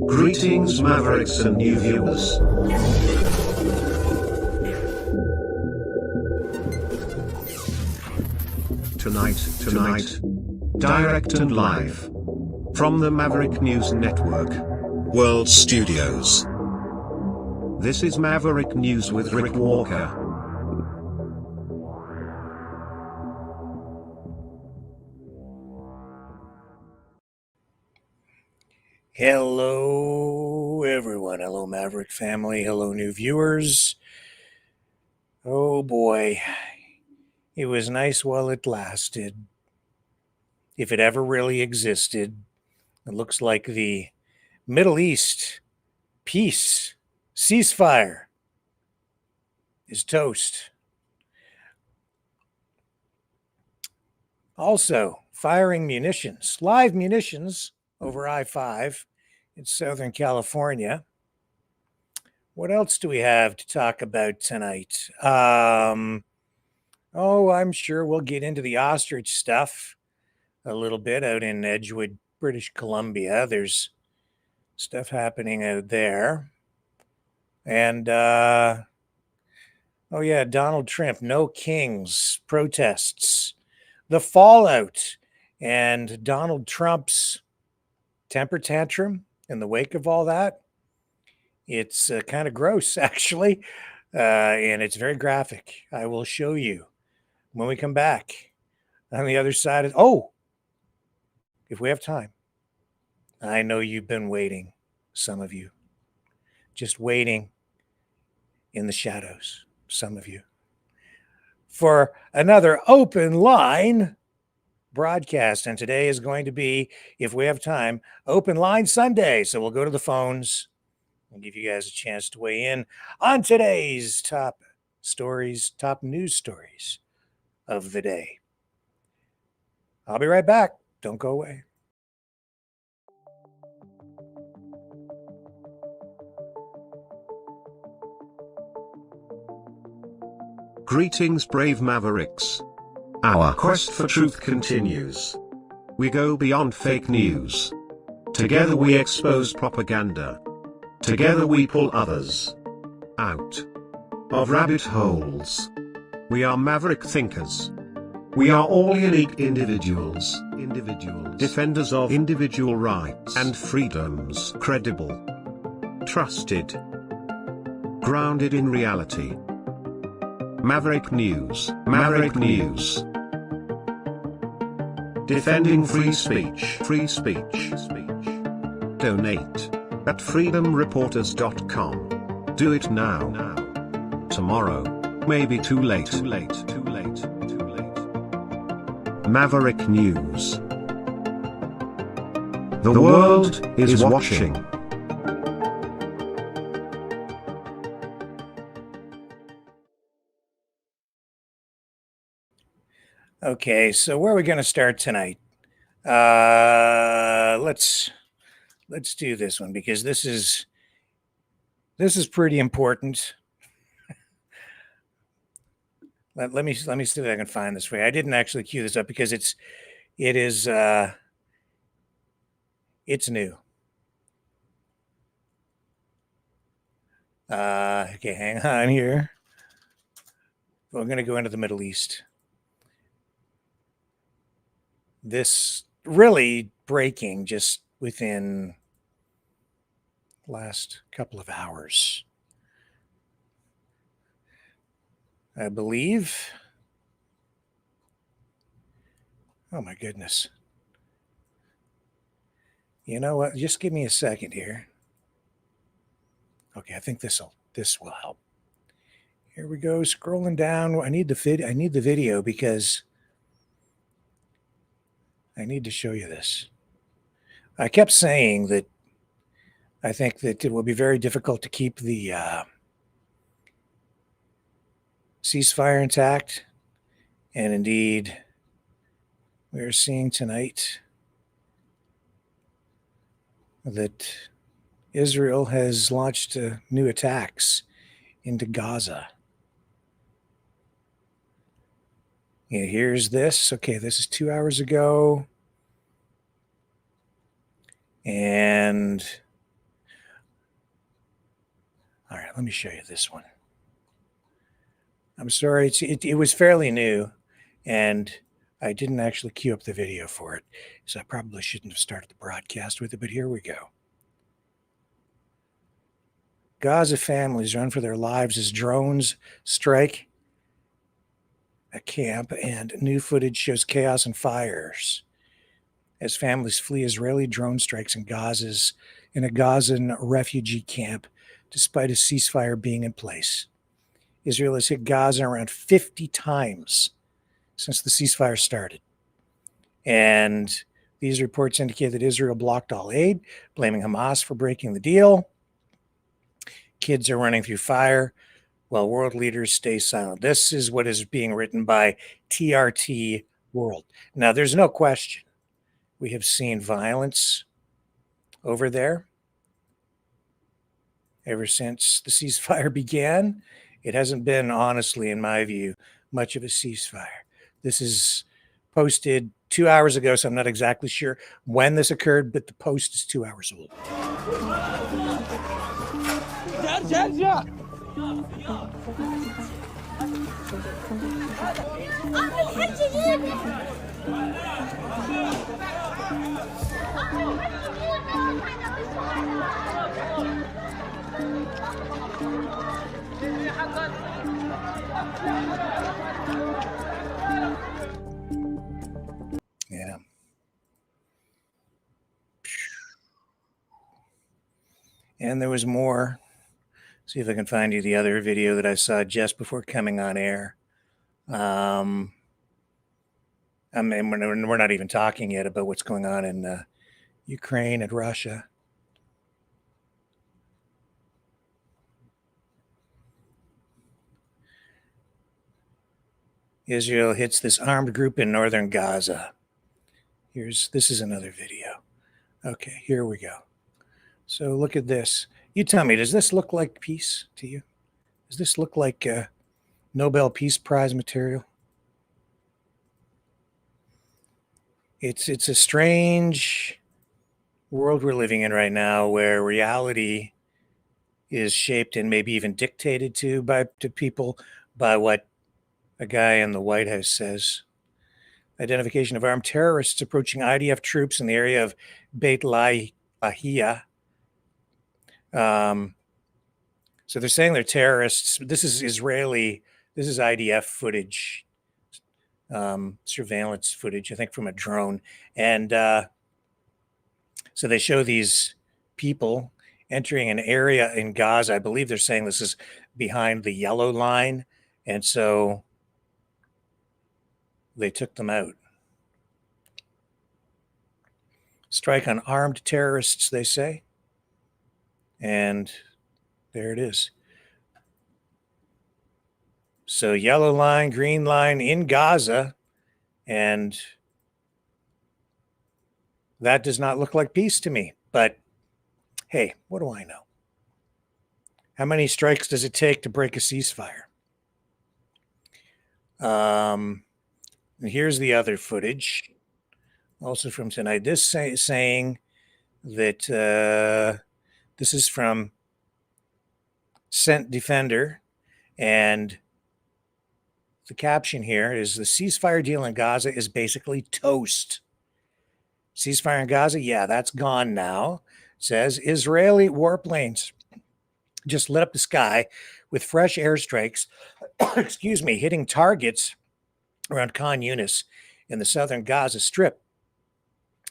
Greetings, Mavericks and new viewers. Tonight, direct and live from the Maverick News Network World Studios. This is Maverick News with Rick Walker. Hello, everyone. Hello, Maverick family. Hello, new viewers. Oh boy, it was nice while it lasted. If it ever really existed, it looks like the Middle East peace ceasefire is toast. Also, firing munitions, live munitions over I-5 in Southern California. What else do we have to talk about tonight? I'm sure we'll get into the Ostrich stuff a little bit out in Edgewood, British Columbia. There's stuff happening out there. And, Donald Trump, no kings, protests, the fallout, and Donald Trump's temper tantrum in the wake of all that. It's kind of gross, actually, and it's very graphic. I will show you when we come back on the other side of... Oh, if we have time. I know you've been waiting, some of you. Just waiting in the shadows, some of you, for another open line broadcast. And today is going to be, if we have time, Open Line Sunday. So we'll go to the phones and give you guys a chance to weigh in on today's top stories, top news stories of the day. I'll be right back. Don't go away. Greetings, brave Mavericks. Our quest for truth continues. We go beyond fake news. Together we expose propaganda. Together we pull others out of rabbit holes. We are Maverick thinkers. We are all unique individuals, defenders of individual rights and freedoms, credible, trusted, grounded in reality. Maverick News, defending free speech, Donate at freedomreporters.com. Do it now. Tomorrow may be too late. Maverick News. The world is watching. Okay, so where are we going to start tonight? Let's do this one because this is pretty important. Let me see if I can find this for you. I didn't actually queue this up because it's new. Okay, hang on here. We're going to go into the Middle East. This really breaking just within last couple of hours, I believe. Oh my goodness. You know what? Just give me a second here. Okay, I think this will help. Here we go, scrolling down. I need the video because I need to show you this. I kept saying that I think that it will be very difficult to keep the ceasefire intact. And indeed, we're seeing tonight that Israel has launched new attacks into Gaza. Yeah, here's this. Okay, this is 2 hours ago. And all right, let me show you this one. I'm sorry, it was fairly new, and I didn't actually queue up the video for it, so I probably shouldn't have started the broadcast with it, but here we go. Gaza families run for their lives as drones strike a camp, and new footage shows chaos and fires as families flee Israeli drone strikes in a Gazan refugee camp, despite a ceasefire being in place. Israel has hit Gaza around 50 times since the ceasefire started. And these reports indicate that Israel blocked all aid, blaming Hamas for breaking the deal. Kids are running through fire while world leaders stay silent. This is what is being written by TRT World. Now, there's no question we have seen violence over there ever since the ceasefire began. It hasn't been, honestly, in my view, much of a ceasefire. This is posted 2 hours ago, so I'm not exactly sure when this occurred, but the post is 2 hours old. Yeah. And there was more. See if I can find you the other video that I saw just before coming on air. I mean, we're not even talking yet about what's going on in Ukraine and Russia. Israel hits this armed group in northern Gaza. This is another video. Okay, here we go. So look at this. You tell me, does this look like peace to you? Does this look like Nobel Peace Prize material? It's a strange world we're living in right now, where reality is shaped and maybe even dictated to people by what a guy in the White House says. Identification of armed terrorists approaching IDF troops in the area of Beit Lahia. So they're saying they're terrorists. This is Israeli. This is IDF footage, surveillance footage, I think, from a drone. And so they show these people entering an area in Gaza. I believe they're saying this is behind the yellow line. And so they took them out. Strike on armed terrorists, they say. And there it is. So yellow line, green line in Gaza. And that does not look like peace to me. But hey, what do I know? How many strikes does it take to break a ceasefire? And here's the other footage, also from tonight. This saying that this is from Scent Defender, and the caption here is: the ceasefire deal in Gaza is basically toast. Ceasefire in Gaza, yeah, that's gone now. It says Israeli warplanes just lit up the sky with fresh airstrikes, excuse me, hitting targets around Khan Yunis in the southern Gaza Strip.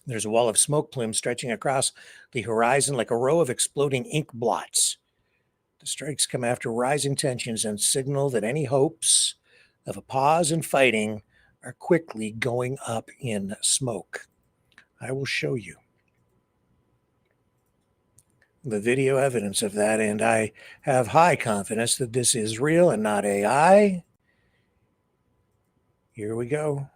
There's a wall of smoke plumes stretching across the horizon like a row of exploding ink blots. The strikes come after rising tensions and signal that any hopes of a pause in fighting are quickly going up in smoke. I will show you the video evidence of that, and I have high confidence that this is real and not AI. Here we go.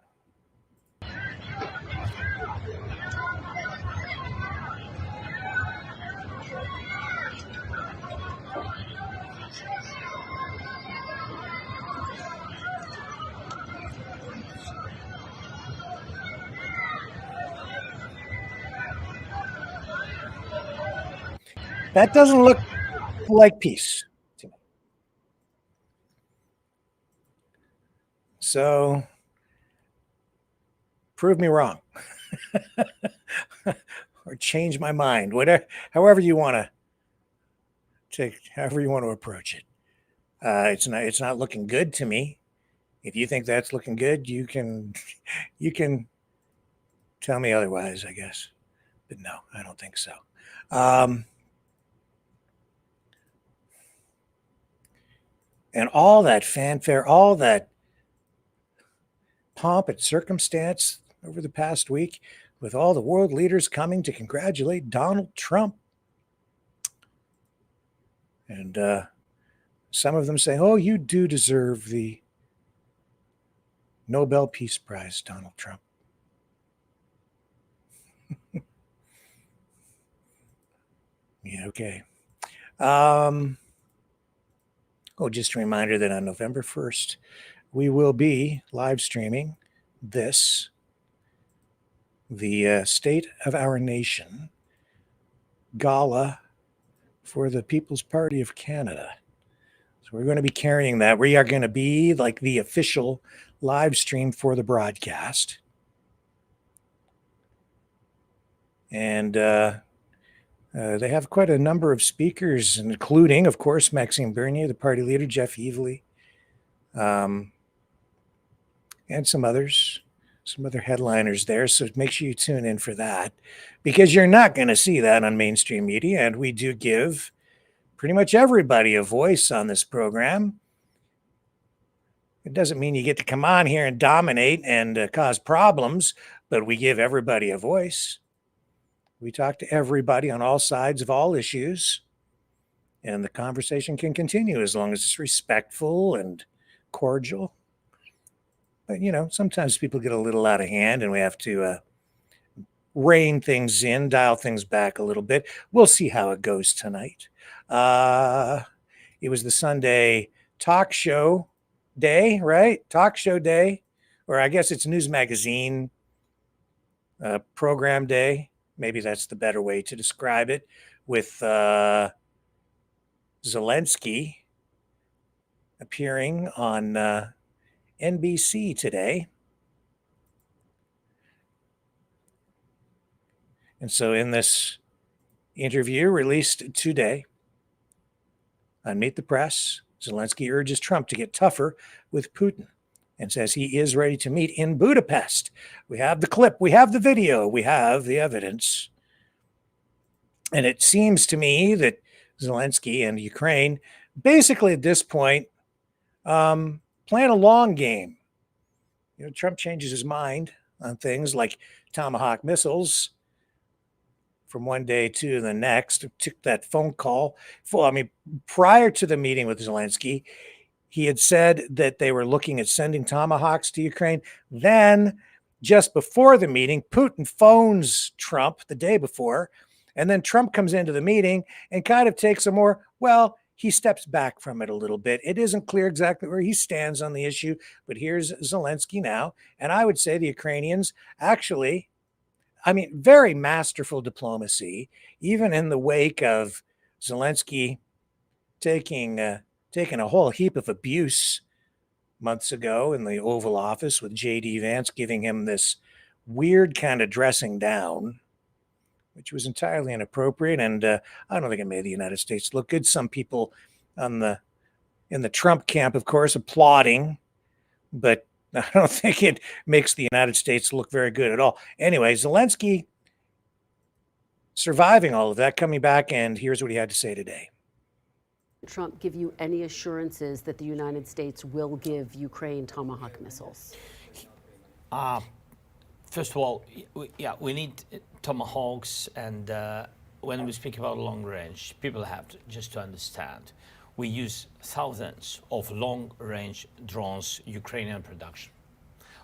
That doesn't look like peace to me. So prove me wrong. Or change my mind. Whatever, however you want to however you want to approach it. It's not looking good to me. If you think that's looking good, you can tell me otherwise, I guess. But no, I don't think so. And all that fanfare, all that pomp and circumstance over the past week, with all the world leaders coming to congratulate Donald Trump. And some of them say, oh, you do deserve the Nobel Peace Prize, Donald Trump. Yeah, okay. Just a reminder that on November 1st, we will be live streaming this, the State of Our Nation Gala for the People's Party of Canada. So we're going to be carrying that. We are going to be like the official live stream for the broadcast. And they have quite a number of speakers, including, of course, Maxime Bernier, the party leader, Jeff Evely, and some others, some other headliners there. So make sure you tune in for that, because you're not going to see that on mainstream media. And we do give pretty much everybody a voice on this program. It doesn't mean you get to come on here and dominate and cause problems, but we give everybody a voice. We talk to everybody on all sides of all issues, and the conversation can continue as long as it's respectful and cordial. But, sometimes people get a little out of hand, and we have to rein things in, dial things back a little bit. We'll see how it goes tonight. It was the Sunday talk show day, right? Talk show day, or I guess it's news magazine program day. Maybe that's the better way to describe it, with Zelensky appearing on NBC today. And so in this interview released today on Meet the Press, Zelensky urges Trump to get tougher with Putin and says he is ready to meet in Budapest. We have the clip, we have the video, we have the evidence. And it seems to me that Zelensky and Ukraine basically at this point playing a long game. Trump changes his mind on things like Tomahawk missiles from one day to the next. Took that phone call. Prior to the meeting with Zelensky, he had said that they were looking at sending Tomahawks to Ukraine. Then, just before the meeting, Putin phones Trump the day before, and then Trump comes into the meeting and kind of takes he steps back from it a little bit. It isn't clear exactly where he stands on the issue, but here's Zelensky now. And I would say the Ukrainians actually, very masterful diplomacy, even in the wake of Zelensky taking a whole heap of abuse months ago in the Oval Office, with J.D. Vance giving him this weird kind of dressing down, which was entirely inappropriate. And I don't think it made the United States look good. Some people in the Trump camp, of course, applauding, but I don't think it makes the United States look very good at all. Anyway, Zelensky surviving all of that, coming back, and here's what he had to say today. Trump give you any assurances that the United States will give Ukraine Tomahawk missiles? First of all, we need Tomahawks, and when we speak about long range, people have to understand, we use thousands of long-range drones, Ukrainian production,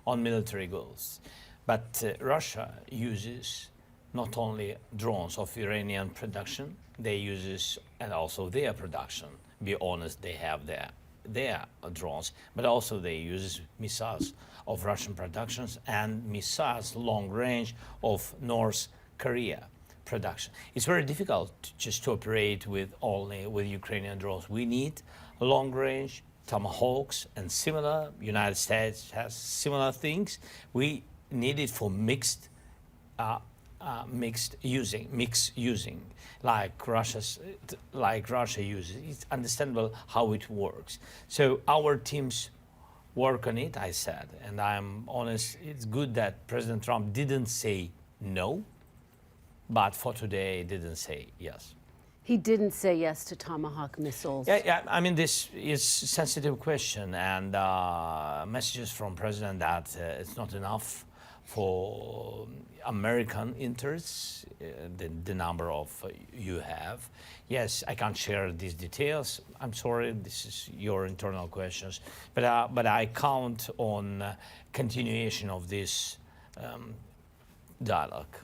on military goals. But Russia uses not only drones of Iranian production, they use and also their production. Be honest, they have their drones, but also they use missiles of Russian productions and missiles long range of North Korea production. It's very difficult just to operate with only with Ukrainian drones. We need long-range Tomahawks and similar. United States has similar things. We need it for mixed using, like Russia uses. It's understandable how it works. So our teams work on it, I said, and I'm honest. It's good that President Trump didn't say no, but for today didn't say yes. He didn't say yes to Tomahawk missiles. Yeah. I mean, this is a sensitive question, and messages from President that it's not enough for American interests, the number of you have. Yes, I can't share these details. I'm sorry, this is your internal questions, but I count on continuation of this dialogue.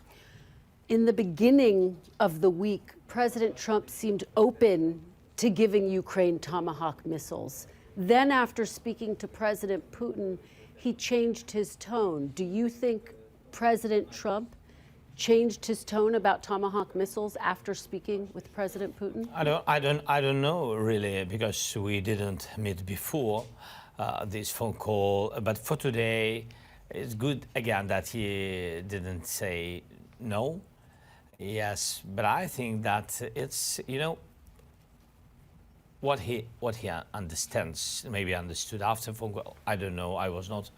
In the beginning of the week, President Trump seemed open to giving Ukraine Tomahawk missiles. Then, after speaking to President Putin, he changed his tone. Do you think President Trump changed his tone about Tomahawk missiles after speaking with President Putin? I don't know really, because we didn't meet before this phone call. But for today, it's good again that he didn't say no. Yes, but I think that it's, what he understands, maybe understood after phone call. I don't know. I was not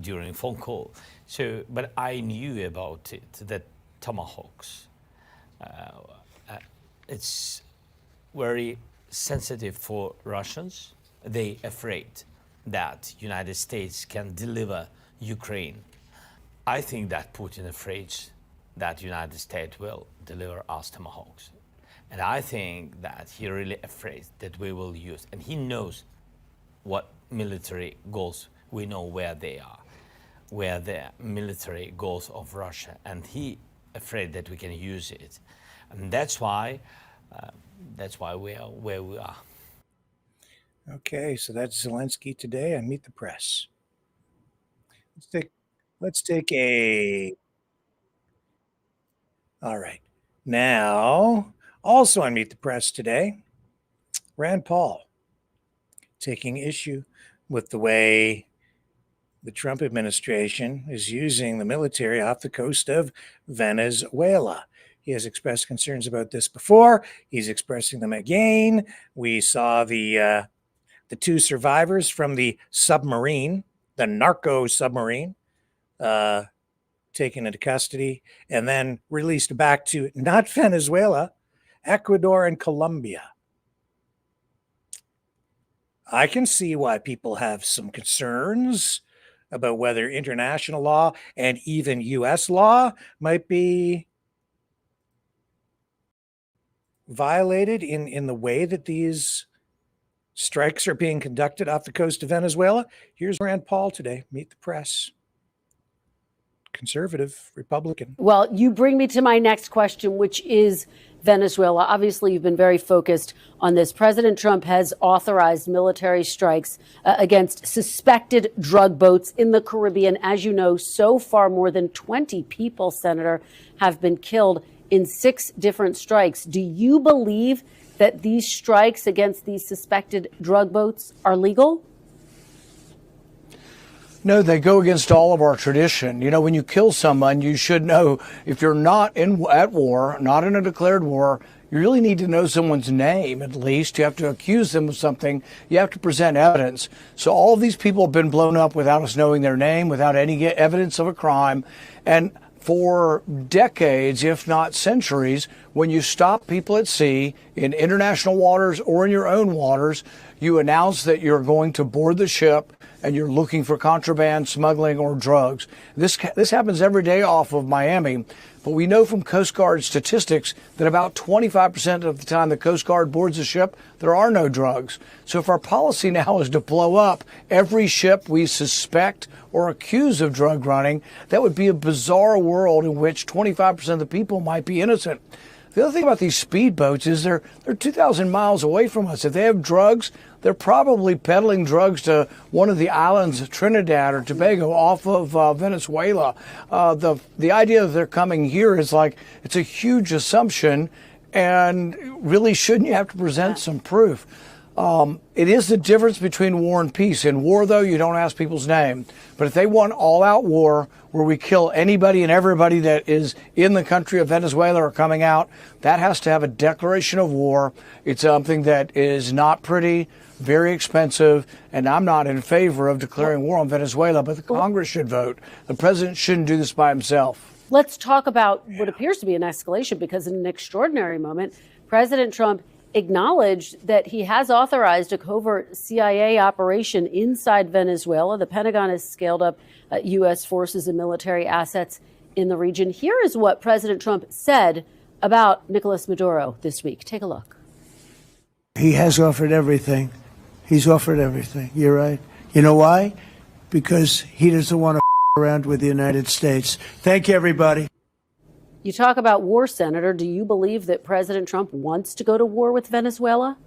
during phone call. So, but I knew about it, that Tomahawks, it's very sensitive for Russians. They afraid that United States can deliver Ukraine. I think that Putin afraid that United States will deliver us Tomahawks. And I think that he really afraid that we will use, and he knows what military goals, we know where they are, where the military goals of Russia, and he afraid that we can use it. And that's why we are where we are. Okay, so that's Zelensky today on Meet the Press. Let's take a... All right. Now, also on Meet the Press today, Rand Paul taking issue with the way the Trump administration is using the military off the coast of Venezuela. He has expressed concerns about this before. He's expressing them again. We saw the two survivors from the submarine, the narco submarine, taken into custody and then released back to not Venezuela, Ecuador and Colombia. I can see why people have some concerns about whether international law and even U.S. law might be violated in the way that these strikes are being conducted off the coast of Venezuela. Here's Rand Paul today. Meet the Press. Conservative, Republican. Well, you bring me to my next question, which is Venezuela. Obviously, you've been very focused on this. President Trump has authorized military strikes against suspected drug boats in the Caribbean. As you know, so far, more than 20 people, Senator, have been killed in 6 different strikes. Do you believe that these strikes against these suspected drug boats are legal? No, they go against all of our tradition. You know, when you kill someone, you should know, if you're not at war, not in a declared war, you really need to know someone's name, at least. You have to accuse them of something. You have to present evidence. So all of these people have been blown up without us knowing their name, without any evidence of a crime. And for decades, if not centuries, when you stop people at sea in international waters or in your own waters, you announce that you're going to board the ship and you're looking for contraband, smuggling, or drugs. This happens every day off of Miami, but we know from Coast Guard statistics that about 25% of the time the Coast Guard boards a ship, there are no drugs. So if our policy now is to blow up every ship we suspect or accuse of drug running, that would be a bizarre world in which 25% of the people might be innocent. The other thing about these speedboats is they're 2,000 miles away from us. If they have drugs, they're probably peddling drugs to one of the islands, Trinidad or Tobago, off of Venezuela. The idea that they're coming here is like, it's a huge assumption, and really shouldn't you have to present some proof? It is the difference between war and peace. In war, though, you don't ask people's name. But if they want all-out war where we kill anybody and everybody that is in the country of Venezuela or coming out, that has to have a declaration of war. It's something that is not pretty, very expensive, and I'm not in favor of declaring war on Venezuela, but the Congress should vote. The president shouldn't do this by himself. Let's talk about what appears to be an escalation, because in an extraordinary moment, President Trump acknowledged that he has authorized a covert CIA operation inside Venezuela. The Pentagon has scaled up U.S. forces and military assets in the region. Here is what President Trump said about Nicolas Maduro this week. Take a look. He has offered everything. He's offered everything. You're right. You know why? Because he doesn't want to around with the United States. Thank you, everybody. You talk about war, Senator. Do you believe that President Trump wants to go to war with Venezuela?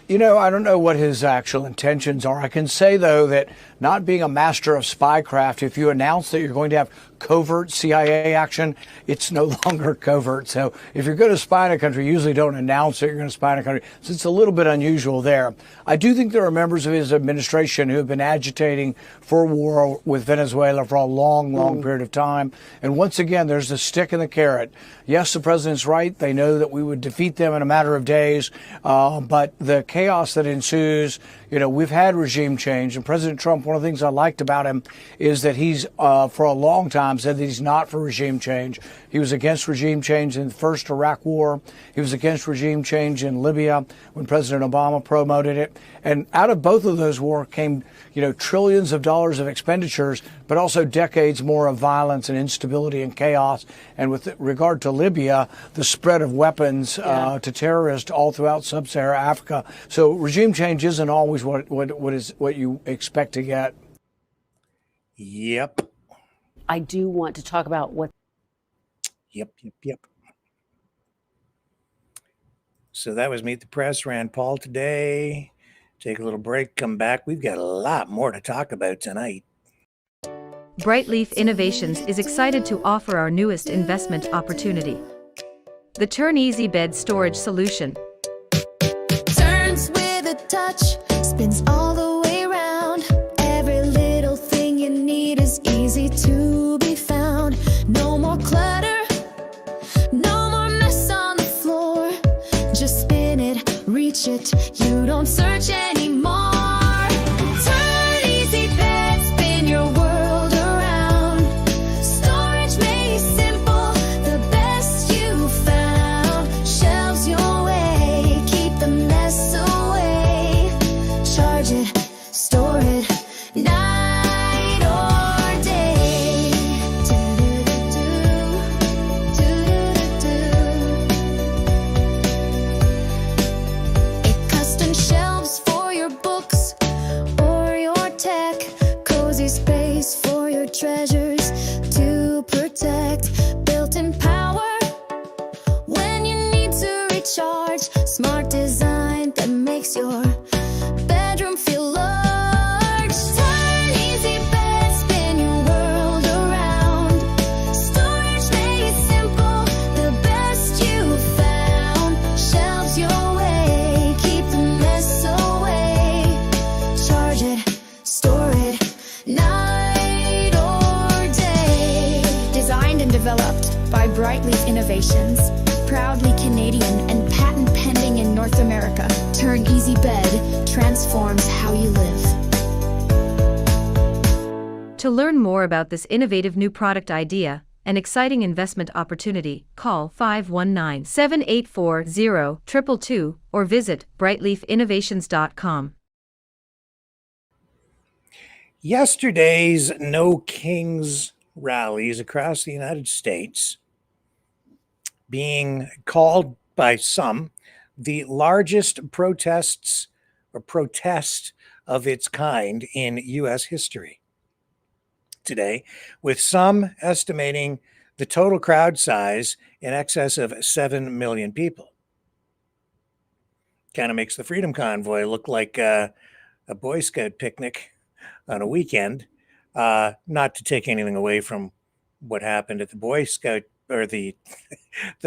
You know, I don't know what his actual intentions are. I can say, though, that not being a master of spycraft, if you announce that you're going to have covert CIA action, it's no longer covert. So if you're going to spy in a country, you usually don't announce that you're going to spy in a country. So it's a little bit unusual there. I do think there are members of his administration who have been agitating for war with Venezuela for a long period of time. And once again, there's the stick and the carrot. Yes, the president's right. They know that we would defeat them in a matter of days. But the chaos that ensues, you know, we've had regime change. And President Trump, one of the things I liked about him is that he's, for a long time, said that he's not for regime change. He was against regime change in the first Iraq war. He was against regime change in Libya when President Obama promoted it. And out of both of those wars came, you know, trillions of dollars of expenditures, but also decades more of violence and instability and chaos. And with regard to Libya, the spread of weapons to terrorists all throughout sub-Saharan Africa. So regime change isn't always what you expect to get. Yep. I do want to talk about what. Yep. So that was Meet the Press, Rand Paul today. Take a little break, come back. We've got a lot more to talk about tonight. Brightleaf Innovations is excited to offer our newest investment opportunity, the Turn Easy Bed Storage Solution. Turns with a touch, spins all the way around. Every little thing you need is easy to be found. No more clutter, no more mess on the floor. Just spin it, reach it, you don't search anymore. Turn Easy Bed, spin your world around. Storage made simple, the best you found. Shelves your way, keep the mess away. Charge it, store it, night or day. It custom shelves for your books or your tech. Cozy space for your treasures to protect. Built-in power when you need to recharge. Smart design that makes your bedroom feel large. Turn Easy Bed, spin your world around. Storage made simple, the best you found. Shelves your way, keep the mess away. Charge it, store it, night or day. Designed and developed by Brightleaf Innovations. Proudly Canadian and patent pending in North America. Turn Easy Bed transforms how you live. To learn more about this innovative new product idea and exciting investment opportunity, call 519-784-0222 or visit brightleafinnovations.com. Yesterday's No Kings rallies across the United States, being called by some the largest protest of its kind in U.S. history today, with some estimating the total crowd size in excess of 7 million people. Kind of makes the Freedom Convoy look like a Boy Scout picnic on a weekend. Not to take anything away from what happened at the Boy Scout or the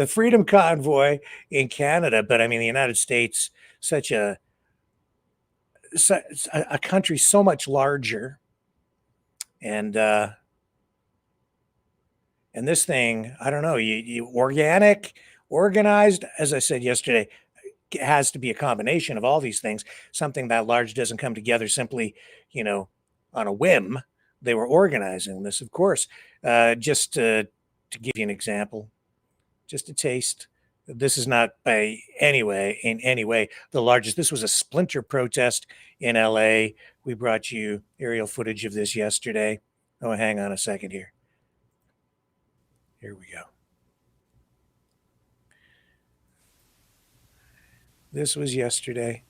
Freedom Convoy in Canada, but I mean the United States, such a country so much larger, and this thing, I don't know, you organized, as I said yesterday, it has to be a combination of all these things. Something that large doesn't come together simply, on a whim. They were organizing this, of course. Just to give you an example, just a taste. This is not in any way the largest. This was a splinter protest in LA. We brought you aerial footage of this yesterday. Oh, hang on a second here. Here we go. This was yesterday.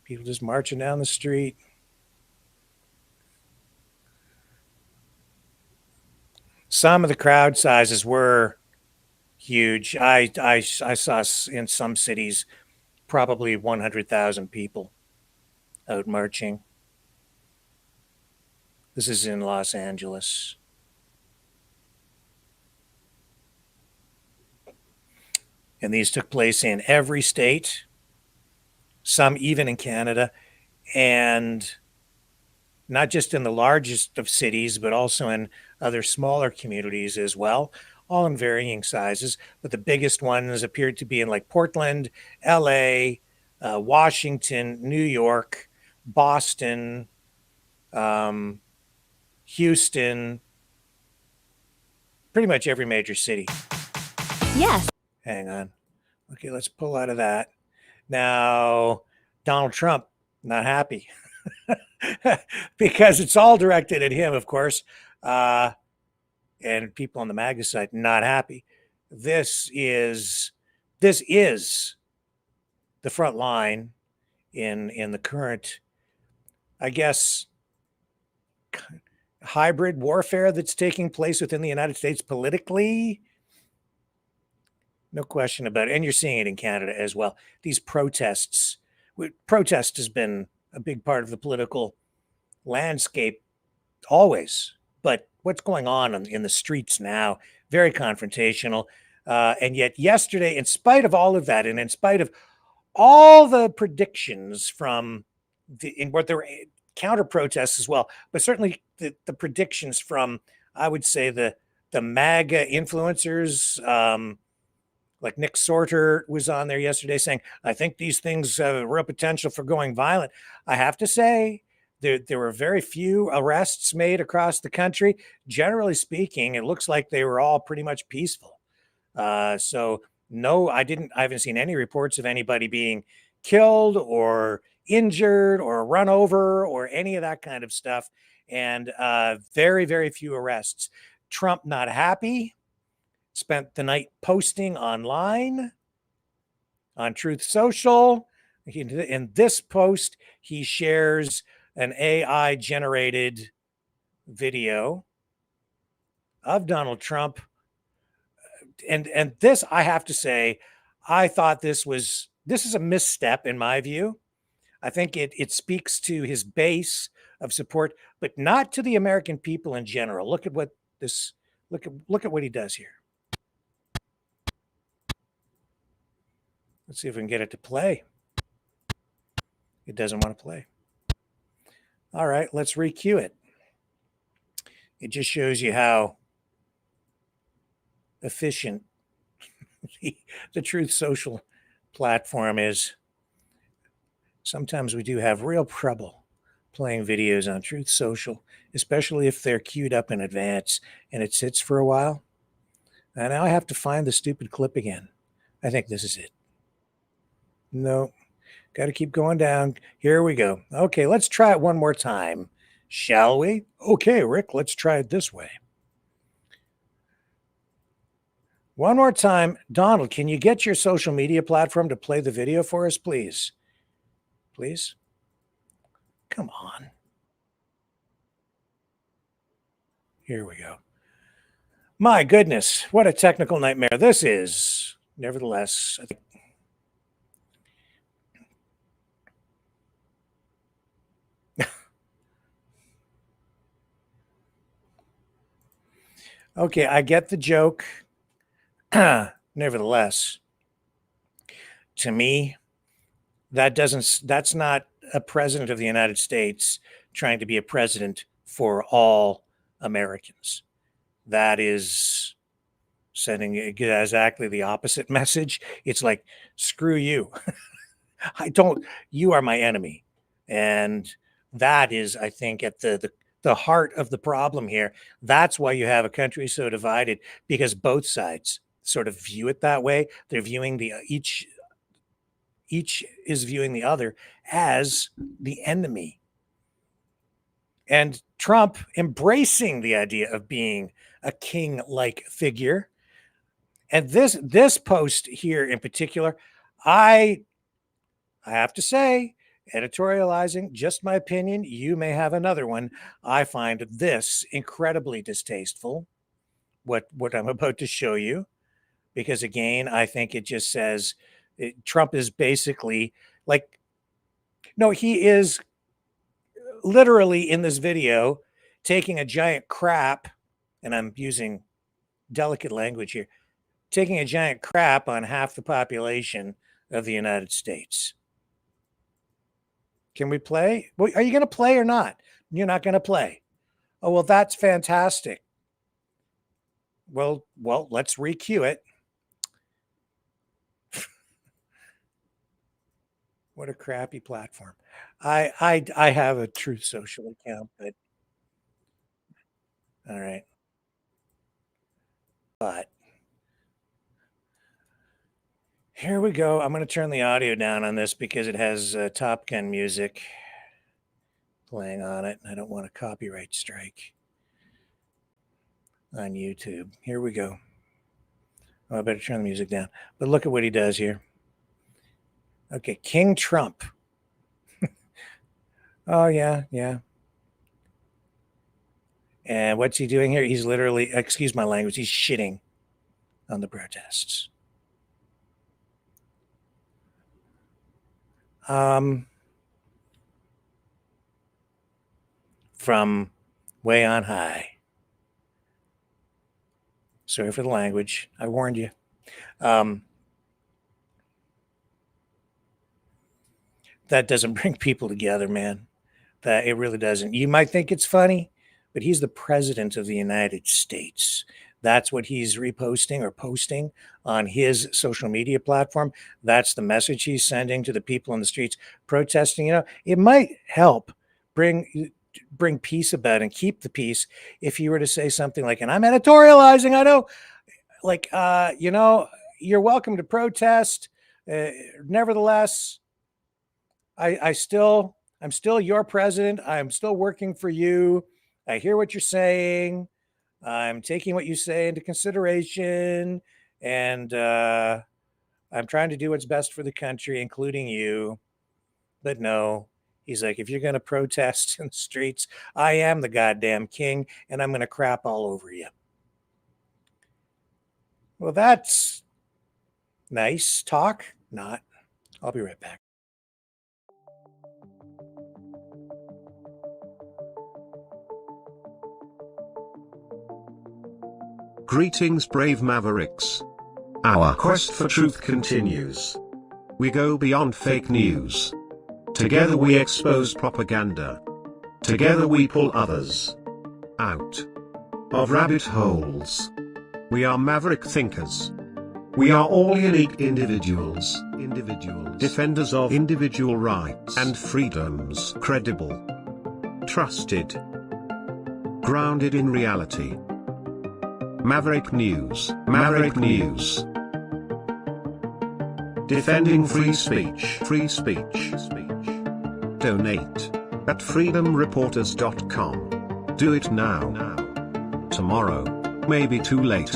People just marching down the street. Some of the crowd sizes were huge. I saw in some cities probably 100,000 people out marching. This is in Los Angeles. And these took place in every state, some even in Canada, and not just in the largest of cities, but also in other smaller communities as well, all in varying sizes. But the biggest ones appeared to be in like Portland, LA, Washington, New York, Boston, Houston, pretty much every major city. Yes. Hang on. Okay, let's pull out of that. Now, Donald Trump, not happy. Because it's all directed at him, of course. And people on the MAGA side, not happy. This is the front line in the current, I guess, hybrid warfare that's taking place within the United States politically. No question about it. And you're seeing it in Canada as well. These protests has been a big part of the political landscape always. But what's going on in the streets now, very confrontational. And yet yesterday, in spite of all of that, and in spite of all the predictions from what there were counter protests as well, but certainly the predictions from, I would say, the MAGA influencers, like Nick Sorter was on there yesterday saying, I think these things have a real potential for going violent. I have to say, there were very few arrests made across the country. Generally speaking, it looks like they were all pretty much peaceful. So no, I haven't seen any reports of anybody being killed or injured or run over or any of that kind of stuff. And very, very few arrests. Trump not happy. Spent the night posting online on Truth Social. In this post, he shares an AI generated video of Donald Trump. And this, I have to say, I thought this is a misstep in my view. I think it speaks to his base of support, but not to the American people in general. Look at what he does here. Let's see if we can get it to play. It doesn't want to play. All right, let's re-cue it. It just shows you how efficient the Truth Social platform is. Sometimes we do have real trouble playing videos on Truth Social, especially if they're queued up in advance and it sits for a while. And now I have to find the stupid clip again. I think this is it. No, got to keep going down. Here we go. Okay, let's try it one more time, shall we? Okay, Rick, let's try it this way. One more time. Donald, can you get your social media platform to play the video for us, please? Please? Come on. Here we go. My goodness, what a technical nightmare this is. Nevertheless, I think okay, I get the joke. Nevertheless, to me, that's not a president of the United States trying to be a president for all Americans. That is sending exactly the opposite message. It's like, screw you. You are my enemy. And that is, I think, at the heart of the problem here. That's why you have a country so divided, because both sides sort of view it that way. They're viewing each is viewing the other as the enemy. And Trump embracing the idea of being a king-like figure. And this post here in particular, I have to say, editorializing, just my opinion, you may have another one. I find this incredibly distasteful, what I'm about to show you, because again, I think it just says Trump is basically like, no, he is literally in this video taking a giant crap, and I'm using delicate language here, taking a giant crap on half the population of the United States. Can we play? Well, are you going to play or not? You're not going to play. Oh, well, that's fantastic. Well, let's re-cue it. What a crappy platform. I have a Truth Social account, but all right. But here we go. I'm going to turn the audio down on this because it has Top Gun music playing on it. I don't want a copyright strike on YouTube. Here we go. Oh, I better turn the music down. But look at what he does here. Okay, King Trump. Oh, yeah. And what's he doing here? He's literally, excuse my language, he's shitting on the protests. From way on high. Sorry for the language. I warned you. That doesn't bring people together, man. That it really doesn't. You might think it's funny, but he's the president of the United States. That's what he's reposting or posting on his social media platform. That's the message he's sending to the people in the streets protesting. You know, it might help bring peace about and keep the peace if you were to say something like, and I'm editorializing, I know, like, you know, you're welcome to protest. Nevertheless, I'm still your president. I'm still working for you. I hear what you're saying. I'm taking what you say into consideration, and I'm trying to do what's best for the country, including you. But no, he's like, if you're going to protest in the streets, I am the goddamn king, and I'm going to crap all over you. Well, that's nice talk. Not. I'll be right back. Greetings, brave Mavericks. Our quest for truth continues. We go beyond fake news. Together we expose propaganda. Together we pull others out of rabbit holes. We are maverick thinkers. We are all unique individuals. Defenders of individual rights and freedoms. Credible. Trusted. Grounded in reality. Maverick News. Defending free speech. Donate at freedomreporters.com. Do it now. Tomorrow may be too late.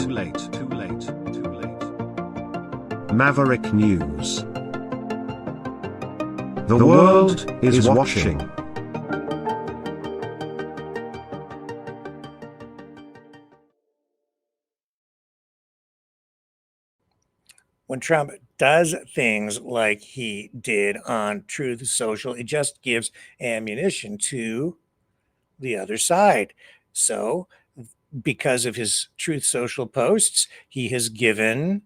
Maverick News. The world is watching. when Trump does things like he did on Truth Social, it just gives ammunition to the other side. So, because of his Truth Social posts, he has given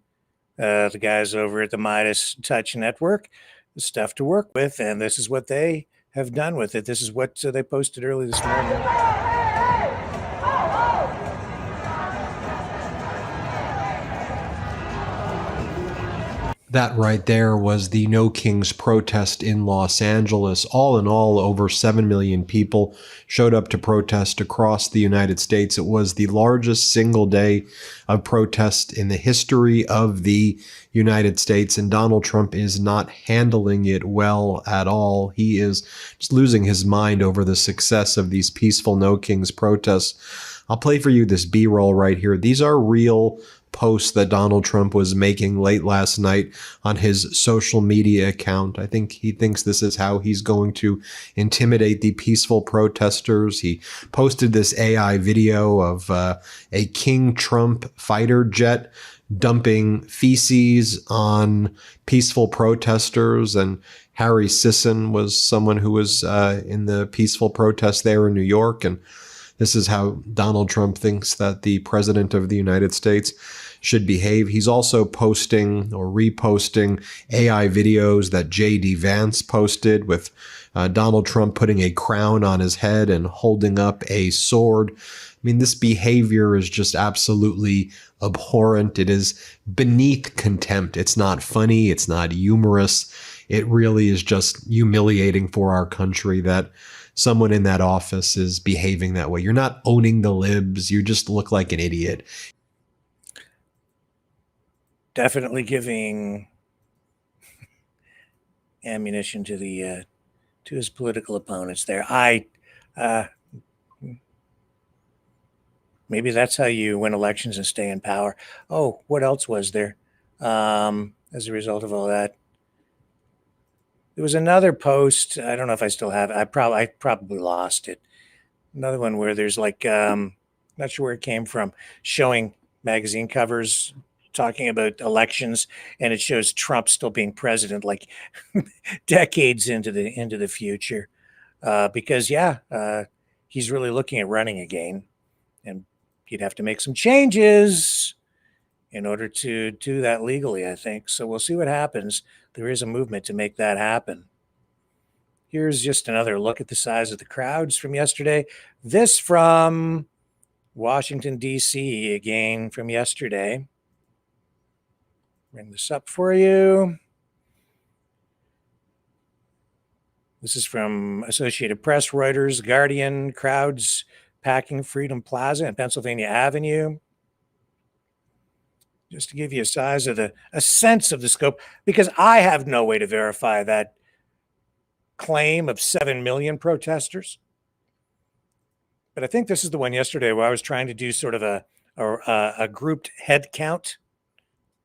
the guys over at the Midas Touch Network stuff to work with, and this is what they have done with it. This is what they posted early this morning. That right there was the No Kings protest in Los Angeles. All in all, over 7 million people showed up to protest across the United States. It was the largest single day of protest in the history of the United States, and Donald Trump is not handling it well at all. He is just losing his mind over the success of these peaceful No Kings protests. I'll play for you this B-roll right here. These are real posts that Donald Trump was making late last night on his social media account. I think he thinks this is how he's going to intimidate the peaceful protesters. He posted this AI video of a King Trump fighter jet dumping feces on peaceful protesters, and Harry Sisson was someone who was in the peaceful protest there in New York, and this is how Donald Trump thinks that the president of the United States should behave. He's also posting or reposting AI videos that J.D. Vance posted with Donald Trump putting a crown on his head and holding up a sword. I mean, this behavior is just absolutely abhorrent. It is beneath contempt. It's not funny. It's not humorous. It really is just humiliating for our country that someone in that office is behaving that way. You're not owning the libs. You just look like an idiot. Definitely giving ammunition to the to his political opponents there. Maybe that's how you win elections and stay in power. Oh, what else was there as a result of all that? There was another post. I don't know if I still have it. I probably lost it. Another one where there's like, not sure where it came from, showing magazine covers talking about elections, and it shows Trump still being president, like decades into the future, because he's really looking at running again, and you'd have to make some changes in order to do that legally, I think. So we'll see what happens. There is a movement to make that happen. Here's just another look at the size of the crowds from yesterday. This from Washington, D.C., again from yesterday. Bring this up for you. This is from Associated Press, Reuters, Guardian. Crowds packing Freedom Plaza and Pennsylvania Avenue. Just to give you a sense of the scope, because I have no way to verify that claim of 7 million protesters. But I think this is the one yesterday where I was trying to do sort of a grouped head count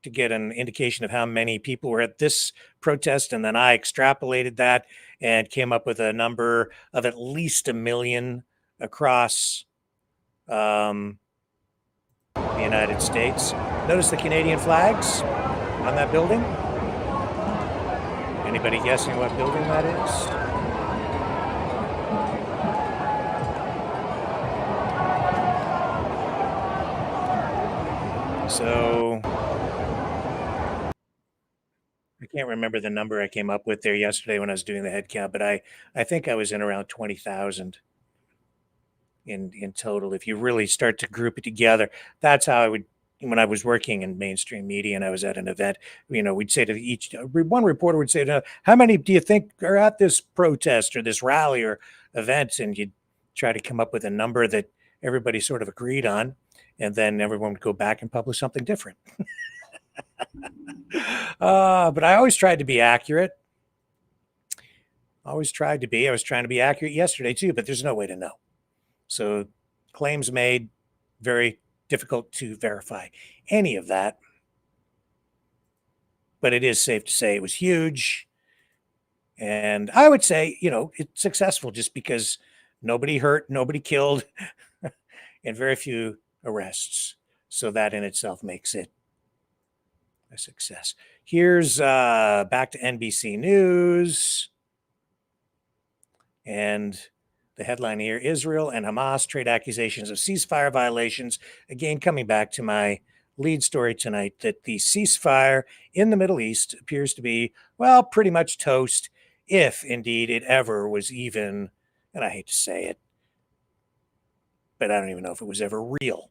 to get an indication of how many people were at this protest. And then I extrapolated that and came up with a number of at least 1 million across the United States. Notice the Canadian flags on that building? Anybody guessing what building that is? So I can't remember the number I came up with there yesterday when I was doing the head count, but I think I was in around 20,000 in total. If you really start to group it together, that's how I would, when I was working in mainstream media and I was at an event, we'd say to one reporter would say, how many do you think are at this protest or this rally or event? And you'd try to come up with a number that everybody sort of agreed on. And then everyone would go back and publish something different. But I always tried to be accurate. I was trying to be accurate yesterday too, but there's no way to know. So claims made, very difficult to verify any of that. But it is safe to say it was huge. And I would say, it's successful just because nobody hurt, nobody killed, and very few arrests. So that in itself makes it a success. Here's back to NBC News. And the headline here, Israel and Hamas trade accusations of ceasefire violations. Again, coming back to my lead story tonight, that the ceasefire in the Middle East appears to be, well, pretty much toast, if indeed it ever was even, and I hate to say it, but I don't even know if it was ever real.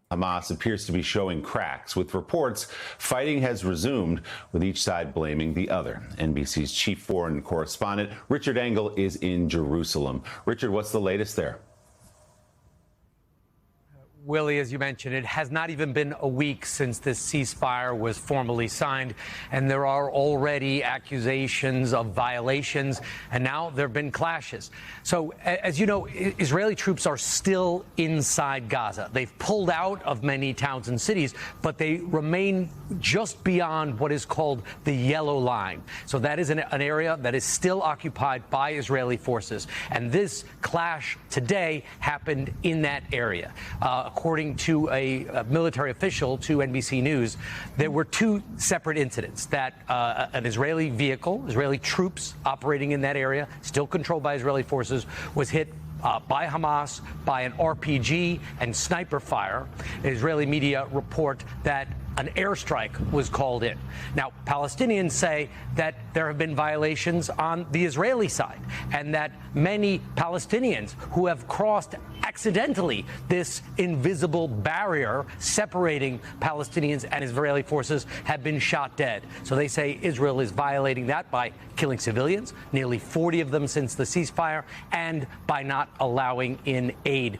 Hamas appears to be showing cracks. With reports, fighting has resumed, with each side blaming the other. NBC's chief foreign correspondent, Richard Engel, is in Jerusalem. Richard, what's the latest there? Willie, as you mentioned, it has not even been a week since this ceasefire was formally signed, and there are already accusations of violations, and now there have been clashes. So, as you know, Israeli troops are still inside Gaza. They've pulled out of many towns and cities, but they remain just beyond what is called the yellow line. So that is an area that is still occupied by Israeli forces, and this clash today happened in that area. According to a military official to NBC News, there were two separate incidents that an Israeli vehicle, Israeli troops operating in that area, still controlled by Israeli forces, was hit by Hamas by an RPG and sniper fire. Israeli media report that an airstrike was called in. Now, Palestinians say that there have been violations on the Israeli side, and that many Palestinians who have crossed accidentally this invisible barrier separating Palestinians and Israeli forces have been shot dead. So they say Israel is violating that by killing civilians, nearly 40 of them since the ceasefire, and by not allowing in aid.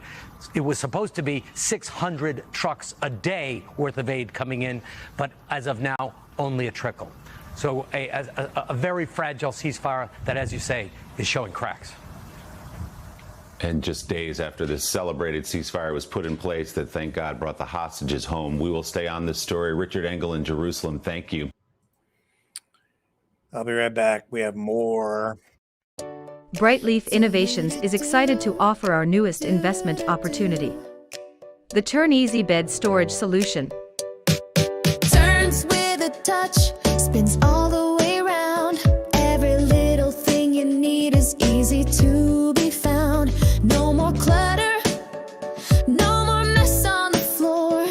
It was supposed to be 600 trucks a day worth of aid coming in, but as of now, only a trickle. So a very fragile ceasefire that, as you say, is showing cracks. And just days after this celebrated ceasefire was put in place that, thank God, brought the hostages home. We will stay on this story. Richard Engel in Jerusalem, thank you. I'll be right back. We have more. Brightleaf Innovations is excited to offer our newest investment opportunity. The Turn Easy Bed Storage Solution. Turns with a touch, spins all the way around. Every little thing you need is easy to be found. No more clutter, no more mess on the floor.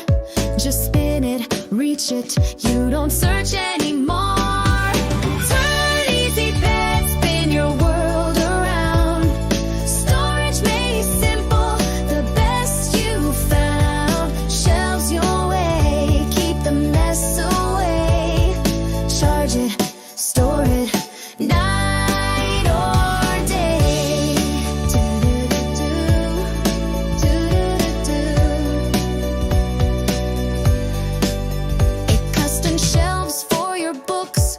Just spin it, reach it, you don't search anymore. Turn Easy Bed, spin your world around. Storage made simple, the best you found. Shelves your way, keep the mess away. Charge it, store it, night or day. Custom shelves for your books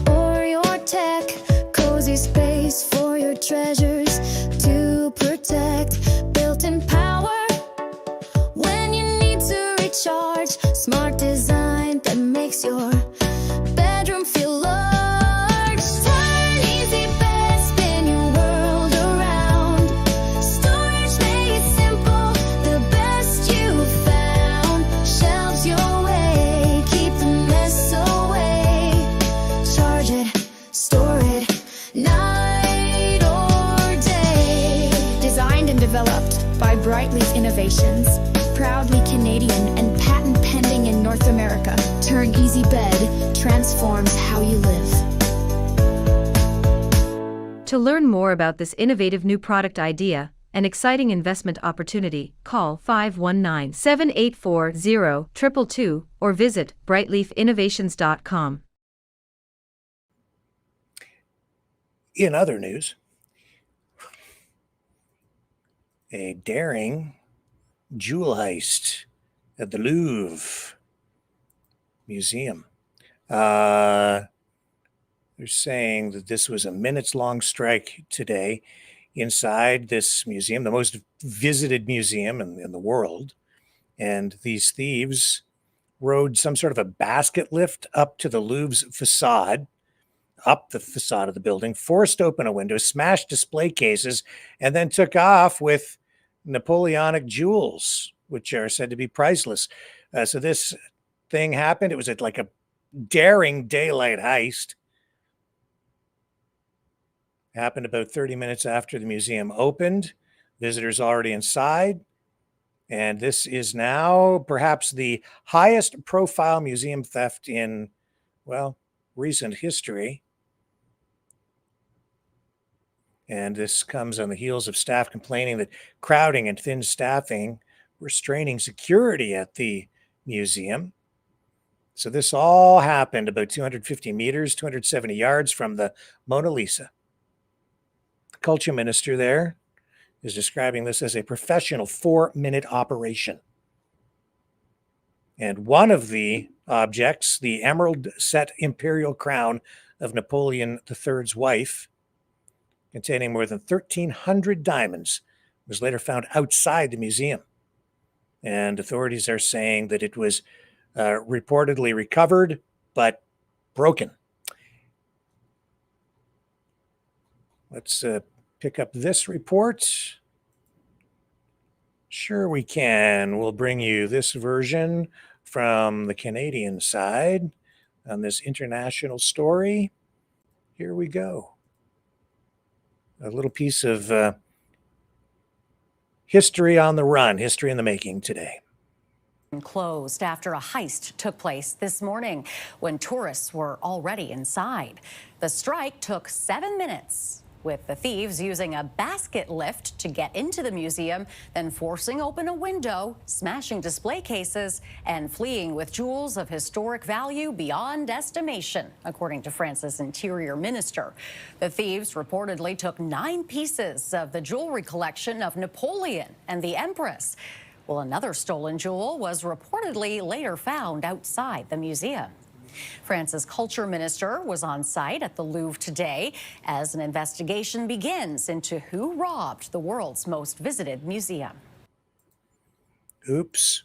or your tech. Cozy space for your treasures to protect. Built-in power when you need to recharge. Smart design that makes your bedroom feel large. Turn Easy Bed, spin your world around. Storage made simple, the best you found. Shelves your way, keep the mess away. Charge it, store it, night or day. Designed and developed by Brightleaf Innovations. Proudly Canadian and patent pending in North America. Turn Easy Bed transforms how you live. To learn more about this innovative new product idea and exciting investment opportunity, call 519-784-0222 or visit brightleafinnovations.com. In other news, a daring jewel heist at the Louvre Museum. They're saying that this was a minutes-long strike today inside this museum, the most visited museum in the world. And these thieves rode some sort of a basket lift up to the Louvre's facade, up the facade of the building, forced open a window, smashed display cases, and then took off with Napoleonic jewels which are said to be priceless. So this thing happened. It was like a daring daylight heist. Happened about 30 minutes after the museum opened. Visitors already inside. And this is now perhaps the highest profile museum theft in, well, recent history. And this comes on the heels of staff complaining that crowding and thin staffing were straining security at the museum. So this all happened about 250 meters, 270 yards from the Mona Lisa. The culture minister there is describing this as a professional 4-minute operation. And one of the objects, the emerald set imperial crown of Napoleon III's wife, containing more than 1,300 diamonds, was later found outside the museum. And authorities are saying that it was reportedly recovered, but broken. Let's pick up this report. Sure we can. We'll bring you this version from the Canadian side on this international story. Here we go. A little piece of history on the run, history in the making today. Closed after a heist took place this morning when tourists were already inside. The strike took 7 minutes, with the thieves using a basket lift to get into the museum, then forcing open a window, smashing display cases, and fleeing with jewels of historic value beyond estimation, according to France's interior minister. The thieves reportedly took 9 pieces of the jewelry collection of Napoleon and the Empress. Well, another stolen jewel was reportedly later found outside the museum. France's culture minister was on site at the Louvre today as an investigation begins into who robbed the world's most visited museum. Oops.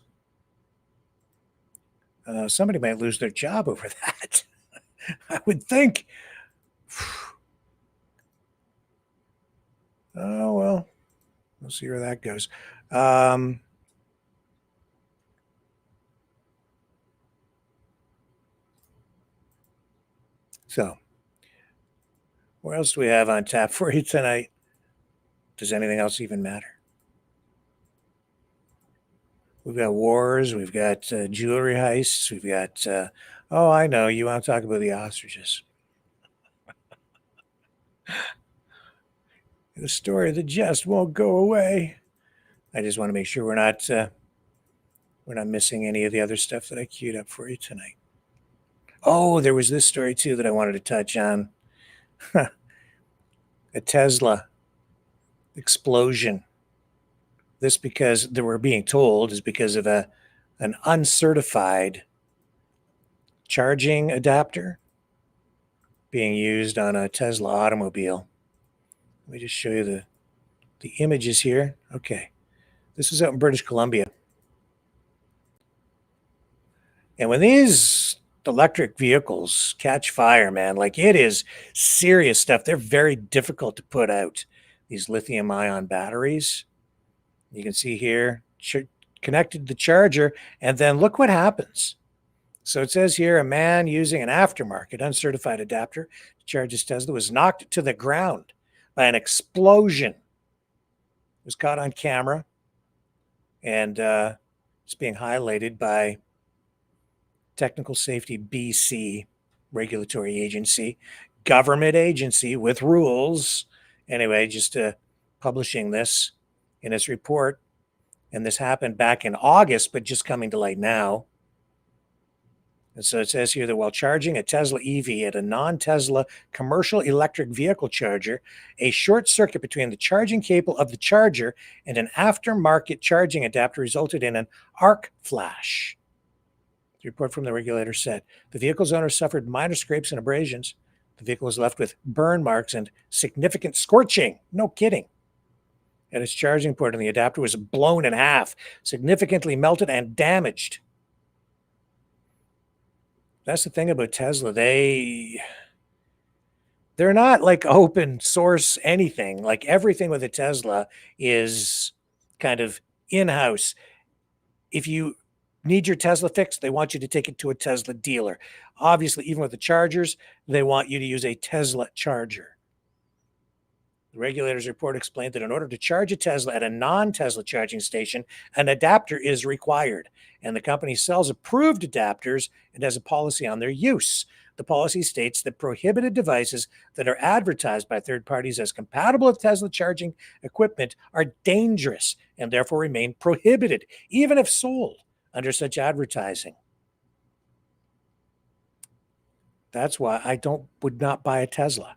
Somebody might lose their job over that. I would think. Oh, well, we'll see where that goes. So, what else do we have on tap for you tonight? Does anything else even matter? We've got wars, we've got jewelry heists, we've got, oh, I know, you want to talk about the ostriches. The story that just won't go away. I just want to make sure we're not missing any of the other stuff that I queued up for you tonight. Oh, there was this story too that I wanted to touch on. A Tesla explosion. This, because they were being told, is because of an uncertified charging adapter being used on a Tesla automobile. Let me just show you the images here. Okay. This is out in British Columbia. And when these electric vehicles catch fire, man, like, it is serious stuff. They're very difficult to put out, these lithium ion batteries. You can see here, connected to the charger, and then look what happens. So it says here, a man using an aftermarket uncertified adapter to charge his Tesla was knocked to the ground by an explosion. It was caught on camera, and it's being highlighted by Technical Safety BC, regulatory agency, government agency with rules. Anyway, just publishing this in its report. And this happened back in August, but just coming to light now. And so it says here that while charging a Tesla EV at a non-Tesla commercial electric vehicle charger, a short circuit between the charging cable of the charger and an aftermarket charging adapter resulted in an arc flash. The report from the regulator said the vehicle's owner suffered minor scrapes and abrasions. The vehicle was left with burn marks and significant scorching. No kidding. At its charging port, and the adapter was blown in half, significantly melted and damaged. That's the thing about Tesla. They're not like open source anything. Like, everything with a Tesla is kind of in-house. if you need your Tesla fixed, they want you to take it to a Tesla dealer. Obviously, even with the chargers, they want you to use a Tesla charger. The regulator's report explained that in order to charge a Tesla at a non-Tesla charging station, an adapter is required, and the company sells approved adapters and has a policy on their use. The policy states that prohibited devices that are advertised by third parties as compatible with Tesla charging equipment are dangerous and therefore remain prohibited, even if sold under such advertising. That's why I would not buy a Tesla.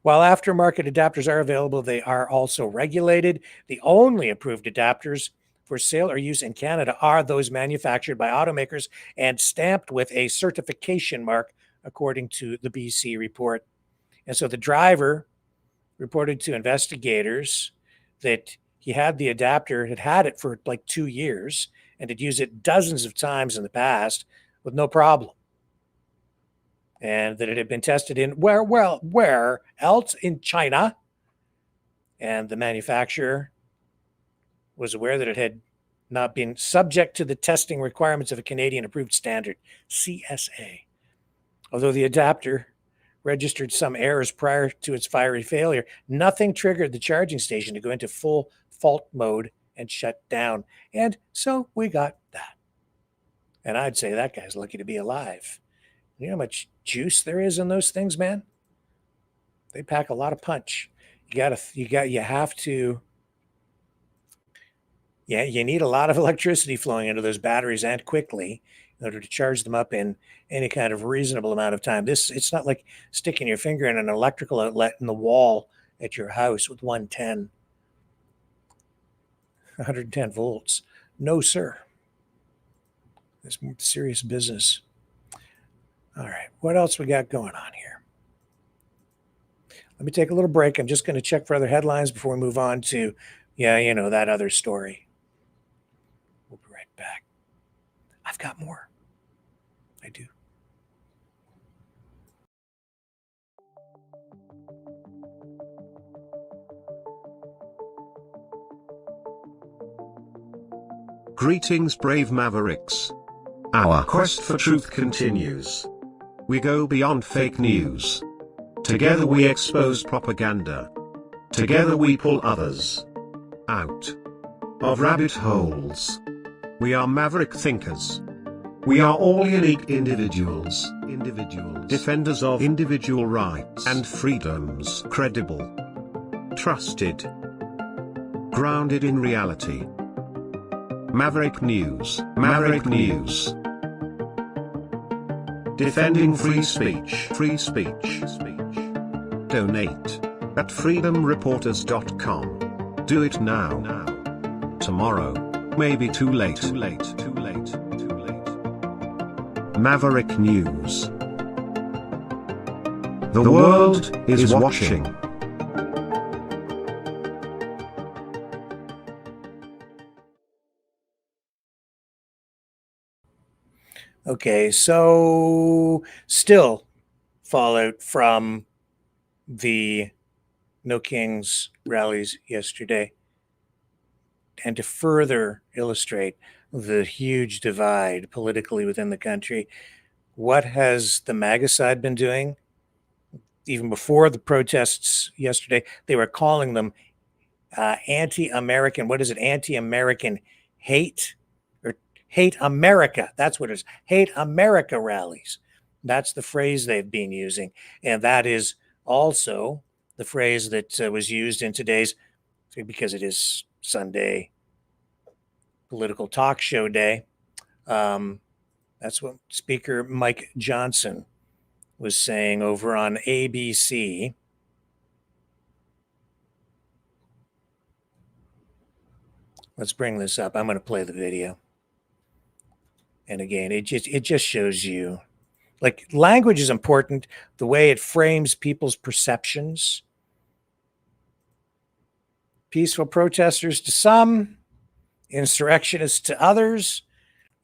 While aftermarket adapters are available, they are also regulated. The only approved adapters for sale or use in Canada are those manufactured by automakers and stamped with a certification mark, according to the BC report. And so the driver reported to investigators that he had the adapter, had it for like 2 years, and had used it dozens of times in the past with no problem. And that it had been tested in where else? In China. And the manufacturer was aware that it had not been subject to the testing requirements of a Canadian approved standard, CSA. Although the adapter registered some errors prior to its fiery failure, nothing triggered the charging station to go into full fault mode and shut down. And so we got that. And I'd say that guy's lucky to be alive. You know how much juice there is in those things, man? They pack a lot of punch. You need a lot of electricity flowing into those batteries and quickly in order to charge them up in any kind of reasonable amount of time. It's not like sticking your finger in an electrical outlet in the wall at your house with 110 volts. No, sir. It's serious business. All right, what else we got going on here? Let me take a little break. I'm just going to check for other headlines before we move on to, that other story. We'll be right back. I've got more. I do. Greetings, brave Mavericks. Our quest for truth continues. We go beyond fake news. Together we expose propaganda. Together we pull others out of rabbit holes. We are maverick thinkers. We are all unique individuals. Defenders of individual rights and freedoms. Credible. Trusted. Grounded in reality. Maverick News. Maverick News. Defending free speech. Free speech. Donate at freedomreporters.com. Do it now. Tomorrow may be too late. Maverick News. The world is watching. Okay, so still fallout from the No Kings rallies yesterday. And to further illustrate the huge divide politically within the country, what has the MAGA side been doing? Even before the protests yesterday, they were calling them anti-American, what is it? Anti-American hate? Hate America. That's what it is. Hate America rallies. That's the phrase they've been using. And that is also the phrase that was used in today's, because it is Sunday political talk show day. That's what Speaker Mike Johnson was saying over on ABC. Let's bring this up. I'm going to play the video. And again, it just shows you, like, language is important, the way it frames people's perceptions. Peaceful protesters to some, insurrectionists to others,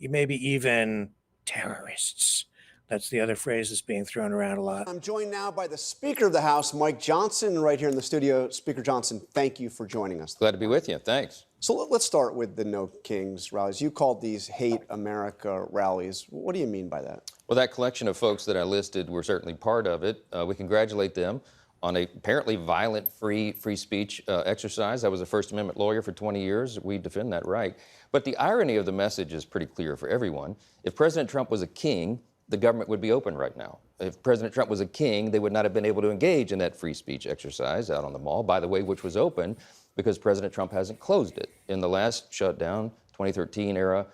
maybe even terrorists. That's the other phrase that's being thrown around a lot. I'm joined now by the Speaker of the House, Mike Johnson, right here in the studio. Speaker Johnson, thank you for joining us. Glad to be with you. Thanks. So let's start with the No Kings rallies. You called these Hate America rallies. What do you mean by that? Well, that collection of folks that I listed were certainly part of it. We congratulate them on a apparently violent free speech exercise. I was a First Amendment lawyer for 20 years. We defend that right. But the irony of the message is pretty clear for everyone. If President Trump was a king, the government would be open right now. If President Trump was a king, they would not have been able to engage in that free speech exercise out on the mall, by the way, which was open because President Trump hasn't closed it. In the last shutdown, 2013 era,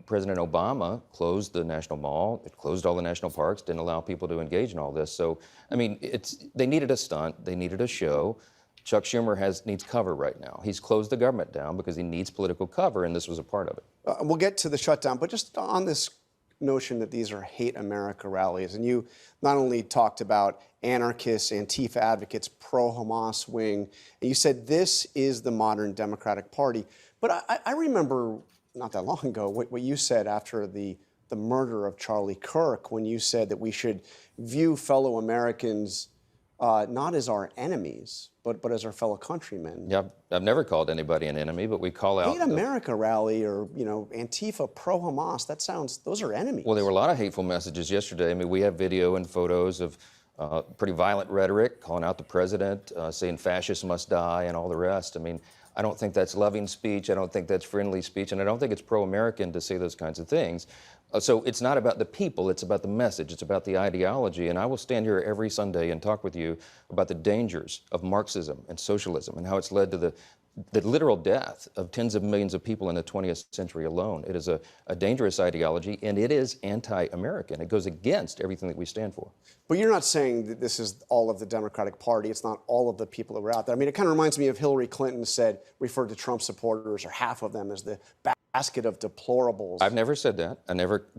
President Obama closed the National Mall, it closed all the national parks, didn't allow people to engage in all this. So, I mean, they needed a stunt, they needed a show. Chuck Schumer needs cover right now. He's closed the government down because he needs political cover, and this was a part of it. We'll get to the shutdown, but just on this notion that these are Hate America rallies, and you not only talked about anarchists, Antifa advocates, pro-Hamas wing, and you said this is the modern Democratic Party. But I remember not that long ago what you said after the murder of Charlie Kirk, when you said that we should view fellow Americans not as our enemies, but as our fellow countrymen. Yeah, I've never called anybody an enemy, but we call out... Hate America rally or, Antifa, pro-Hamas, those are enemies. Well, there were a lot of hateful messages yesterday. I mean, we have video and photos of pretty violent rhetoric, calling out the president, saying fascists must die and all the rest. I mean, I don't think that's loving speech. I don't think that's friendly speech. And I don't think it's pro-American to say those kinds of things. So it's not about the people, it's about the message, it's about the ideology. And I will stand here every Sunday and talk with you about the dangers of Marxism and socialism and how it's led to the literal death of tens of millions of people in the 20th century alone. It is a dangerous ideology, and it is anti-American. It goes against everything that we stand for. But you're not saying that this is all of the Democratic Party. It's not all of the people that were out there. I mean, it kind of reminds me of Hillary Clinton referred to Trump supporters, or half of them, as the basket of deplorables. I've never said that. I never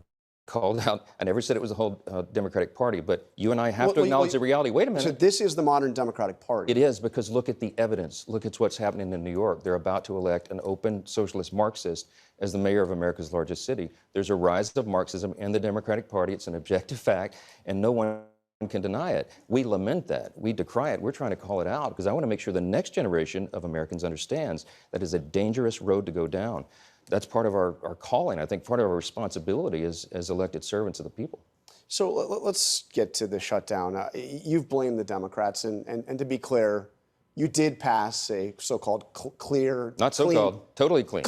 said it was the whole Democratic Party, but you and I have to acknowledge the reality. Wait a minute. So this is the modern Democratic Party. It is, because look at the evidence. Look at what's happening in New York. They're about to elect an open socialist Marxist as the mayor of America's largest city. There's a rise of Marxism in the Democratic Party. It's an objective fact, and no one can deny it. We lament that. We decry it. We're trying to call it out because I want to make sure the next generation of Americans understands that is a dangerous road to go down. That's part of our calling. I think part of our responsibility as elected servants of the people. So let's get to the shutdown. You've blamed the Democrats, and to be clear, you did pass a so-called clear... Not so-called, totally clean.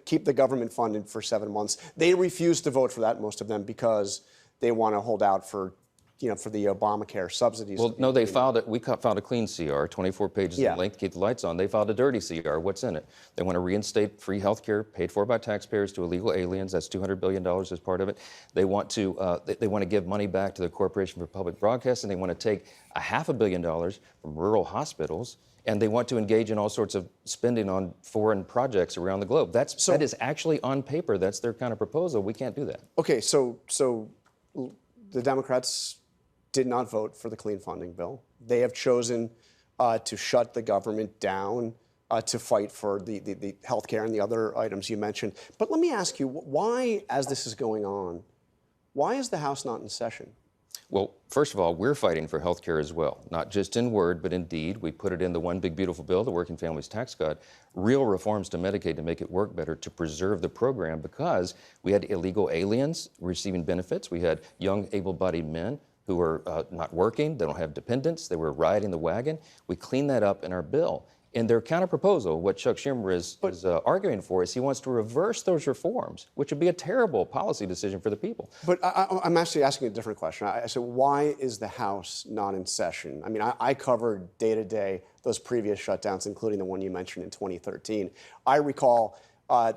Keep the government funded for 7 months. They refused to vote for that, most of them, because they want to hold out for the Obamacare subsidies. Well, no, we filed a clean CR, 24 pages in length, keep the lights on. They filed a dirty CR. What's in it? They want to reinstate free health care paid for by taxpayers to illegal aliens. That's $200 billion as part of it. They want to give money back to the Corporation for Public Broadcasting. They want to take $500 million from rural hospitals. And they want to engage in all sorts of spending on foreign projects around the globe. That is actually on paper. That's their kind of proposal. We can't do that. Okay, so the Democrats did not vote for the clean funding bill. They have chosen to shut the government down to fight for the health care and the other items you mentioned. But let me ask you, why, as this is going on, why is the House not in session? Well, first of all, we're fighting for health care as well, not just in word, but in deed. We put it in the One Big Beautiful Bill, the Working Families Tax Cut, real reforms to Medicaid to make it work better, to preserve the program, because we had illegal aliens receiving benefits. We had young, able-bodied men who were not working, they don't have dependents, they were riding the wagon. We cleaned that up in our bill. In their counter-proposal, what Chuck Schumer is arguing for is he wants to reverse those reforms, which would be a terrible policy decision for the people. But I'm actually asking a different question. I said, why is the House not in session? I mean, I covered day-to-day those previous shutdowns, including the one you mentioned in 2013. I recall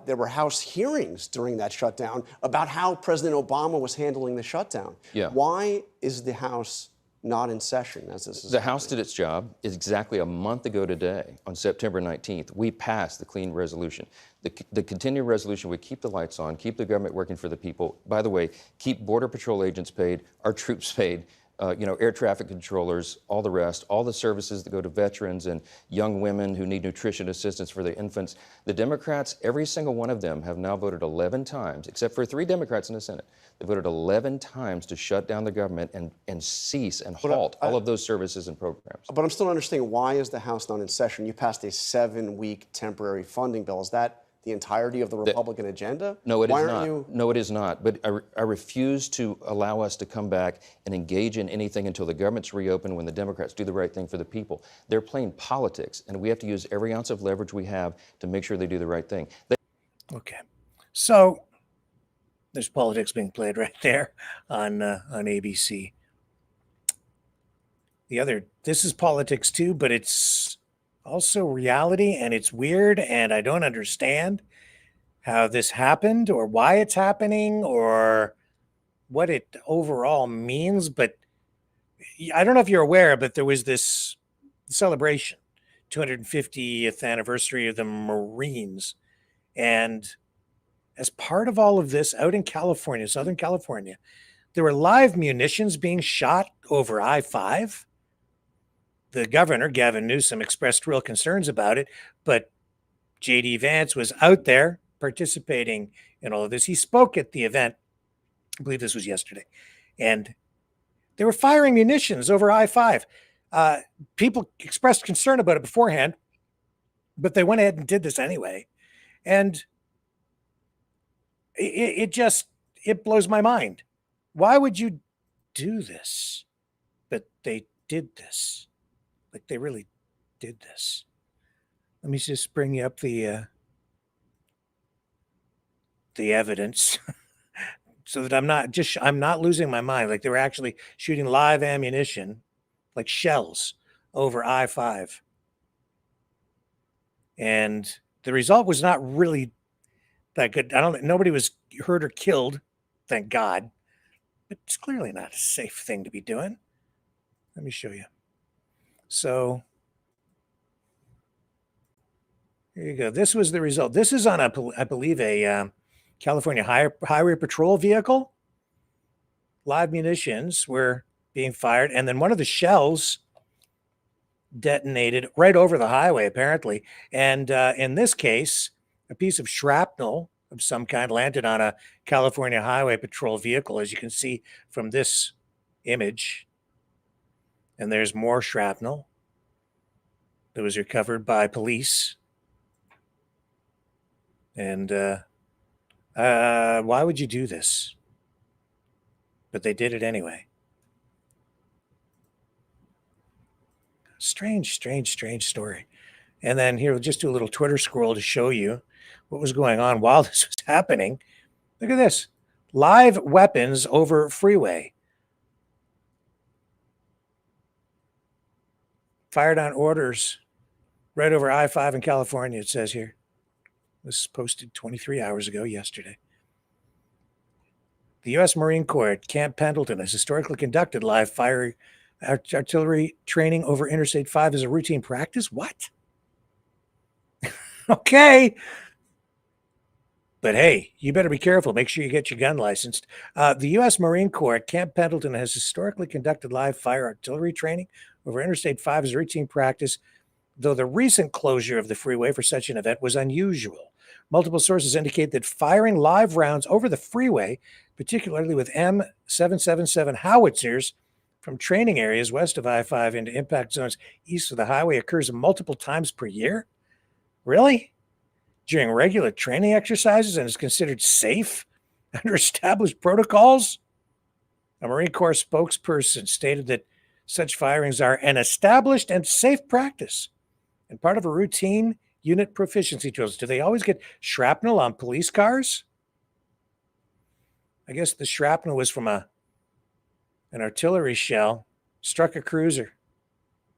there were House hearings during that shutdown about how President Obama was handling the shutdown. Yeah. Why is the House not in session as this is The House did its job. Exactly a month ago today, on September 19th, we passed the clean resolution. The continuing resolution would keep the lights on, keep the government working for the people. By the way, keep Border Patrol agents paid, our troops paid, air traffic controllers, all the rest, all the services that go to veterans and young women who need nutrition assistance for their infants. The Democrats, every single one of them, have now voted 11 times, except for 3 Democrats in the Senate. They voted 11 times to shut down the government and cease and halt all of those services and programs. But I'm still not understanding, why is the House not in session? You passed a 7-week temporary funding bill. Is that the entirety of the Republican agenda? No, it Why is aren't not. you... No, it is not. But I refuse to allow us to come back and engage in anything until the government's reopened, when the Democrats do the right thing for the people. They're playing politics, and we have to use every ounce of leverage we have to make sure they do the right thing. Okay. So there's politics being played right there on ABC. This is politics too, but it's also reality, and it's weird, and I don't understand how this happened or why it's happening or what it overall means. But I don't know if you're aware, but there was this celebration, 250th anniversary of the Marines. And as part of all of this, out in California, Southern California, there were live munitions being shot over I-5. The governor, Gavin Newsom, expressed real concerns about it, but J.D. Vance was out there participating in all of this. He spoke at the event, I believe this was yesterday, and they were firing munitions over I-5. People expressed concern about it beforehand, but they went ahead and did this anyway. And it blows my mind. Why would you do this? But they did this. Like, they really did this. Let me just bring you up the evidence so that I'm not losing my mind. Like, they were actually shooting live ammunition, like shells, over I-5. And the result was not really that good. Nobody was hurt or killed, thank God. But it's clearly not a safe thing to be doing. Let me show you. So here you go. This was the result. This is on I believe, a California Highway Patrol vehicle. Live munitions were being fired, and then one of the shells detonated right over the highway, apparently. And in this case, a piece of shrapnel of some kind landed on a California Highway Patrol vehicle, as you can see from this image. And there's more shrapnel that was recovered by police. And why would you do this? But they did it anyway. Strange story. And then here, we'll just do a little Twitter scroll to show you what was going on while this was happening. Look at this. Live weapons over freeway. Fired on orders right over I-5 in California, it says here. This was posted 23 hours ago, yesterday. The U.S. Marine Corps at Camp Pendleton has historically conducted live fire artillery training over Interstate 5 as a routine practice. What? Okay. But hey, you better be careful. Make sure you get your gun licensed. The U.S. Marine Corps at Camp Pendleton has historically conducted live fire artillery training over Interstate 5 as a routine practice, though the recent closure of the freeway for such an event was unusual. Multiple sources indicate that firing live rounds over the freeway, particularly with M777 howitzers from training areas west of I-5 into impact zones east of the highway, occurs multiple times per year. Really? During regular training exercises, and is considered safe under established protocols? A Marine Corps spokesperson stated that such firings are an established and safe practice and part of a routine unit proficiency drills. Do they always get shrapnel on police cars? I guess the shrapnel was from an artillery shell, struck a cruiser.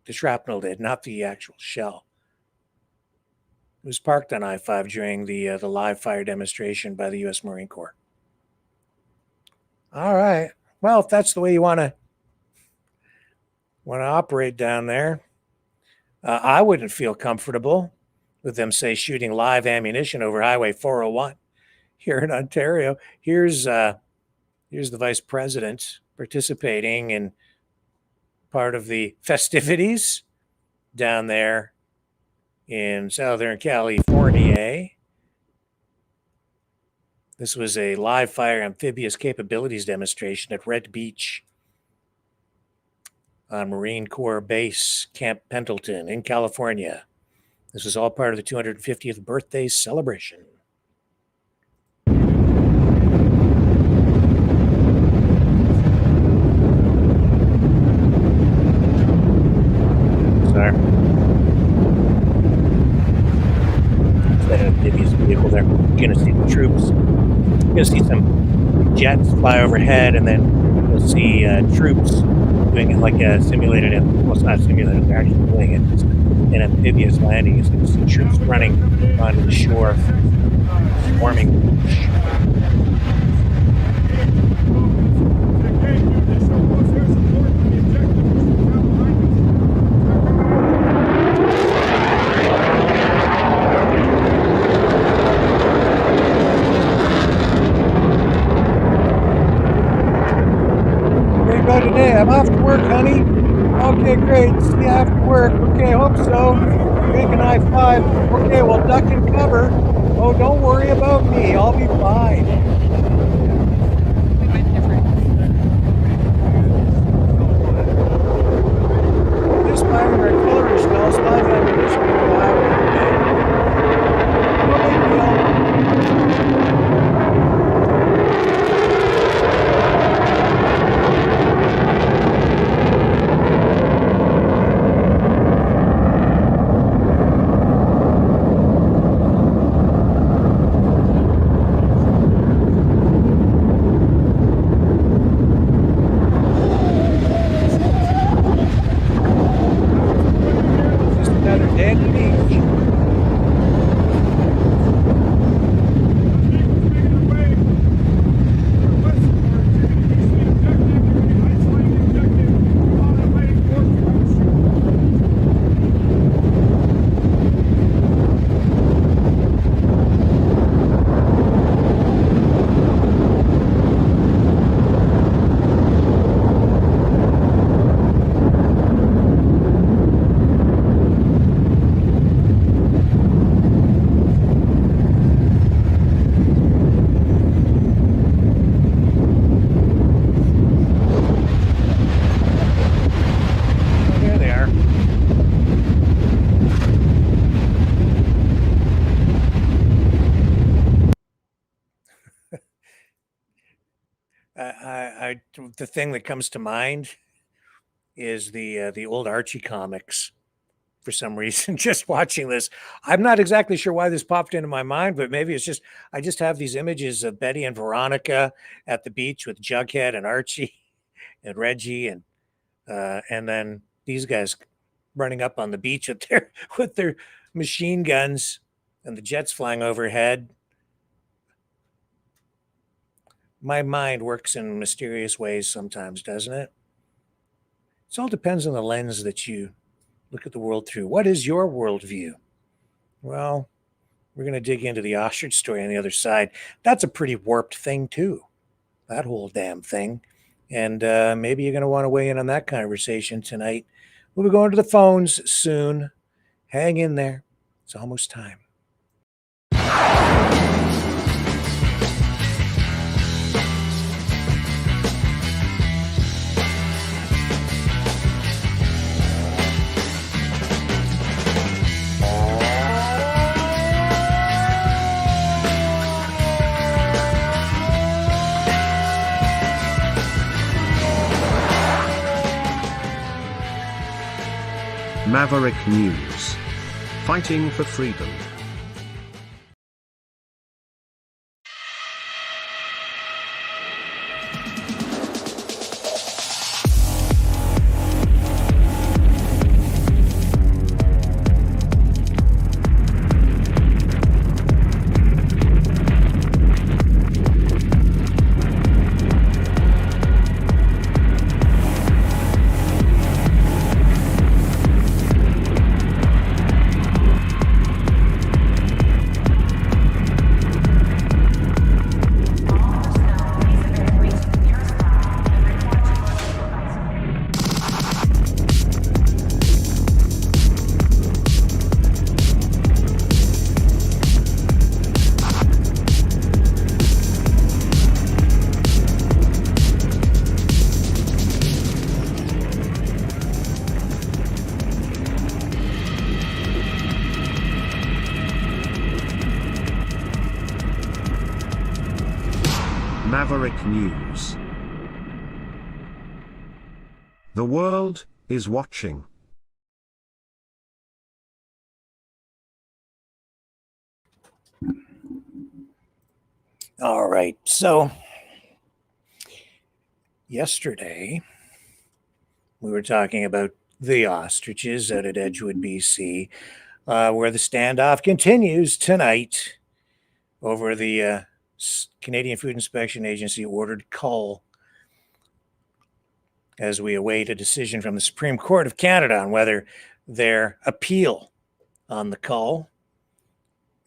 The shrapnel did, not the actual shell. It was parked on I-5 during the live fire demonstration by the U.S. Marine Corps. All right. Well, if that's the way you want to operate down there, I wouldn't feel comfortable with them, say, shooting live ammunition over Highway 401 here in Ontario. Here's the vice president participating in part of the festivities down there in Southern California. This was a live fire amphibious capabilities demonstration at Red Beach on Marine Corps Base Camp Pendleton in California. This was all part of the 250th birthday celebration. Sorry. It's that amphibious vehicle there. You're going to see the troops. You're going to see some jets fly overhead, and then you'll see troops doing it like a simulated, well, it's not simulated, they're actually doing it. It's an amphibious landing. You see troops running onto the shore, swarming the beach. Today, I'm off to work, honey. Okay, great. See you after work. Okay, hope so. Make an high five. Okay, well, duck and cover. Oh, don't worry about me. I'll be fine. This fire artillery shells live ammunition in the highway. No big deal. The thing that comes to mind is the old Archie comics. For some reason, just watching this, I'm not exactly sure why this popped into my mind, but maybe it's just I just have these images of Betty and Veronica at the beach with Jughead and Archie and Reggie, and then these guys running up on the beach with their machine guns and the jets flying overhead. My mind works in mysterious ways sometimes, doesn't it? It all depends on the lens that you look at the world through. What is your worldview? Well, we're going to dig into the Ostrich story on the other side. That's a pretty warped thing, too, that whole damn thing. And maybe you're going to want to weigh in on that conversation tonight. We'll be going to the phones soon. Hang in there. It's almost time. Maverick News. Fighting for freedom. Maverick News. The world is watching. All right. So yesterday we were talking about the ostriches out at Edgewood, BC, where the standoff continues tonight over the Canadian Food Inspection Agency ordered cull as we await a decision from the Supreme Court of Canada on whether their appeal on the cull,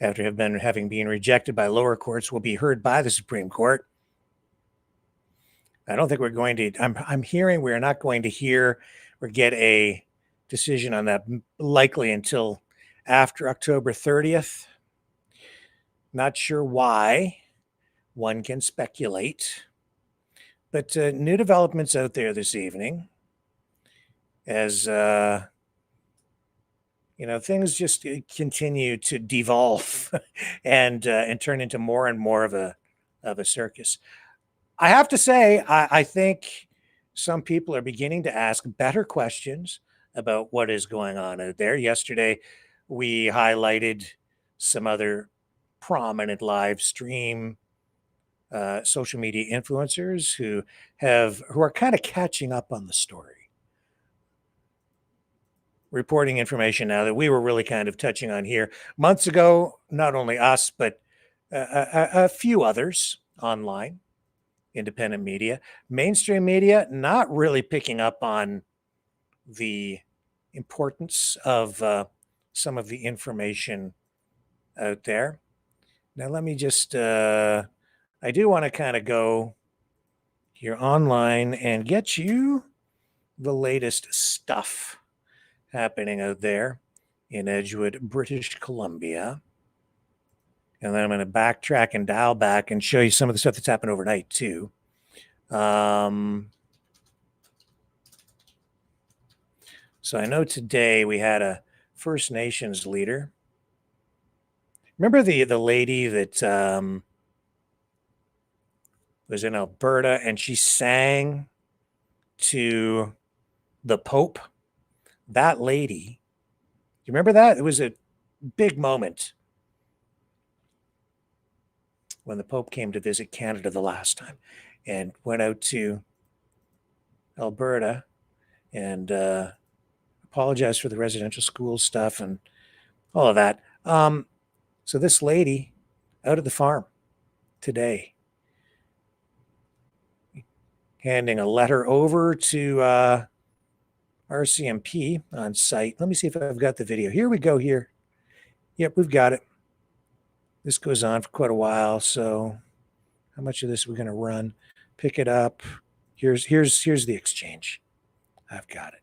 after having been rejected by lower courts, will be heard by the Supreme Court. I don't think we're going to, I'm hearing we're not going to hear or get a decision on that likely until after October 30th. Not sure why. One can speculate. But new developments out there this evening as, things just continue to devolve and turn into more and more of a circus. I have to say, I think some people are beginning to ask better questions about what is going on out there. Yesterday, we highlighted some other prominent live stream social media influencers who are kind of catching up on the story, reporting information now that we were really kind of touching on here months ago. Not only us, but a few others online, independent media, mainstream media, not really picking up on the importance of some of the information out there. Now, let me just, I do want to kind of go here online and get you the latest stuff happening out there in Edgewood, British Columbia. And then I'm going to backtrack and dial back and show you some of the stuff that's happened overnight too. So I know today we had a First Nations leader. Remember the lady that was in Alberta and she sang to the Pope? That lady, you remember that? It was a big moment when the Pope came to visit Canada the last time and went out to Alberta and apologized for the residential school stuff and all of that. So this lady out at the farm today, handing a letter over to RCMP on site. Let me see if I've got the video. Here we go here. Yep, we've got it. This goes on for quite a while. So how much of this are we going to run? Pick it up. Here's the exchange. I've got it.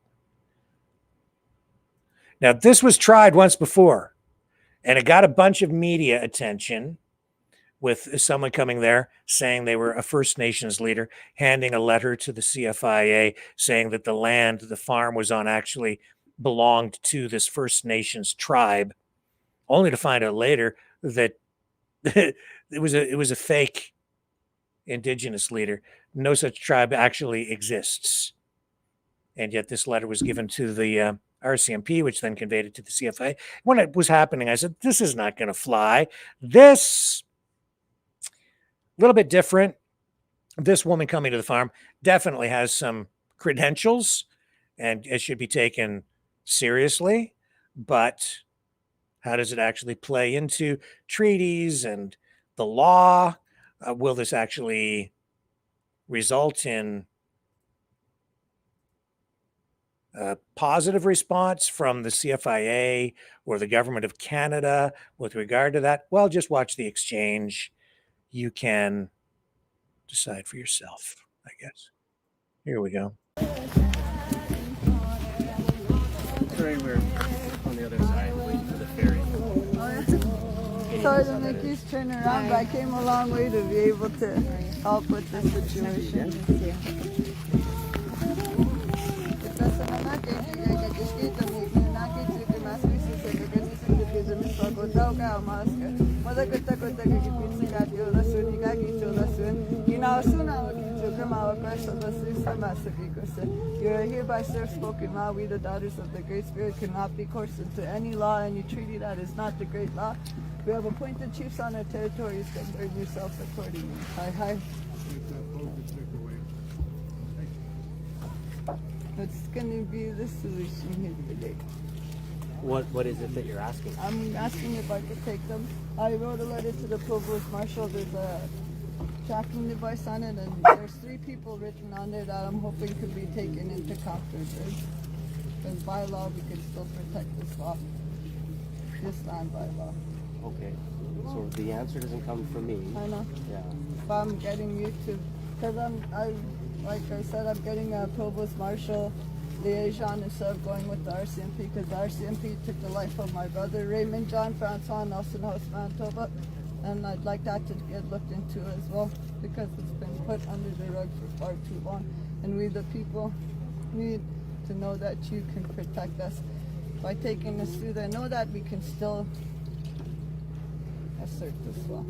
Now, this was tried once before, and it got a bunch of media attention with someone coming there saying they were a First Nations leader, handing a letter to the CFIA saying that the land the farm was on actually belonged to this First Nations tribe, only to find out later that it was a fake Indigenous leader. No such tribe actually exists. And yet this letter was given to the RCMP, which then conveyed it to the CFIA. When it was happening, I said, this is not going to fly. This, a little bit different. This woman coming to the farm definitely has some credentials and it should be taken seriously. But how does it actually play into treaties and the law? Will this actually result in a positive response from the CFIA or the government of Canada with regard to that? Well, just watch the exchange. You can decide for yourself, I guess. Here we go. Sorry, we're on the other side waiting for the ferry. Sorry to make you turn around, but I came a long way to be able to help with the situation. You are hereby serve spoken law. We, the daughters of the Great Spirit, cannot be coerced into any law, any treaty that is not the great law. We have appointed chiefs on our territories. Govern yourselves accordingly. Hi, hi. What's going to be the solution here today? What is it that you're asking? I'm asking if I could take them. I wrote a letter to the provost marshal. There's a tracking device on it, and there's 3 people written on there that I'm hoping could be taken into Concord. Because by law, we could still protect this land by law. Okay. So the answer doesn't come from me. I know. Yeah. If I'm getting you to, because like I said, I'm getting a provost marshal liaison instead of going with the RCMP, because the RCMP took the life of my brother Raymond John Francois Nelson House, Manitoba, and I'd like that to get looked into as well, because it's been put under the rug for far too long, and we the people need to know that you can protect us by taking us through there. Know that we can still assert this law,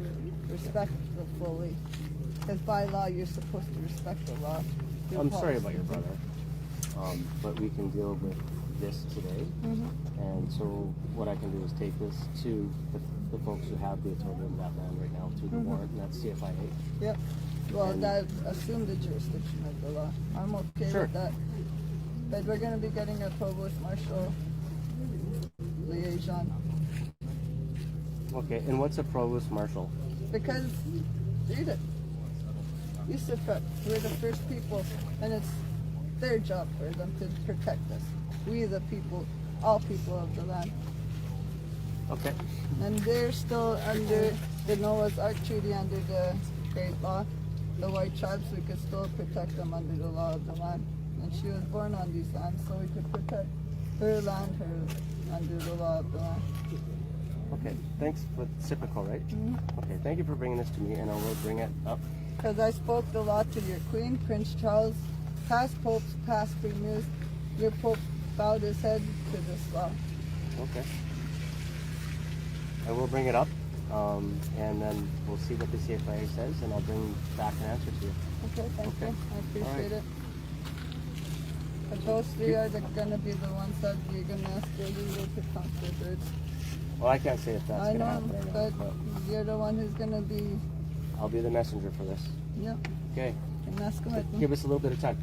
respect the fully, because by law you're supposed to respect the law. I'm sorry about your brother, but we can deal with this today. And so what I can do is take this to the folks who have the authority of that land right now through the warrant, and that's CFIA. Yep. Well, that assumed the jurisdiction of the law. I'm okay with that. But we're going to be getting a provost marshal liaison. Okay, and what's a provost marshal? Because, read it. USIFREP, we're the first people, and it's their job for them to protect us. We the people, all people of the land. Okay. And they're still under the Noah's Ark Treaty, under the Great Law. The white tribes, we could still protect them under the law of the land. And she was born on these lands, so we could protect her land, under the law of the land. Okay, thanks for reciprocal, right? Okay, thank you for bringing this to me, and I will bring it up. Because I spoke the law to your queen, Prince Charles, past popes, past premiers. Your pope bowed his head to this law. Okay. I will bring it up, and then we'll see what the CFIA says, and I'll bring back an answer to you. Okay, thank you. I appreciate it. But those 3 are going to be the ones that you're going to ask your legal to come forward. Well, I can't say if that's going to happen or not. But you're the one who's going to be... I'll be the messenger for this. Yep. Okay. And ask him at Give us a little bit of time.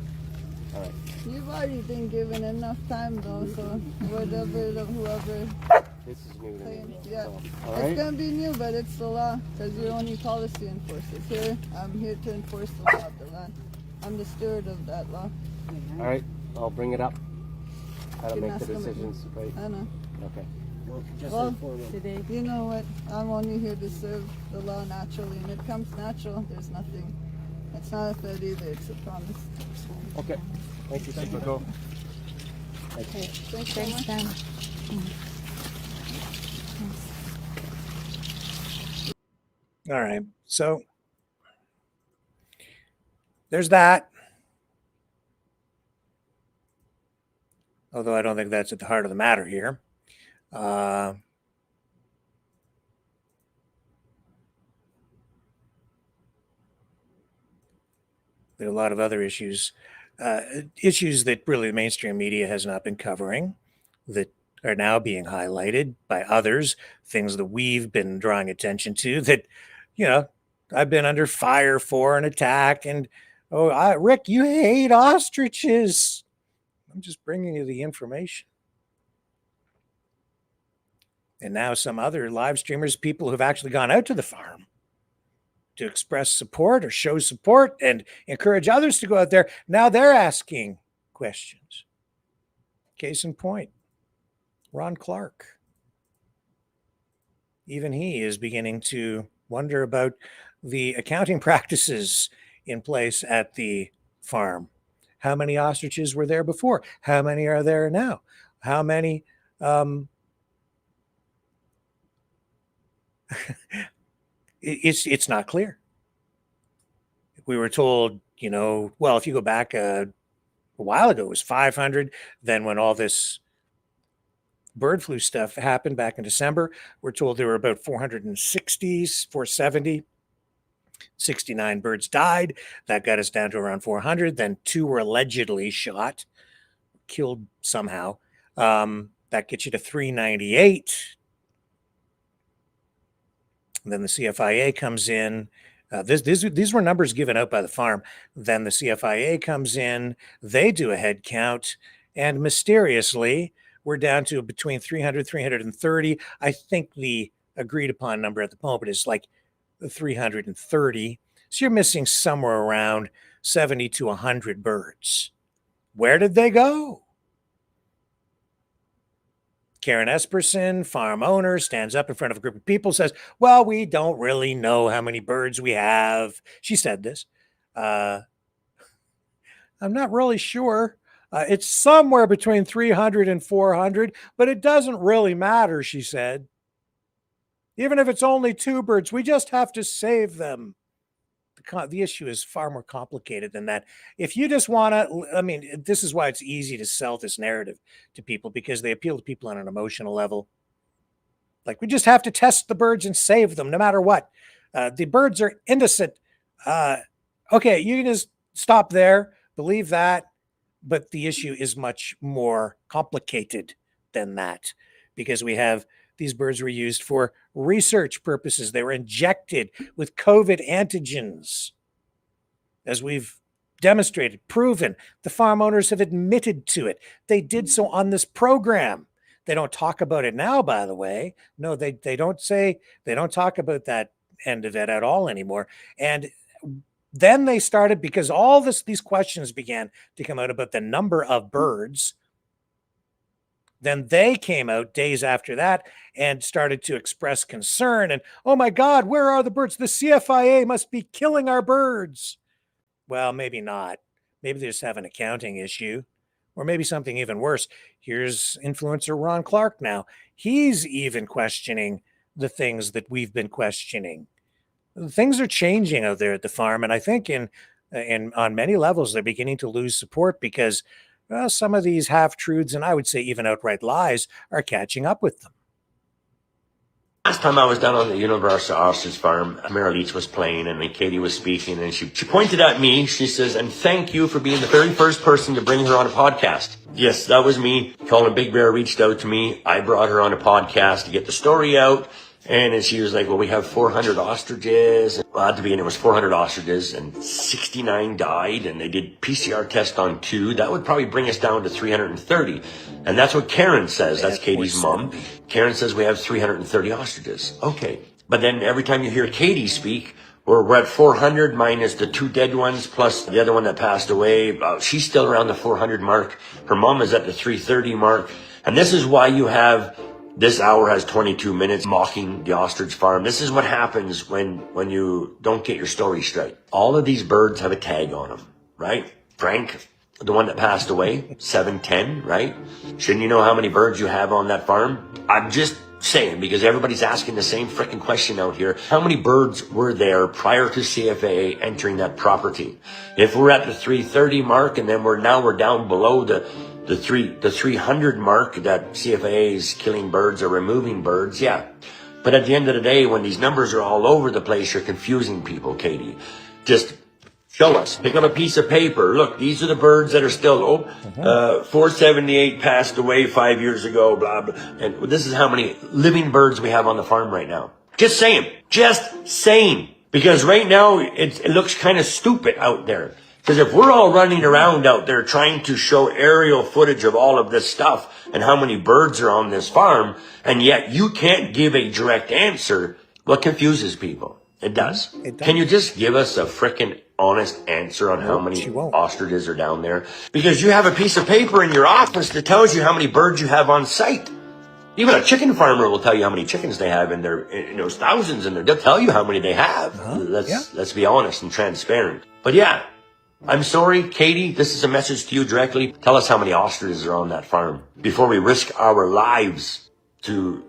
All right. You've already been given enough time, though, so whoever... This is new to me. Yeah. So, It's going to be new, but it's the law, because you're only policy enforcers. Here, I'm here to enforce the law of the land. I'm the steward of that law. All right. I'll bring it up. How to You can make the ask him. decisions, right? I know. Okay. Well, you know what? I'm only here to serve the law naturally, and it comes natural. There's nothing. It's not a threat either. It's a promise. Okay. Thank you, Superco. Thank you. Thanks so much. All right. So there's that. Although I don't think that's at the heart of the matter here. There are a lot of other issues that really the mainstream media has not been covering, that are now being highlighted by others, things that we've been drawing attention to that, I've been under fire for an attack. And, Rick, you hate ostriches. I'm just bringing you the information. And now some other live streamers, people who've actually gone out to the farm to express support or show support and encourage others to go out there, now they're asking questions. Case in point, Ron Clark. Even he is beginning to wonder about the accounting practices in place at the farm. How many ostriches were there before? How many are there now? How many... It's not clear. We were told, well, if you go back a while ago, it was 500. Then when all this bird flu stuff happened back in December, we're told there were about 460, 470. 69 birds died. That got us down to around 400. Then 2 were allegedly shot, killed somehow. That gets you to 398. And then the CFIA comes in. These were numbers given out by the farm. Then the CFIA comes in. They do a head count. And mysteriously, we're down to between 300, 330. I think the agreed upon number at the moment is like 330. So you're missing somewhere around 70 to 100 birds. Where did they go? Karen Esperson, farm owner, stands up in front of a group of people, says, well, we don't really know how many birds we have. She said this. I'm not really sure. It's somewhere between 300 and 400, but it doesn't really matter, she said. Even if it's only 2 birds, we just have to save them. The issue is far more complicated than that. If you just want to, this is why it's easy to sell this narrative to people, because they appeal to people on an emotional level. Like, we just have to test the birds and save them no matter what. The birds are innocent. Okay, you can just stop there, believe that. But the issue is much more complicated than that, because we have these birds were used for research purposes. They were injected with COVID antigens. As we've demonstrated, proven, the farm owners have admitted to it. They did so on this program. They don't talk about it now, by the way. No, they don't talk about that end of it at all anymore. And then they started, because all these questions began to come out about the number of birds. Then they came out days after that and started to express concern. And, oh my God, where are the birds? The CFIA must be killing our birds. Well, maybe not. Maybe they just have an accounting issue, or maybe something even worse. Here's influencer Ron Clark now. He's even questioning the things that we've been questioning. Things are changing out there at the farm. And I think on many levels, they're beginning to lose support, because some of these half-truths, and I would say even outright lies, are catching up with them. Last time I was down on the Universal Ostrich farm, Meryl Leach was playing, and then Katie was speaking, and she pointed at me. She says, and thank you for being the very first person to bring her on a podcast. Yes, that was me. Colin Big Bear reached out to me. I brought her on a podcast to get the story out. And then she was like, well, we have 400 ostriches. Well, at the beginning, it was 400 ostriches, and 69 died, and they did PCR test on 2. That would probably bring us down to 330. And that's what Karen says. That's Katie's mom. Karen says we have 330 ostriches. Okay. But then every time you hear Katie speak, we're at 400 minus the 2 dead ones, plus the other one that passed away. She's still around the 400 mark. Her mom is at the 330 mark. And this is why you have... This hour has 22 minutes mocking the ostrich farm. This is what happens when you don't get your story straight. All of these birds have a tag on them, right? Frank, the one that passed away, 710, right? Shouldn't you know how many birds you have on that farm? I'm just saying, because everybody's asking the same freaking question out here. How many birds were there prior to CFAA entering that property? If we're at the 330 mark, and then we're down below the 300 mark that CFAA is killing birds or removing birds, yeah. But at the end of the day, when these numbers are all over the place, you're confusing people, Katie. Just show us. Pick up a piece of paper. Look, these are the birds that are still, 478 passed away 5 years ago, blah, blah. And this is how many living birds we have on the farm right now. Just saying. Because right now, it looks kind of stupid out there. Because if we're all running around out there trying to show aerial footage of all of this stuff and how many birds are on this farm, and yet you can't give a direct answer, what confuses people? It does. Can you just give us a frickin' honest answer on how many ostriches are down there? Because you have a piece of paper in your office that tells you how many birds you have on site. Even a chicken farmer will tell you how many chickens they have in there. There's thousands in there. They'll tell you how many they have. Let's be honest and transparent. But yeah. I'm sorry, Katie, this is a message to you directly. Tell us how many ostriches are on that farm before we risk our lives and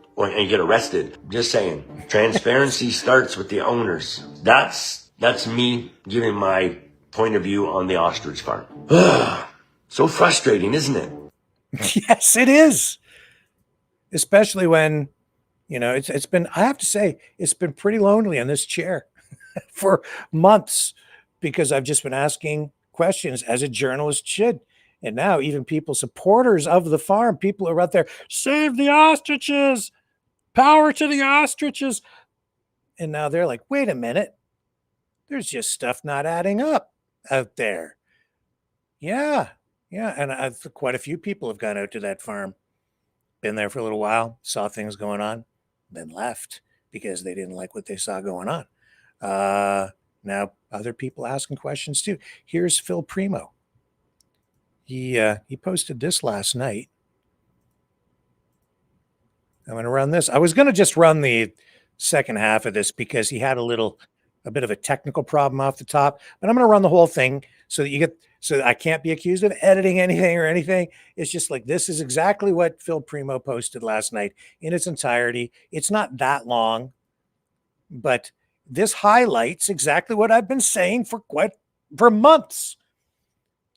get arrested. Just saying. Transparency starts with the owners. That's me giving my point of view on the ostrich farm. So frustrating, isn't it? Yes, it is. Especially when, it's been, I have to say, it's been pretty lonely in this chair. for months because I've just been asking questions as a journalist should. And now even people, supporters of the farm, people are out there, save the ostriches, power to the ostriches. And now they're like, wait a minute, there's just stuff not adding up out there. Yeah. And quite a few people have gone out to that farm, been there for a little while, saw things going on, then left because they didn't like what they saw going on. Now other people asking questions too. Here's Phil Primo. He posted this last night. I'm going to run this. I was going to just run the second half of this because he had a bit of a technical problem off the top, but I'm going to run the whole thing so that I can't be accused of editing anything or anything. It's just like, this is exactly what Phil Primo posted last night in its entirety. It's not that long, but this highlights exactly what I've been saying for months.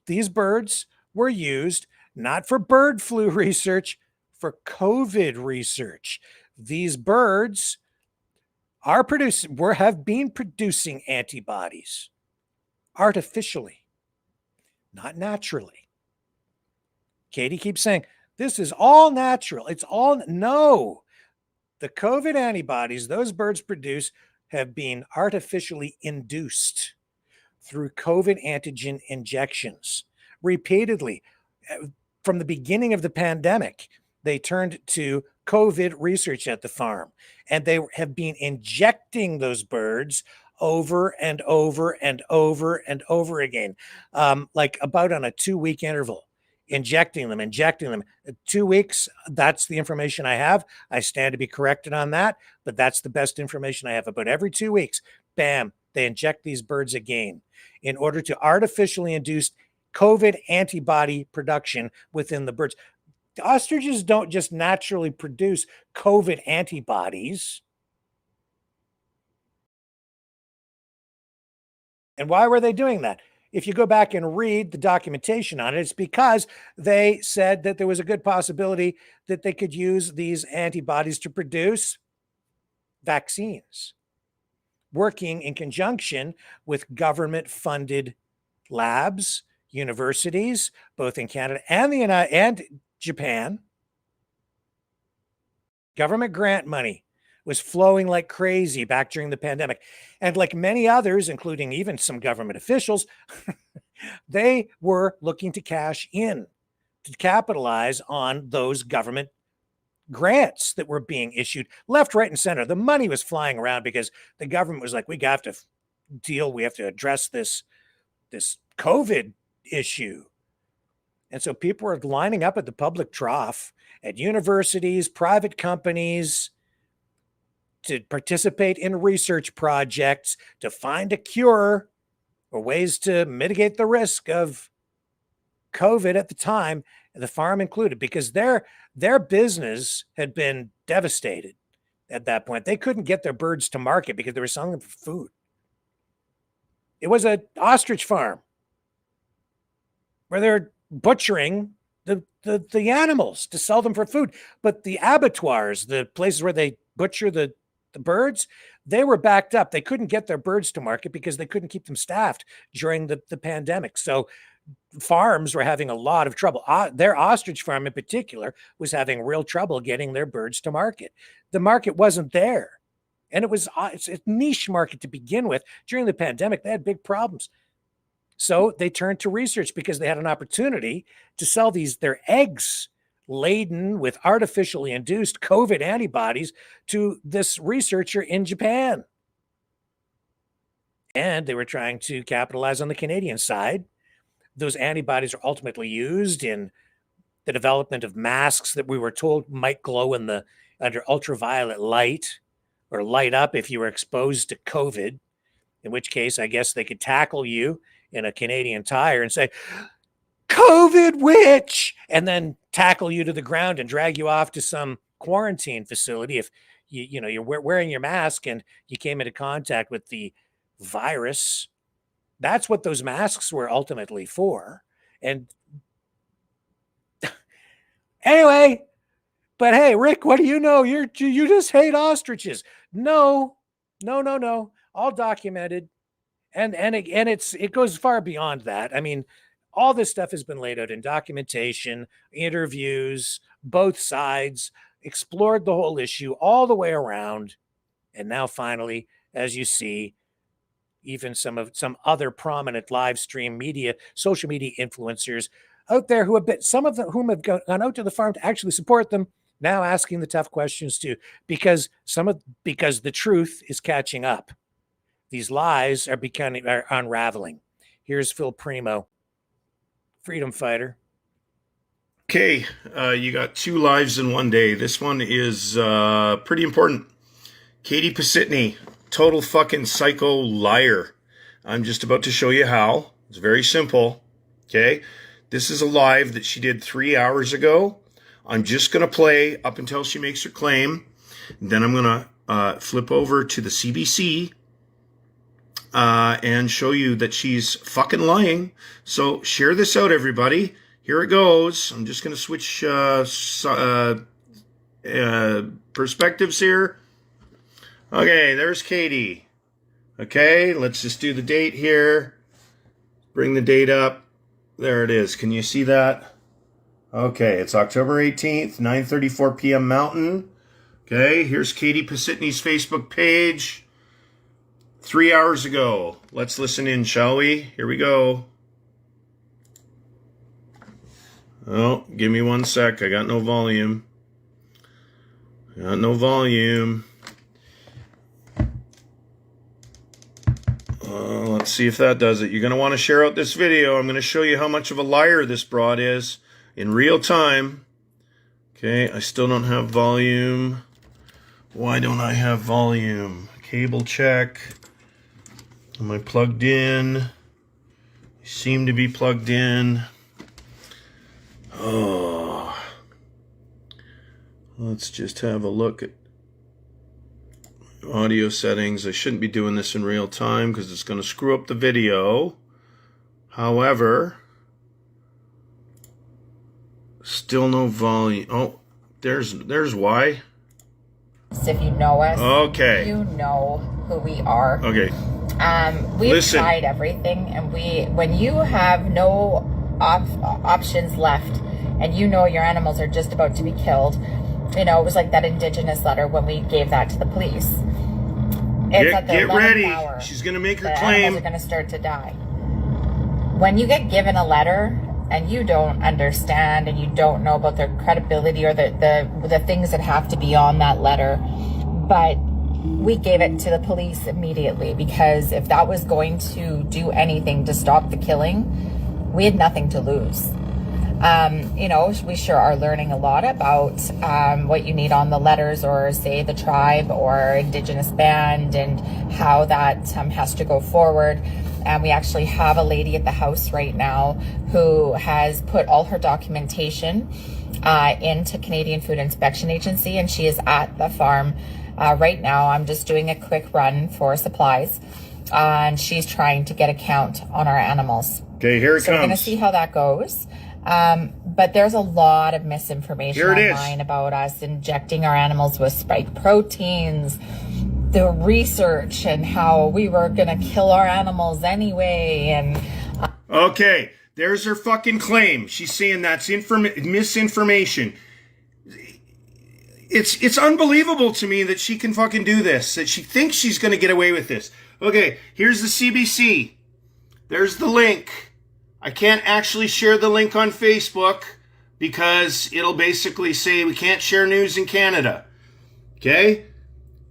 These birds were used not for bird flu research, for COVID research. These birds have been producing antibodies artificially, not naturally. Katie keeps saying, this is all natural. No. The COVID antibodies those birds produce have been artificially induced through COVID antigen injections repeatedly. From the beginning of the pandemic, they turned to COVID research at the farm, and they have been injecting those birds over and over and over and over again, like about on a 2-week interval, injecting them. 2 weeks, that's the information I have. I stand to be corrected on that, but that's the best information I have. About every 2 weeks, bam, they inject these birds again in order to artificially induce COVID antibody production within the birds. The ostriches don't just naturally produce COVID antibodies. And why were they doing that? If you go back and read the documentation on it, it's because they said that there was a good possibility that they could use these antibodies to produce vaccines, working in conjunction with government-funded labs, universities, both in Canada and Japan. Government grant money was flowing like crazy back during the pandemic. And like many others, including even some government officials, they were looking to cash in, to capitalize on those government grants that were being issued left, right, and center. The money was flying around because the government was like, we have to address this COVID issue. And so people were lining up at the public trough at universities, private companies, to participate in research projects, to find a cure or ways to mitigate the risk of COVID at the time, the farm included, because their business had been devastated at that point. They couldn't get their birds to market because they were selling them for food. It was an ostrich farm where they're butchering the animals to sell them for food. But the abattoirs, the places where they butcher the birds, they were backed up. They couldn't get their birds to market because they couldn't keep them staffed during the pandemic. So farms were having a lot of trouble. Their ostrich farm in particular was having real trouble getting their birds to market. The market wasn't there. And it's a niche market to begin with. During the pandemic, they had big problems. So they turned to research because they had an opportunity to sell their eggs laden with artificially induced COVID antibodies to this researcher in Japan. And they were trying to capitalize on the Canadian side. Those antibodies are ultimately used in the development of masks that we were told might glow under ultraviolet light or light up if you were exposed to COVID, in which case I guess they could tackle you in a Canadian Tire and say, COVID witch, and then tackle you to the ground and drag you off to some quarantine facility if you're wearing your mask and you came into contact with the virus. That's what those masks were ultimately for. And anyway, but hey, Rick, what do you know? You just hate ostriches. No. all documented, and it goes far beyond that. I mean, all this stuff has been laid out in documentation, interviews, both sides, explored the whole issue all the way around. And now finally, as you see, even some other prominent live stream media, social media influencers out there who have been, some of them whom have gone out to the farm to actually support them, now asking the tough questions too, because the truth is catching up. These lies are unraveling. Here's Phil Primo, freedom fighter. Okay, you got 2 lives in one day. This one is pretty important. Katie Pasitny, total fucking psycho liar. I'm just about to show you how. It's very simple. Okay, this is a live that she did 3 hours ago. I'm just going to play up until she makes her claim. Then I'm going to flip over to the CBC and show you that she's fucking lying. So share this out, everybody. Here it goes. I'm just going to switch perspectives here. Okay, there's Katie. Okay, let's just do the date here. Bring the date up. There it is. Can you see that? Okay, it's October 18th, 9:34 p.m. Mountain. Okay, here's Katie Pasitny's Facebook page 3 hours ago. Let's listen in, shall we? Here we go. Oh, give me 1 sec. I got no volume. Let's see if that does it. You're going to want to share out this video. I'm going to show you how much of a liar this broad is in real time. Okay, I still don't have volume. Why don't I have volume? Cable check. Am I plugged in? I seem to be plugged in. Oh. Let's just have a look at audio settings. I shouldn't be doing this in real time because it's going to screw up the video. However, still no volume. Oh, there's why. If you know us, okay, you know who we are. Okay. We've tried everything, and when you have no options left, and you know your animals are just about to be killed, you know, it was like that Indigenous letter when we gave that to the police. Get ready. She's going to make her claim. Animals are going to start to die. When you get given a letter and you don't understand and you don't know about the credibility or the things that have to be on that letter, but we gave it to the police immediately because if that was going to do anything to stop the killing, we had nothing to lose. You know, we sure are learning a lot about what you need on the letters, or say the tribe or Indigenous band, and how that has to go forward. And we actually have a lady at the house right now who has put all her documentation into Canadian Food Inspection Agency, and she is at the farm right now. I'm just doing a quick run for supplies, and she's trying to get a count on our animals. Okay, here it comes. We're going to see how that goes. But there's a lot of misinformation online about us injecting our animals with spike proteins, the research, and how we were going to kill our animals anyway. And okay, there's her fucking claim. She's saying that's misinformation. It's unbelievable to me that she can fucking do this, that she thinks she's going to get away with this. Okay, here's the CBC. There's the link. I can't actually share the link on Facebook because it'll basically say we can't share news in Canada. Okay?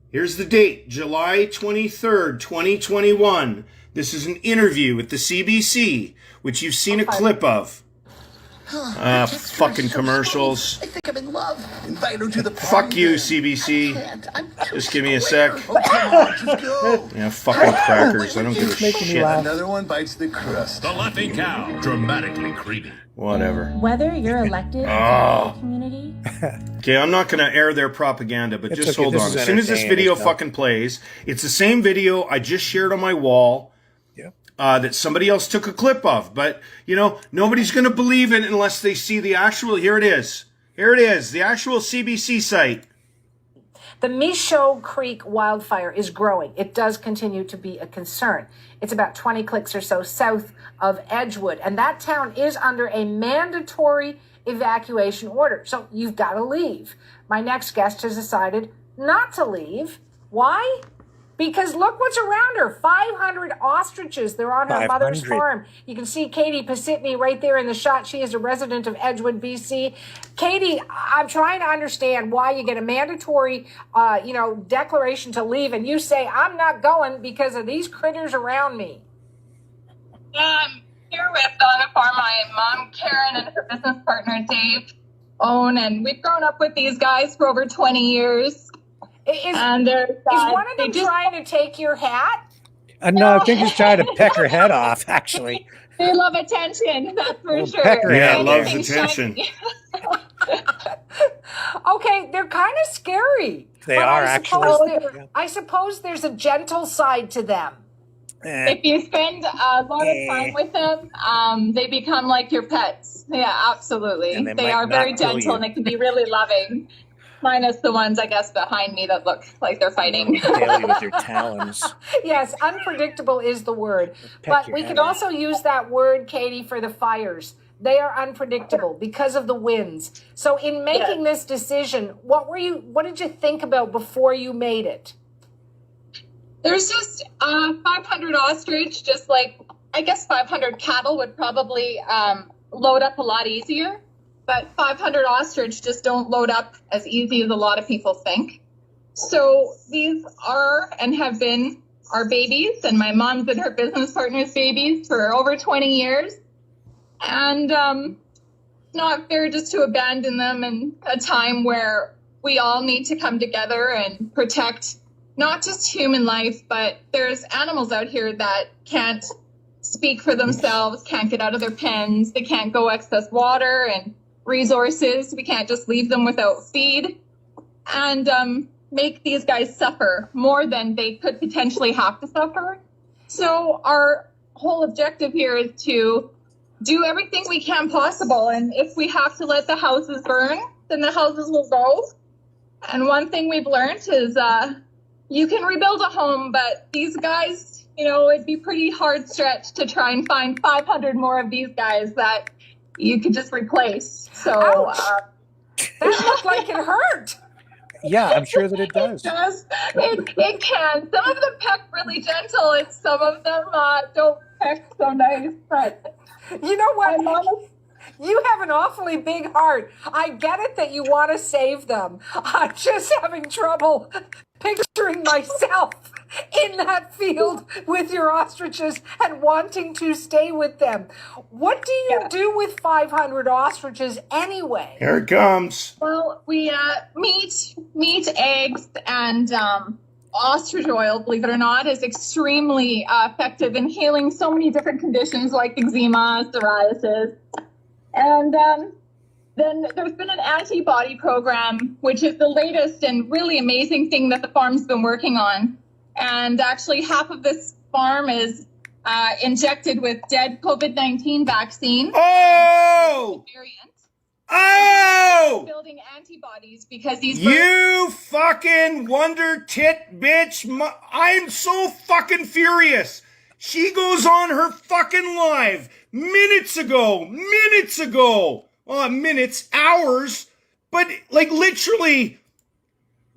Here's the date, July 23rd, 2021. This is an interview with the CBC, which you've seen a clip of. Fucking commercials. I think I'm in love. Invite her to the party. Fuck you, CBC. Just give me a sec. Oh, come on, just go. Yeah, fucking crackers. I don't give a shit. Another one bites the crust. The Laughing Cow. Dramatically creepy. Whatever. Whether you're elected in the community. Okay, I'm not going to air their propaganda, but It's just okay, hold this on. is As soon as this entertaining video stuff. fucking plays, it's the same video I just shared on my wall. That somebody else took a clip of. But, you know, nobody's going to believe it unless they see the actual... Here it is. Here it is. The actual CBC site. The Michaud Creek wildfire is growing. It does continue to be a concern. It's about 20 clicks or so south of Edgewood, and that town is under a mandatory evacuation order. So you've got to leave. My next guest has decided not to leave. Why? Because look what's around her. 500 ostriches. They're on her mother's 500. farm. You can see Katie Pasitny right there in the shot. She is a resident of Edgewood, BC. Katie, I'm trying to understand why you get a mandatory, declaration to leave, and you say, I'm not going because of these critters around me. I'm here with on a farm my mom, Karen, and her business partner, Dave, own, and we've grown up with these guys for over 20 years. Is one of them trying to take your hat? No, I think he's trying to peck her head off, actually. They love attention, that's for sure. peck her Yeah, head. loves attention. Okay, they're kind of scary. They but are, I suppose there's a gentle side to them. If you spend a lot of time with them, they become like your pets. Yeah, absolutely. And they They might are not very kill gentle you. and they can be really loving. Minus the ones, I guess, behind me that look like they're fighting. Tail you with your talons. Yes, unpredictable is the word. Peck But your we head could also use that word, Katie, for the fires. They are unpredictable because of the winds. So in making this decision, what did you think about before you made it? There's just 500 ostrich, just like, I guess 500 cattle would probably load up a lot easier. But 500 ostrich just don't load up as easy as a lot of people think. So these are and have been our babies, and my mom's and her business partner's babies for over 20 years. And it's not fair just to abandon them in a time where we all need to come together and protect not just human life, but there's animals out here that can't speak for themselves, can't get out of their pens, they can't go access water and resources. We can't just leave them without feed and make these guys suffer more than they could potentially have to suffer. So our whole objective here is to do everything we can possible. And if we have to let the houses burn, then the houses will go. And one thing we've learned is you can rebuild a home, but these guys, it'd be pretty hard stretch to try and find 500 more of these guys that you could just replace. So that looked like it hurt. Yeah, I'm sure that it does. It does. It can. Some of them peck really gentle, and some of them don't peck so nice. But you know what? You have an awfully big heart. I get it that you want to save them. I'm just having trouble picturing myself in that field with your ostriches and wanting to stay with them. What do you do with 500 ostriches anyway? Here it comes. Well, we meat, eggs, and ostrich oil, believe it or not, is extremely effective in healing so many different conditions like eczema, psoriasis. And then there's been an antibody program, which is the latest and really amazing thing that the farm's been working on. And actually half of this farm is injected with dead COVID-19 vaccine. Oh! Oh! Building antibodies because these You fucking wonder tit bitch. I'm so fucking furious. She goes on her fucking live minutes ago. Well, minutes, hours, but like literally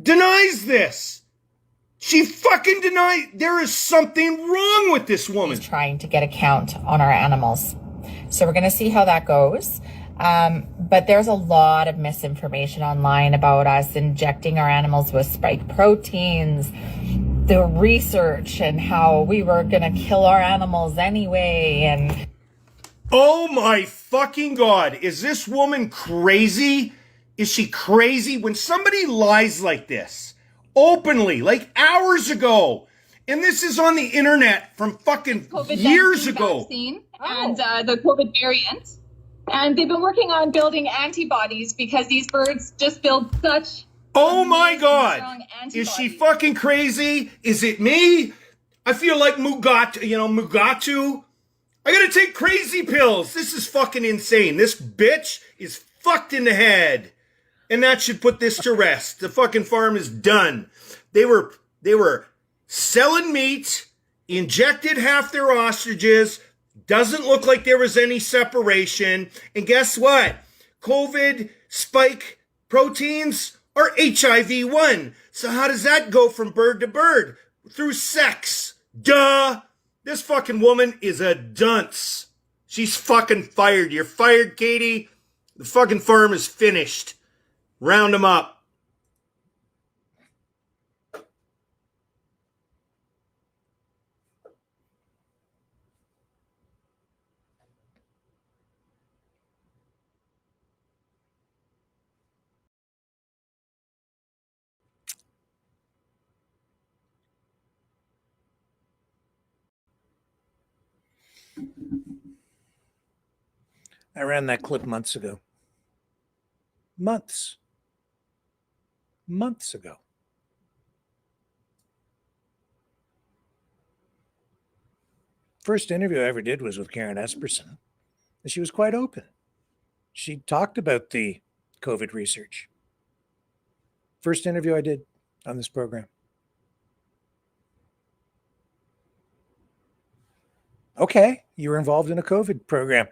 denies this. She fucking denied. There is something wrong with this woman. Trying to get a count on our animals. So we're going to see how that goes. But there's a lot of misinformation online about us injecting our animals with spike proteins, the research and how we were going to kill our animals anyway. And oh my fucking God. Is this woman crazy? Is she crazy? When somebody lies like this, openly, like hours ago, and this is on the internet from fucking years ago. Vaccine and the COVID variant. And they've been working on building antibodies because these birds just build such oh my God. strong antibodies. Is she fucking crazy? Is it me? I feel like Mugatu. I gotta take crazy pills. This is fucking insane. This bitch is fucked in the head. And that should put this to rest. The fucking farm is done. They were selling meat, injected half their ostriches, doesn't look like there was any separation. And guess what? COVID spike proteins are HIV-1. So how does that go from bird to bird? Through sex. Duh. This fucking woman is a dunce. She's fucking fired. You're fired, Katie. The fucking farm is finished. Round them up. I ran that clip months ago. Months ago. First interview I ever did was with Karen Esperson, and she was quite open. She talked about the COVID research. First interview I did on this program. Okay, you were involved in a COVID program.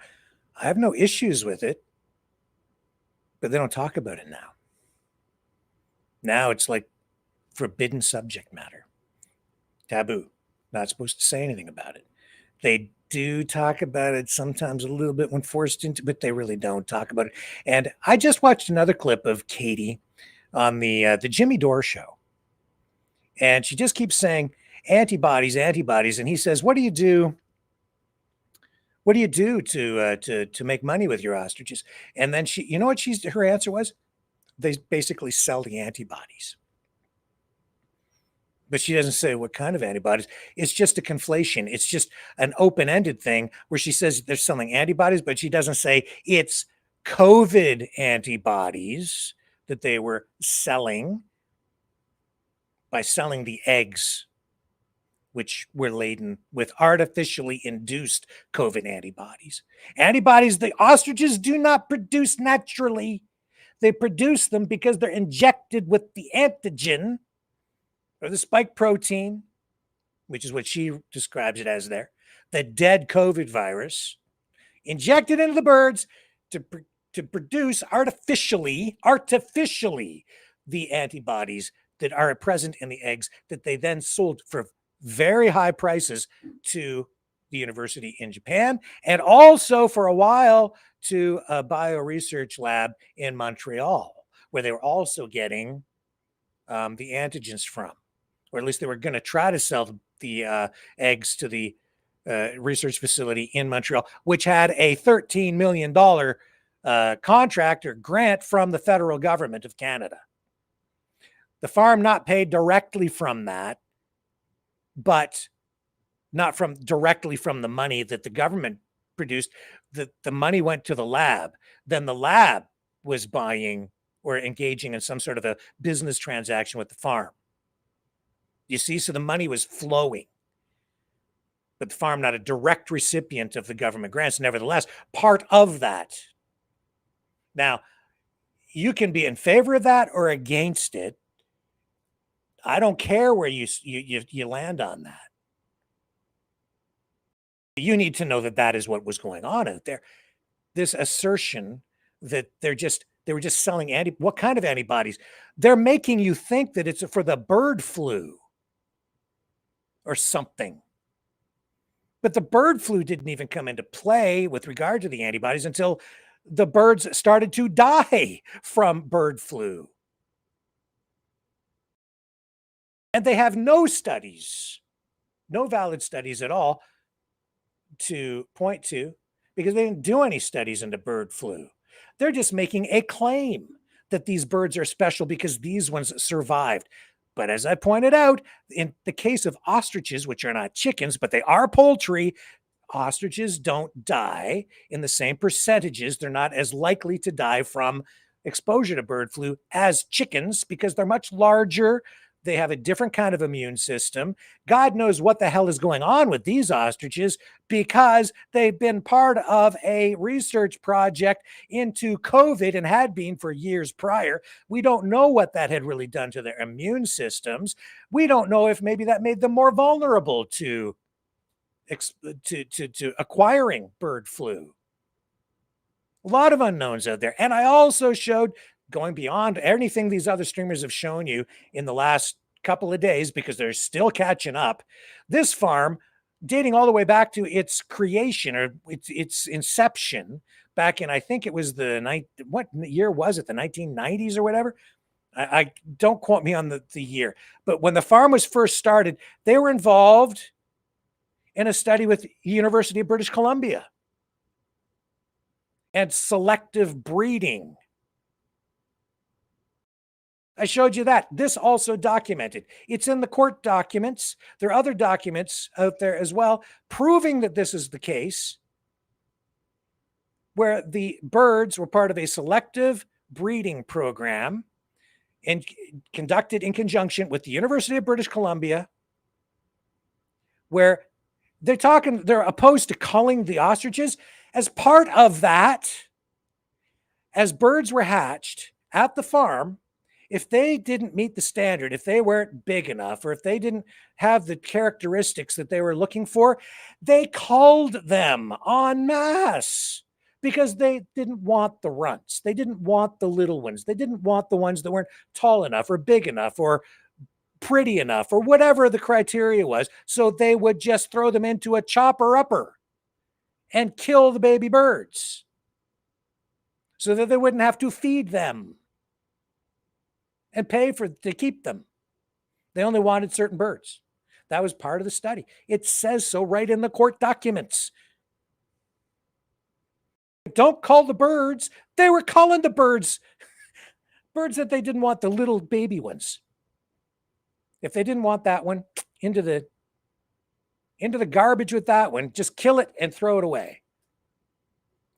I have no issues with it, but they don't talk about it now. Now it's like forbidden subject matter. Taboo. Not supposed to say anything about it. They do talk about it sometimes a little bit when forced into, but they really don't talk about it. And I just watched another clip of Katie on the Jimmy Dore show. And she just keeps saying antibodies. And he says, what do you do? What do you do to make money with your ostriches? And then she, you know what her answer was? They basically sell the antibodies. But she doesn't say what kind of antibodies. It's just a conflation. It's just an open-ended thing where she says they're selling antibodies, but she doesn't say it's COVID antibodies that they were selling by selling the eggs, which were laden with artificially induced COVID antibodies. Antibodies the ostriches do not produce naturally. They produce them because they're injected with the antigen or the spike protein, which is what she describes it as there, the dead COVID virus, injected into the birds to produce artificially the antibodies that are present in the eggs that they then sold for very high prices to the university in Japan, and also for a while to a bioresearch lab in Montreal, where they were also getting the antigens from, or at least they were going to try to sell the eggs to the research facility in Montreal, which had a $13 million contract or grant from the federal government of Canada. The farm not paid directly from that, but not from directly from the money that the government produced. The money went to the lab. Then the lab was buying or engaging in some sort of a business transaction with the farm. You see, so the money was flowing, but the farm not a direct recipient of the government grants, nevertheless, part of that. Now, you can be in favor of that or against it. I don't care where you land on that. You need to know that that is what was going on out there. This assertion that they were just selling what kind of antibodies? They're making you think that it's for the bird flu or something. But the bird flu didn't even come into play with regard to the antibodies until the birds started to die from bird flu. And they have no studies, no valid studies at all to point to, because they didn't do any studies into bird flu. They're just making a claim that these birds are special because these ones survived. But as I pointed out, in the case of ostriches, which are not chickens, but they are poultry, ostriches don't die in the same percentages. They're not as likely to die from exposure to bird flu as chickens because they're much larger. They have a different kind of immune system. God knows what the hell is going on with these ostriches because they've been part of a research project into COVID and had been for years prior. We don't know what that had really done to their immune systems. We don't know if maybe that made them more vulnerable to acquiring bird flu. A lot of unknowns out there. And I also showed, going beyond anything these other streamers have shown you in the last couple of days, because they're still catching up, this farm, dating all the way back to its creation or its inception back in, I think it was what year was it? The 1990s or whatever? I don't quote me on the year. But when the farm was first started, they were involved in a study with the University of British Columbia and selective breeding. I showed you that. This also documented. It's in the court documents. There are other documents out there as well proving that this is the case, where the birds were part of a selective breeding program and conducted in conjunction with the University of British Columbia, where they're opposed to culling the ostriches. As part of that, as birds were hatched at the farm, if they didn't meet the standard, if they weren't big enough, or if they didn't have the characteristics that they were looking for, they culled them en masse because they didn't want the runts. They didn't want the little ones. They didn't want the ones that weren't tall enough or big enough or pretty enough or whatever the criteria was. So they would just throw them into a chopper-upper and kill the baby birds so that they wouldn't have to feed them and pay to keep them. They only wanted certain birds. That was part of the study. It says so right in the court documents. Don't cull the birds. They were culling the birds. Birds that they didn't want, the little baby ones. If they didn't want that one, into the garbage with that one, just kill it and throw it away.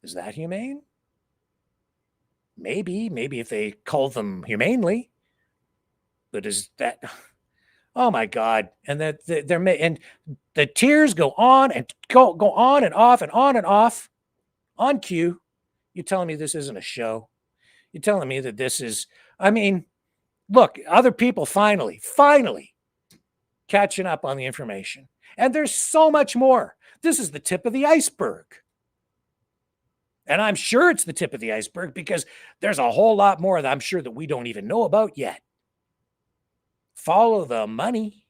Is that humane? Maybe if they cull them humanely. But is that, oh my God. And that and the tears go on and go on and off and on and off on cue. You're telling me this isn't a show? You're telling me that this is, I mean, look, other people finally catching up on the information. And there's so much more. This is the tip of the iceberg. And I'm sure it's the tip of the iceberg because there's a whole lot more that I'm sure that we don't even know about yet. Follow the money.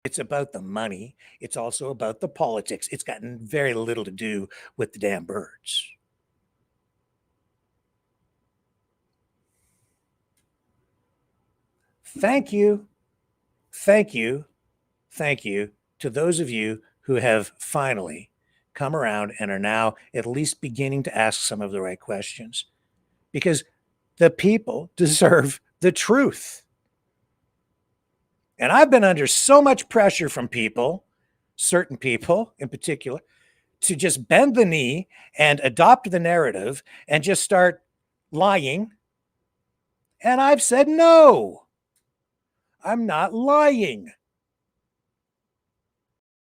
It's about the money. It's also about the politics. It's gotten very little to do with the damn birds. Thank you. Thank you. Thank you to those of you who have finally come around and are now at least beginning to ask some of the right questions, because the people deserve the truth. And I've been under so much pressure from people, certain people in particular, to just bend the knee and adopt the narrative and just start lying. And I've said, no, I'm not lying.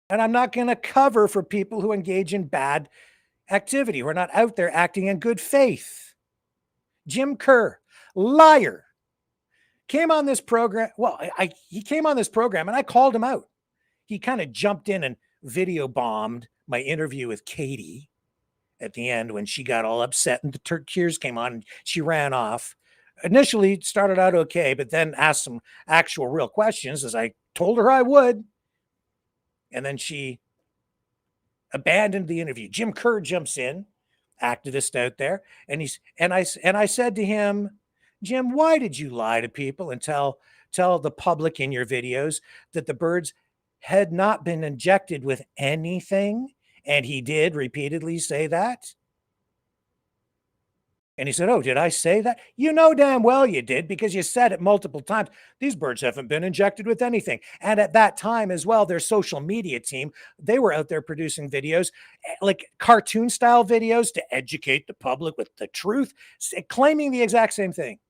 And I'm not going to cover for people who engage in bad activity, who are not out there acting in good faith. Jim Kerr, liar, came on this program. Well, he came on this program and I called him out. He kind of jumped in and video bombed my interview with Katie at the end when she got all upset and the tears came on and she ran off. Initially started out okay, but then asked some actual real questions, as I told her I would. And then she abandoned the interview. Jim Kerr jumps in, activist out there, and I said to him, Jim, why did you lie to people and tell the public in your videos that the birds had not been injected with anything? And he did repeatedly say that. And he said, oh, did I say that? You know damn well you did, because you said it multiple times. These birds haven't been injected with anything. And at that time as well, their social media team, they were out there producing videos, like cartoon style videos to educate the public with the truth, claiming the exact same thing.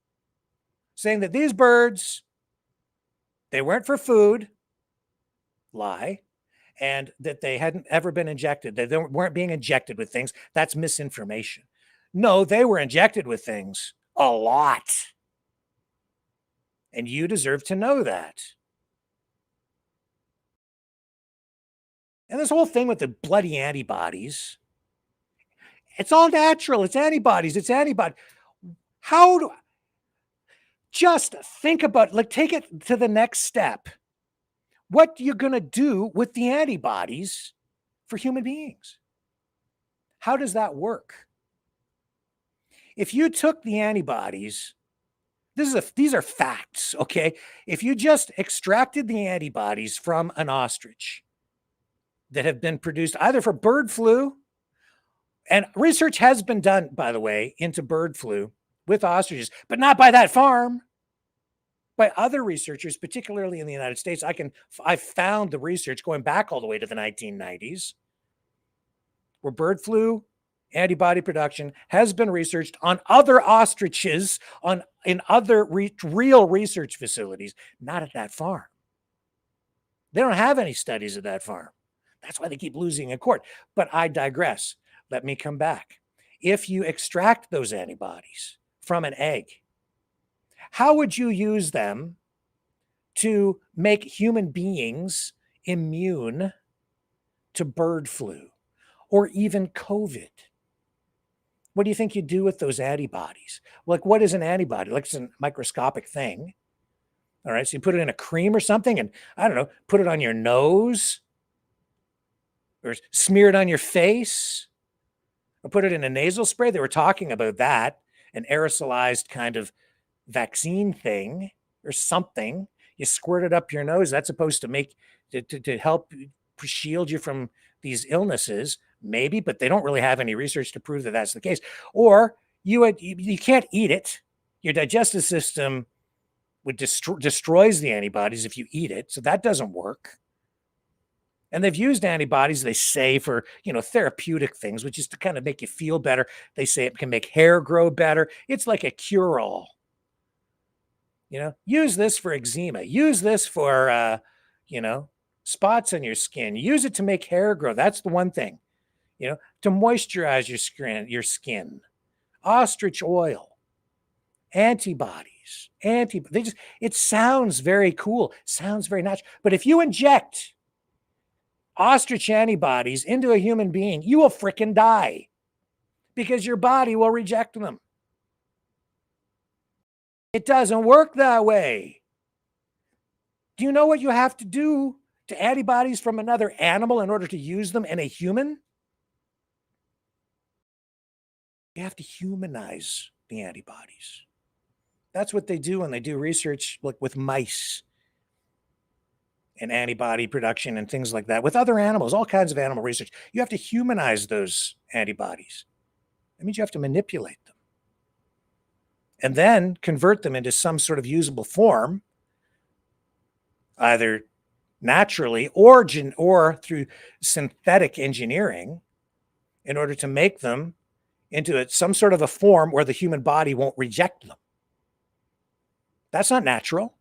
saying that these birds, they weren't for food, lie, and that they hadn't ever been injected. They weren't being injected with things. That's misinformation. No, they were injected with things a lot. And you deserve to know that. And this whole thing with the bloody antibodies, it's all natural. It's antibodies. It's antibody. How do just think about, like, take it to the next step. What you're going to do with the antibodies for human beings. How does that work? If you took the antibodies, these are facts, okay? If you just extracted the antibodies from an ostrich that have been produced either for bird flu, and research has been done, by the way, into bird flu with ostriches, but not by that farm. By other researchers, particularly in the United States. I found the research going back all the way to the 1990s, where bird flu antibody production has been researched on other ostriches in other real research facilities, not at that farm. They don't have any studies at that farm. That's why they keep losing in court. But I digress. Let me come back. If you extract those antibodies from an egg, how would you use them to make human beings immune to bird flu or even COVID? What do you think you do with those antibodies? Like, what is an antibody? Like, it's a microscopic thing. All right. So you put it in a cream or something and, I don't know, put it on your nose or smear it on your face or put it in a nasal spray. They were talking about that, an aerosolized kind of vaccine thing or something. You squirt it up your nose. That's supposed to make to help shield you from these illnesses, maybe, but they don't really have any research to prove that that's the case. Or you can't eat it. Your digestive system would destroys the antibodies if you eat it, so that doesn't work. And they've used antibodies, they say, for, therapeutic things, which is to kind of make you feel better. They say it can make hair grow better. It's like a cure-all. Use this for eczema. Use this for, spots on your skin. Use it to make hair grow. That's the one thing, to moisturize your skin. Ostrich oil, antibodies, it sounds very cool. Sounds very natural. But if you inject ostrich antibodies into a human being, you will frickin' die because your body will reject them. It doesn't work that way. Do you know what you have to do to antibodies from another animal in order to use them in a human? You have to humanize the antibodies. That's what they do when they do research, like with mice and antibody production and things like that. With other animals, all kinds of animal research, you have to humanize those antibodies. That means you have to manipulate them and then convert them into some sort of usable form, either naturally or through synthetic engineering, in order to make them into some sort of a form where the human body won't reject them. That's not natural.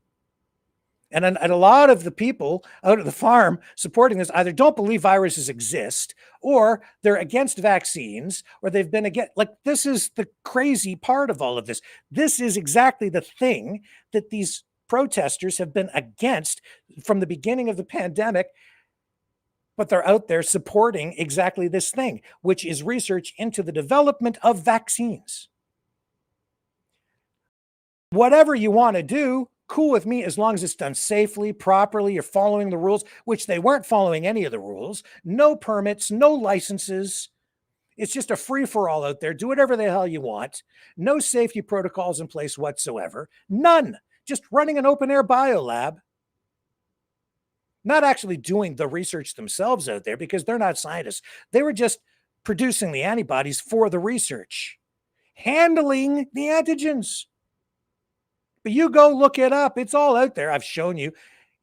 And a lot of the people out at the farm supporting this either don't believe viruses exist, or they're against vaccines, or they've been against, this is the crazy part of all of this. This is exactly the thing that these protesters have been against from the beginning of the pandemic, but they're out there supporting exactly this thing, which is research into the development of vaccines. Whatever you want to do, cool with me, as long as it's done safely, properly, you're following the rules, which they weren't following any of the rules. No permits, no licenses. It's just a free-for-all out there. Do whatever the hell you want. No safety protocols in place whatsoever. None. Just running an open-air biolab. Not actually doing the research themselves out there, because they're not scientists. They were just producing the antibodies for the research. Handling the antigens. But you go look it up. It's all out there. I've shown you.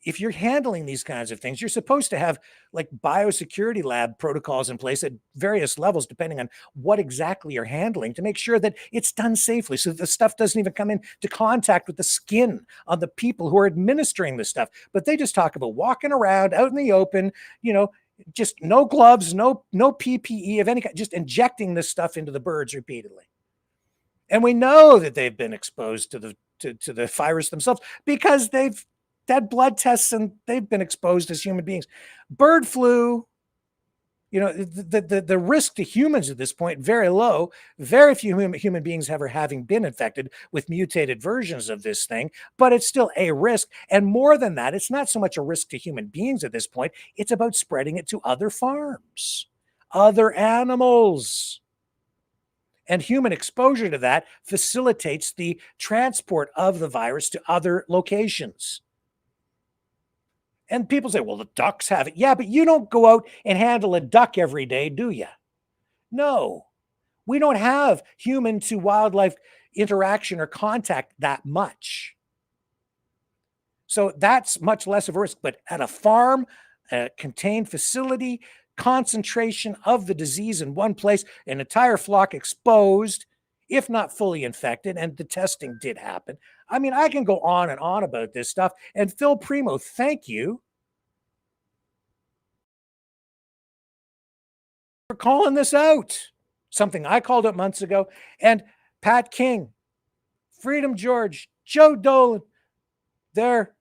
if you're handling these kinds of things, you're supposed to have like biosecurity lab protocols in place at various levels, depending on what exactly you're handling, to make sure that it's done safely, so that the stuff doesn't even come into contact with the skin on the people who are administering the stuff. But they just talk about walking around out in the open, just no gloves, no PPE of any kind, just injecting this stuff into the birds repeatedly. And we know that they've been exposed to the virus themselves because they've had blood tests and they've been exposed as human beings. Bird flu, the risk to humans at this point, very low. Very few human beings ever having been infected with mutated versions of this thing, but it's still a risk. And more than that, it's not so much a risk to human beings at this point. It's about spreading it to other farms, other animals. And human exposure to that facilitates the transport of the virus to other locations. And people say, well, the ducks have it. Yeah, but you don't go out and handle a duck every day, do you? No, we don't have human to wildlife interaction or contact that much. So that's much less of a risk. But at a farm, a contained facility, concentration of the disease in one place, an entire flock exposed, if not fully infected, and the testing did happen. I mean, I can go on and on about this stuff. And Phil Primo, thank you for calling this out. Something I called it months ago. And Pat King, Freedom George, Joe Dolan, they're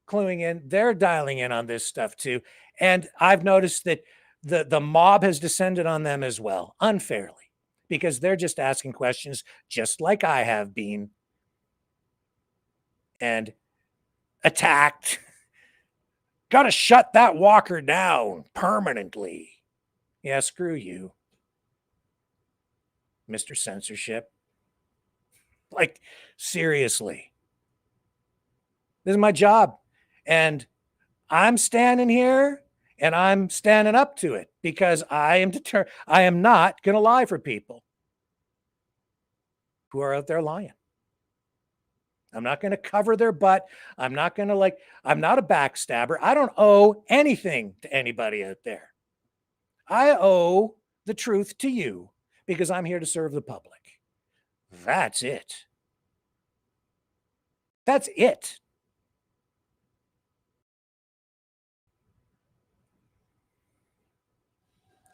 cluing in. They're dialing in on this stuff too. And I've noticed that the mob has descended on them as well, unfairly, because they're just asking questions just like I have been, and attacked. Got to shut that walker down permanently. Yeah, screw you, Mr. Censorship. Like, seriously. This is my job. And I'm standing here and I'm standing up to it because I am not going to lie for people who are out there lying. I'm not going to cover their butt. I'm not going to I'm not a backstabber. I don't owe anything to anybody out there. I owe the truth to you because I'm here to serve the public. That's it. That's it.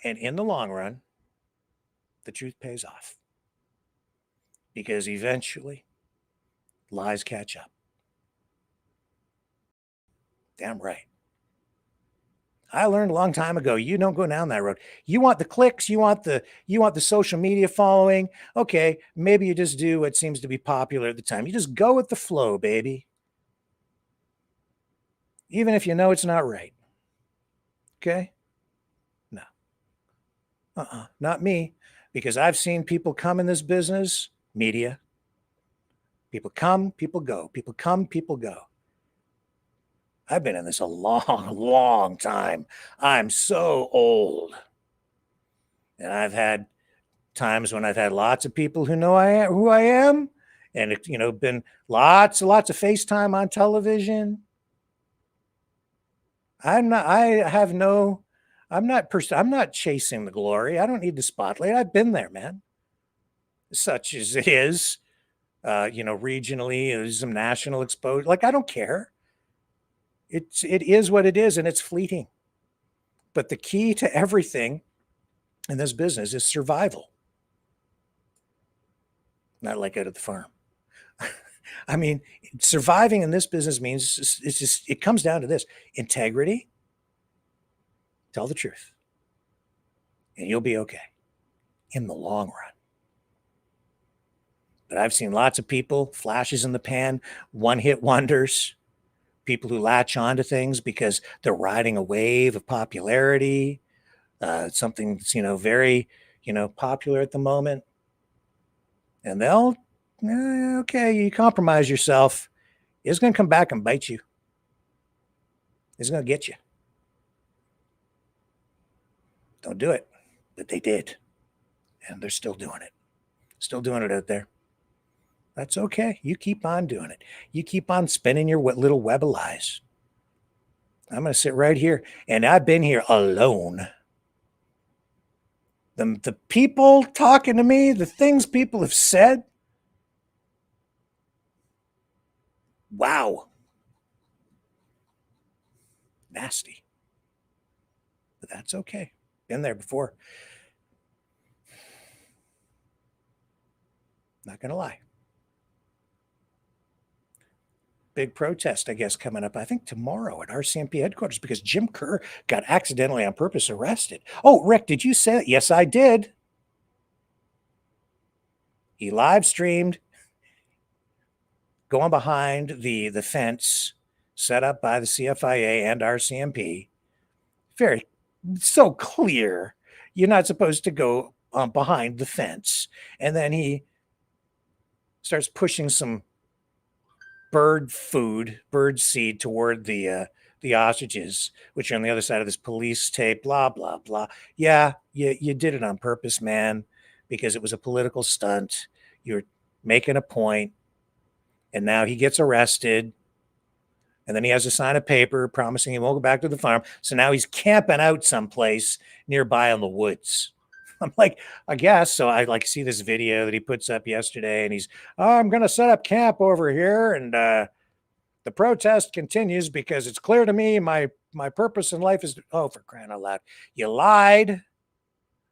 And in the long run, the truth pays off. Because eventually, lies catch up. Damn right. I learned a long time ago, you don't go down that road. You want the clicks, you want the social media following. Okay, maybe you just do what seems to be popular at the time. You just go with the flow, baby. Even if you know it's not right. Okay? No. Not me. Because I've seen people come in this business, media. People come, people go. People come, people go. I've been in this a long, long time. I'm so old. And I've had times when I've had lots of people who know who I am. And it's, been lots of FaceTime on television. I'm not chasing the glory. I don't need the spotlight. I've been there, man. Such as it is, regionally, there's some national exposure. I don't care. It is what it is, and it's fleeting. But the key to everything in this business is survival. Not like out at the farm. I mean, surviving in this business means it comes down to this: integrity, tell the truth, and you'll be okay in the long run. But I've seen lots of people, flashes in the pan, one-hit wonders, people who latch onto things because they're riding a wave of popularity, something that's, very, popular at the moment. And they'll, okay, you compromise yourself. It's going to come back and bite you. It's going to get you. Don't do it. But they did. And they're still doing it. Still doing it out there. That's okay. You keep on doing it. You keep on spinning your little web of lies. I'm going to sit right here. And I've been here alone. The people talking to me, the things people have said. Wow. Nasty. But that's okay. Been there before. Not going to lie. Big protest, I guess, coming up, I think tomorrow at RCMP headquarters because Jim Kerr got accidentally on purpose arrested. Oh, Rick, did you say that? Yes, I did. He live streamed going behind the fence set up by the CFIA and RCMP. Very, so clear. You're not supposed to go behind the fence. And then he starts pushing some bird seed toward the ostriches, which are on the other side of this police tape, blah, blah, blah. Yeah, you did it on purpose, man, because it was a political stunt. You're making a point, and now he gets arrested, and then he has to sign a paper promising he won't go back to the farm. So now he's camping out someplace nearby in the woods. I'm like, I guess. So I like see this video that he puts up yesterday, and he's, oh, I'm going to set up camp over here, and the protest continues because it's clear to me my purpose in life is, oh, for crying out loud. You lied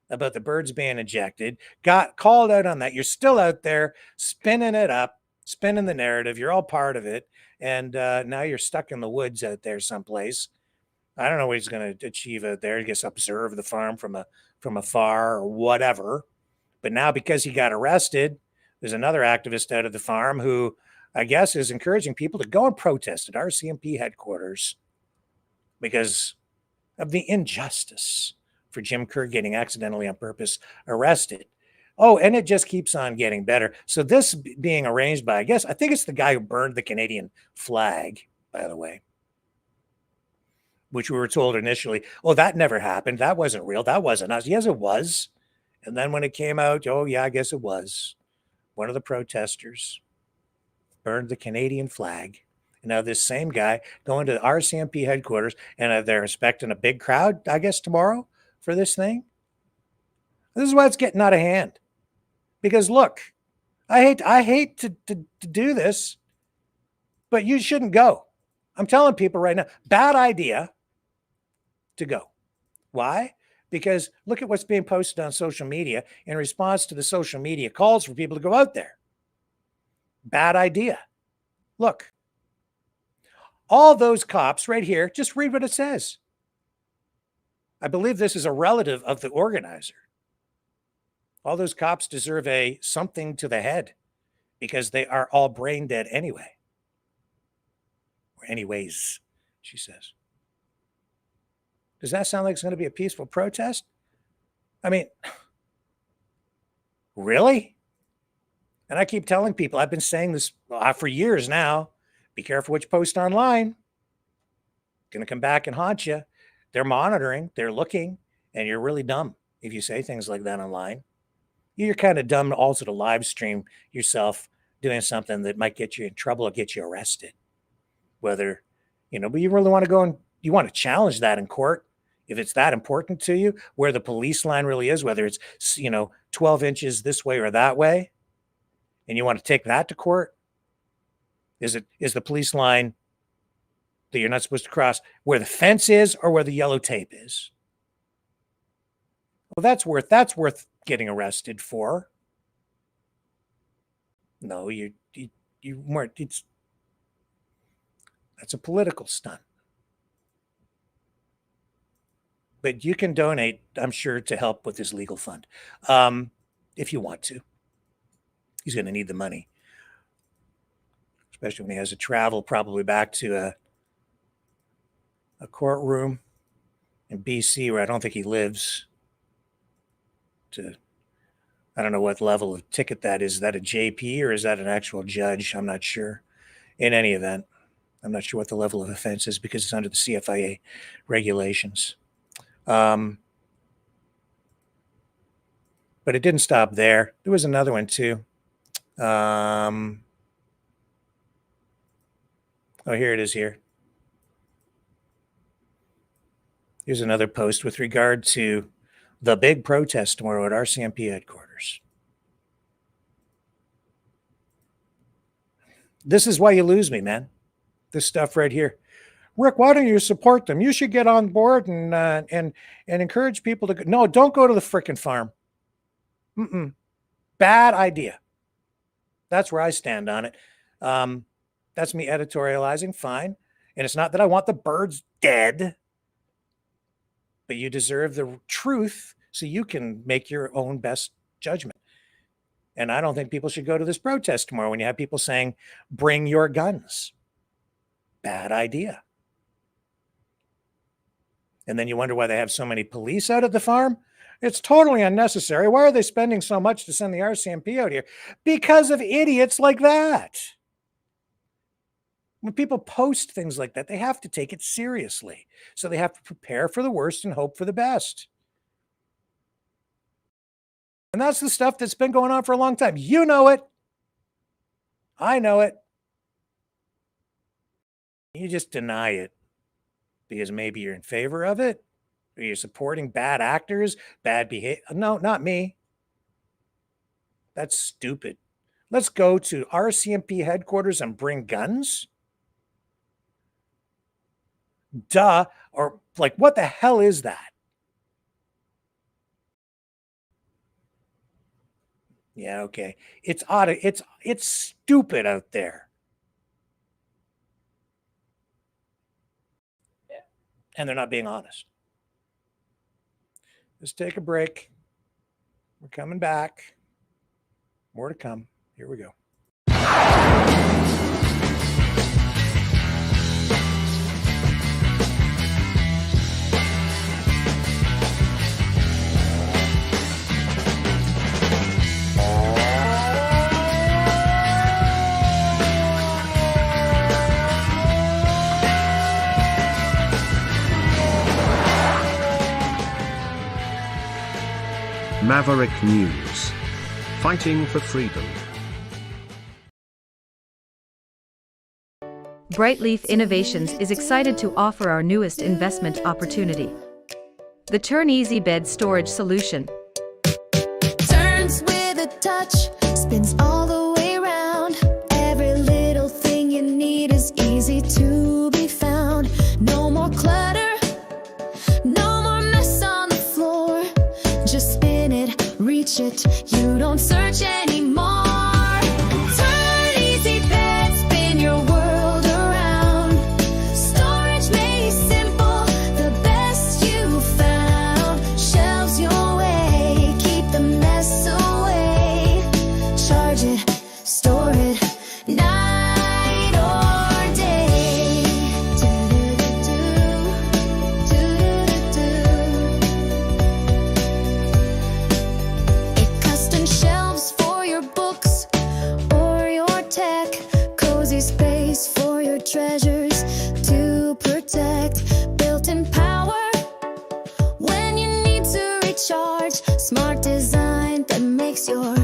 about the birds being ejected, got called out on that. You're still out there spinning it up, spinning the narrative. You're all part of it. And now you're stuck in the woods out there someplace. I don't know what he's going to achieve out there. I guess observe the farm from afar or whatever. But now because he got arrested, there's another activist out of the farm who I guess is encouraging people to go and protest at RCMP headquarters because of the injustice for Jim Kerr getting accidentally on purpose arrested. Oh, and it just keeps on getting better. So this being arranged by, I think it's the guy who burned the Canadian flag, by the way, which we were told initially, oh, that never happened. That wasn't real. That wasn't us. Yes, it was. And then when it came out, oh, yeah, I guess it was. One of the protesters burned the Canadian flag. And now this same guy going to the RCMP headquarters, and they're expecting a big crowd, I guess, tomorrow for this thing. This is why it's getting out of hand. Because look, I hate to do this, but you shouldn't go. I'm telling people right now, bad idea to go. Why? Because look at what's being posted on social media in response to the social media calls for people to go out there. Bad idea. Look, all those cops right here, just read what it says. I believe this is a relative of the organizer. All those cops deserve a something to the head because they are all brain dead anyway. Or anyways, she says. Does that sound like it's going to be a peaceful protest? I mean, really? And I keep telling people, I've been saying this for years now, be careful what you post online. Going to come back and haunt you. They're monitoring, they're looking, and you're really dumb if you say things like that online. You're kind of dumb also to live stream yourself doing something that might get you in trouble or get you arrested. Whether, but you really want to go and you want to challenge that in court. If it's that important to you, where the police line really is, whether it's, 12 inches this way or that way, and you want to take that to court, is the police line that you're not supposed to cross where the fence is or where the yellow tape is? Well, that's worth getting arrested for. No, you weren't. That's a political stunt. But you can donate, I'm sure, to help with his legal fund, if you want to. He's going to need the money, especially when he has to travel probably back to a courtroom in BC where I don't think he lives. I don't know what level of ticket that is. Is that a JP or is that an actual judge? I'm not sure. In any event, I'm not sure what the level of offense is because it's under the CFIA regulations. But it didn't stop there. There was another one too. Oh, here it is here. Here's another post with regard to the big protest tomorrow at RCMP headquarters. This is why you lose me, man. This stuff right here. Rick, why don't you support them? You should get on board and encourage people to go. No, don't go to the frickin' farm. Bad idea. That's where I stand on it. That's me editorializing, fine. And it's not that I want the birds dead, but you deserve the truth so you can make your own best judgment. And I don't think people should go to this protest tomorrow when you have people saying, bring your guns. Bad idea. And then you wonder why they have so many police out at the farm. It's totally unnecessary. Why are they spending so much to send the RCMP out here? Because of idiots like that. When people post things like that, they have to take it seriously. So they have to prepare for the worst and hope for the best. And that's the stuff that's been going on for a long time. You know it. I know it. You just deny it because maybe you're in favor of it, or you're supporting bad actors, bad behavior. No, not me. That's stupid. Let's go to RCMP headquarters and bring guns? Duh. Or like, what the hell is that? Yeah, okay. It's odd. It's stupid out there. And they're not being honest. Let's take a break. We're coming back. More to come. Here we go. Maverick News. Fighting for freedom. Brightleaf Innovations is excited to offer our newest investment opportunity. The Turn Easy Bed Storage Solution. Turns with a touch, spins all the way around. Every little thing you need is easy to be found. No more clutter, no more mess on the floor. Just spin it, reach it, you don't search anymore. Turn easy bed, spin your world around. Storage made simple, the best you found. Shelves your way, keep the mess away. Charge it, store it, night or day. It custom shelves for your books or your tech. Cozy space for your treasures to protect. Built-in power when you need to recharge. Smart design that makes your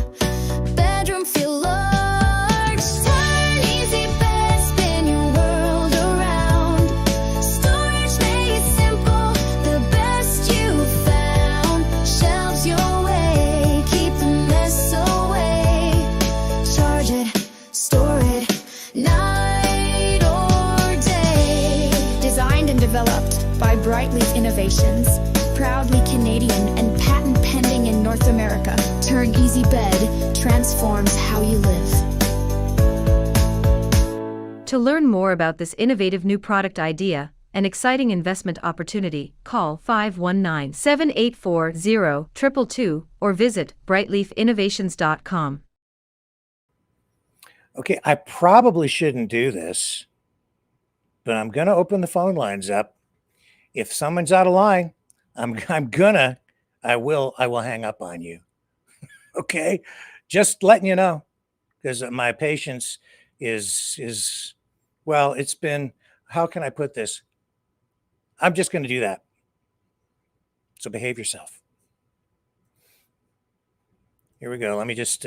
bedroom feel large. Turn easy bed, spin your world around. Storage made simple, the best you found. Shelves your way, keep the mess away. Charge it, store it, night or day. Designed and developed by Brightleaf Innovations. Proudly Canadian and patent pending in North America. Turn Easy Bed transforms how you live. To learn more about this innovative new product idea and exciting investment opportunity, call 519-784-0222 or visit brightleafinnovations.com. Okay, I probably shouldn't do this, but I'm going to open the phone lines up. If someone's out of line, I will hang up on you. Okay, just letting you know, because my patience is well, it's been, how can I put this? I'm just going to do that. So behave yourself. Here we go. Let me just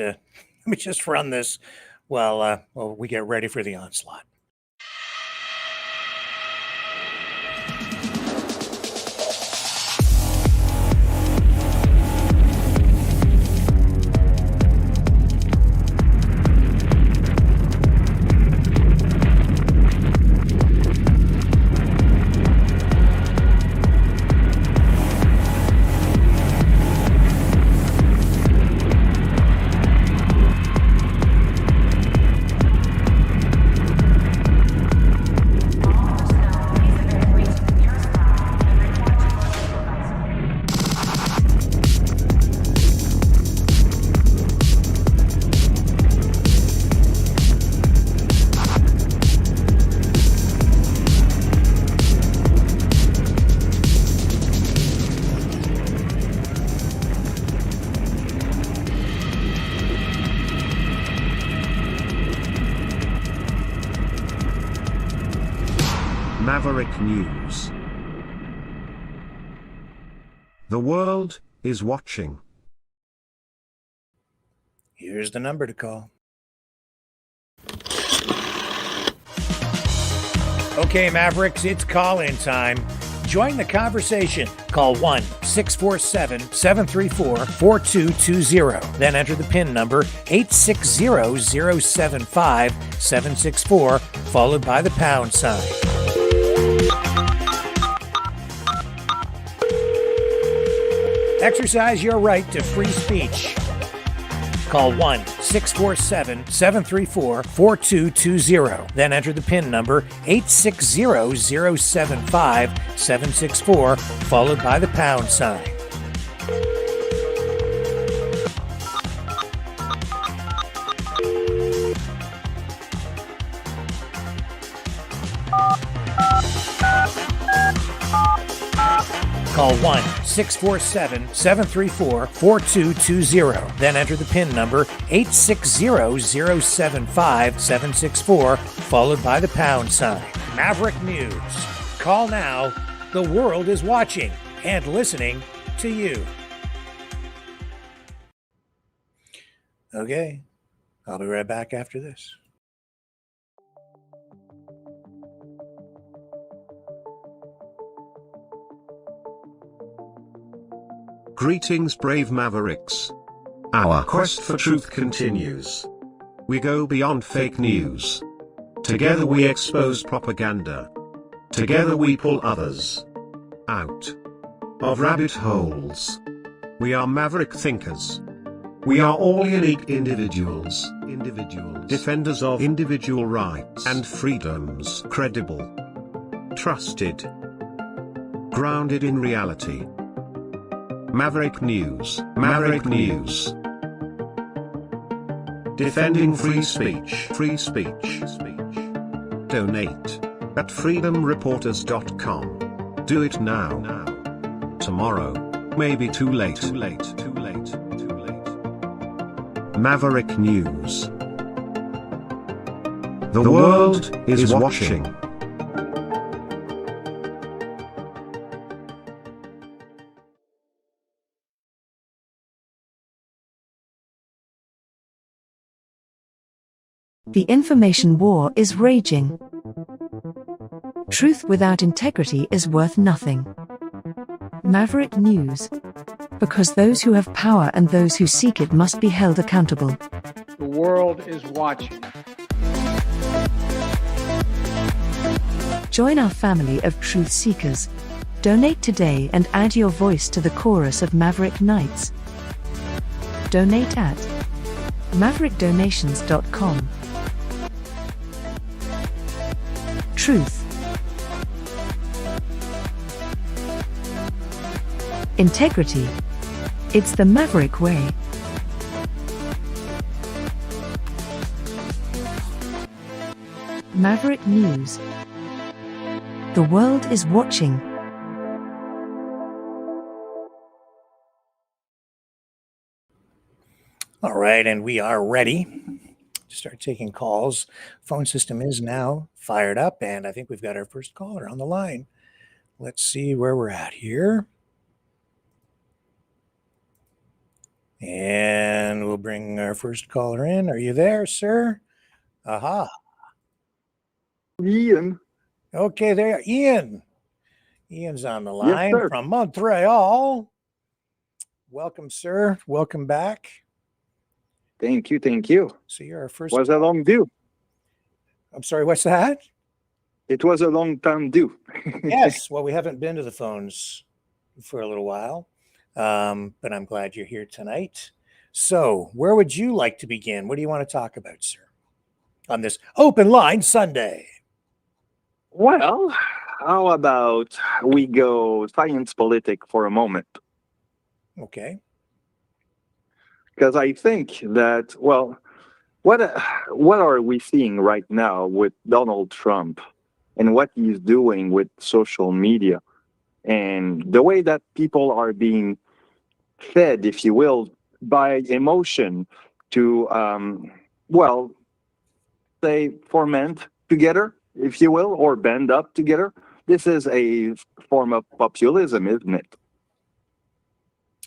run this while we get ready for the onslaught. Maverick News. The world is watching. Here's the number to call. Okay, Mavericks, it's call-in time. Join the conversation. Call 1-647-734-4220. Then enter the PIN number 860-075-764, followed by the pound sign. Exercise your right to free speech. Call 1-647-734-4220. Then enter the PIN number 860-075-764, followed by the pound sign. Call 1-647-734-4220. Then enter the PIN number 860-075-764, followed by the pound sign. Maverick News. Call now. The world is watching and listening to you. Okay. I'll be right back after this. Greetings, brave Mavericks. Our quest for truth continues. We go beyond fake news. Together we expose propaganda. Together we pull others out of rabbit holes. We are maverick thinkers. We are all unique individuals. Defenders of individual rights and freedoms. Credible. Trusted. Grounded in reality. Maverick News. Maverick News. Defending free speech. Free speech. Donate at freedomreporters.com. Do it now. Tomorrow may be too late. Maverick News. The world is watching. The information war is raging. Truth without integrity is worth nothing. Maverick News. Because those who have power and those who seek it must be held accountable. The world is watching. Join our family of truth seekers. Donate today and add your voice to the chorus of Maverick Knights. Donate at maverickdonations.com. Truth. Integrity. It's the Maverick way. Maverick News. The world is watching. All right, and we are ready to start taking calls. Phone system is now fired up, and I think we've got our first caller on the line. Let's see where we're at here. And we'll bring our first caller in. Are you there, sir? Aha. Ian. Okay, there. Ian. Ian's on the line Yes, sir. from Montreal. Welcome, sir. Welcome back. Thank you, thank you. So you're our first. Was a long due. I'm sorry, what's that? It was a long time due. Yes. Well, we haven't been to the phones for a little while, but I'm glad you're here tonight. So where would you like to begin? What do you want to talk about, sir, on this Open Line Sunday? Well, how about we go science politic for a moment? Okay. Because I think that, well, what are we seeing right now with Donald Trump and what he's doing with social media and the way that people are being fed, if you will, by emotion to, say, ferment together, if you will, or band up together. this is a form of populism, isn't it?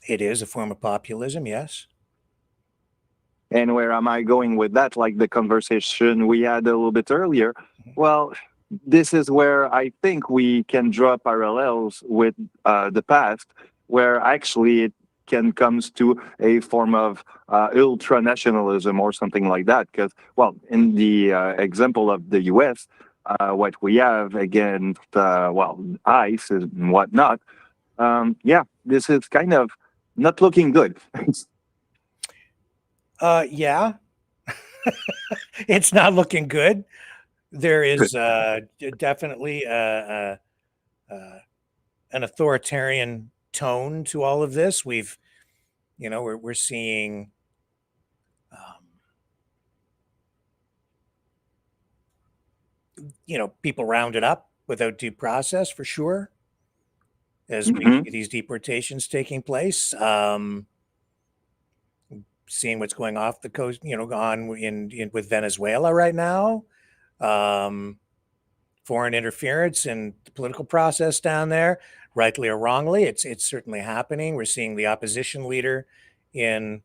It is a form of populism, yes. And where am I going with that? Like the conversation we had a little bit earlier. Well, this is where I think we can draw parallels with the past, where actually it can comes to a form of ultra nationalism or something like that. Because, well, in the example of the U.S., what we have against, ICE and whatnot, this is kind of not looking good. Yeah, it's not looking good. There is definitely an authoritarian tone to all of this. We're seeing people rounded up without due process for sure, as we see these deportations taking place. Seeing what's going off the coast, on in with Venezuela right now. Foreign interference in the political process down there, rightly or wrongly, it's certainly happening. We're seeing the opposition leader in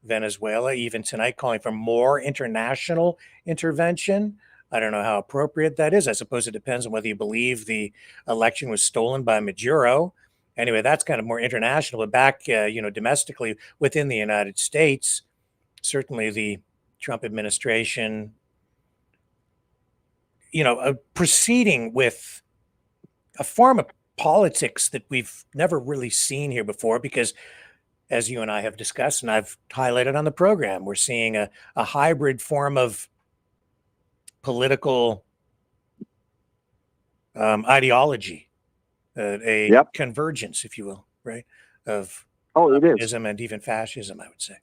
Venezuela even tonight calling for more international intervention. I don't know how appropriate that is. I suppose it depends on whether you believe the election was stolen by Maduro. Anyway, that's kind of more international, but back, domestically within the United States, certainly the Trump administration, proceeding with a form of politics that we've never really seen here before, because as you and I have discussed, and I've highlighted on the program, we're seeing a hybrid form of political ideology, a convergence, if you will, right, of communism and even fascism, I would say.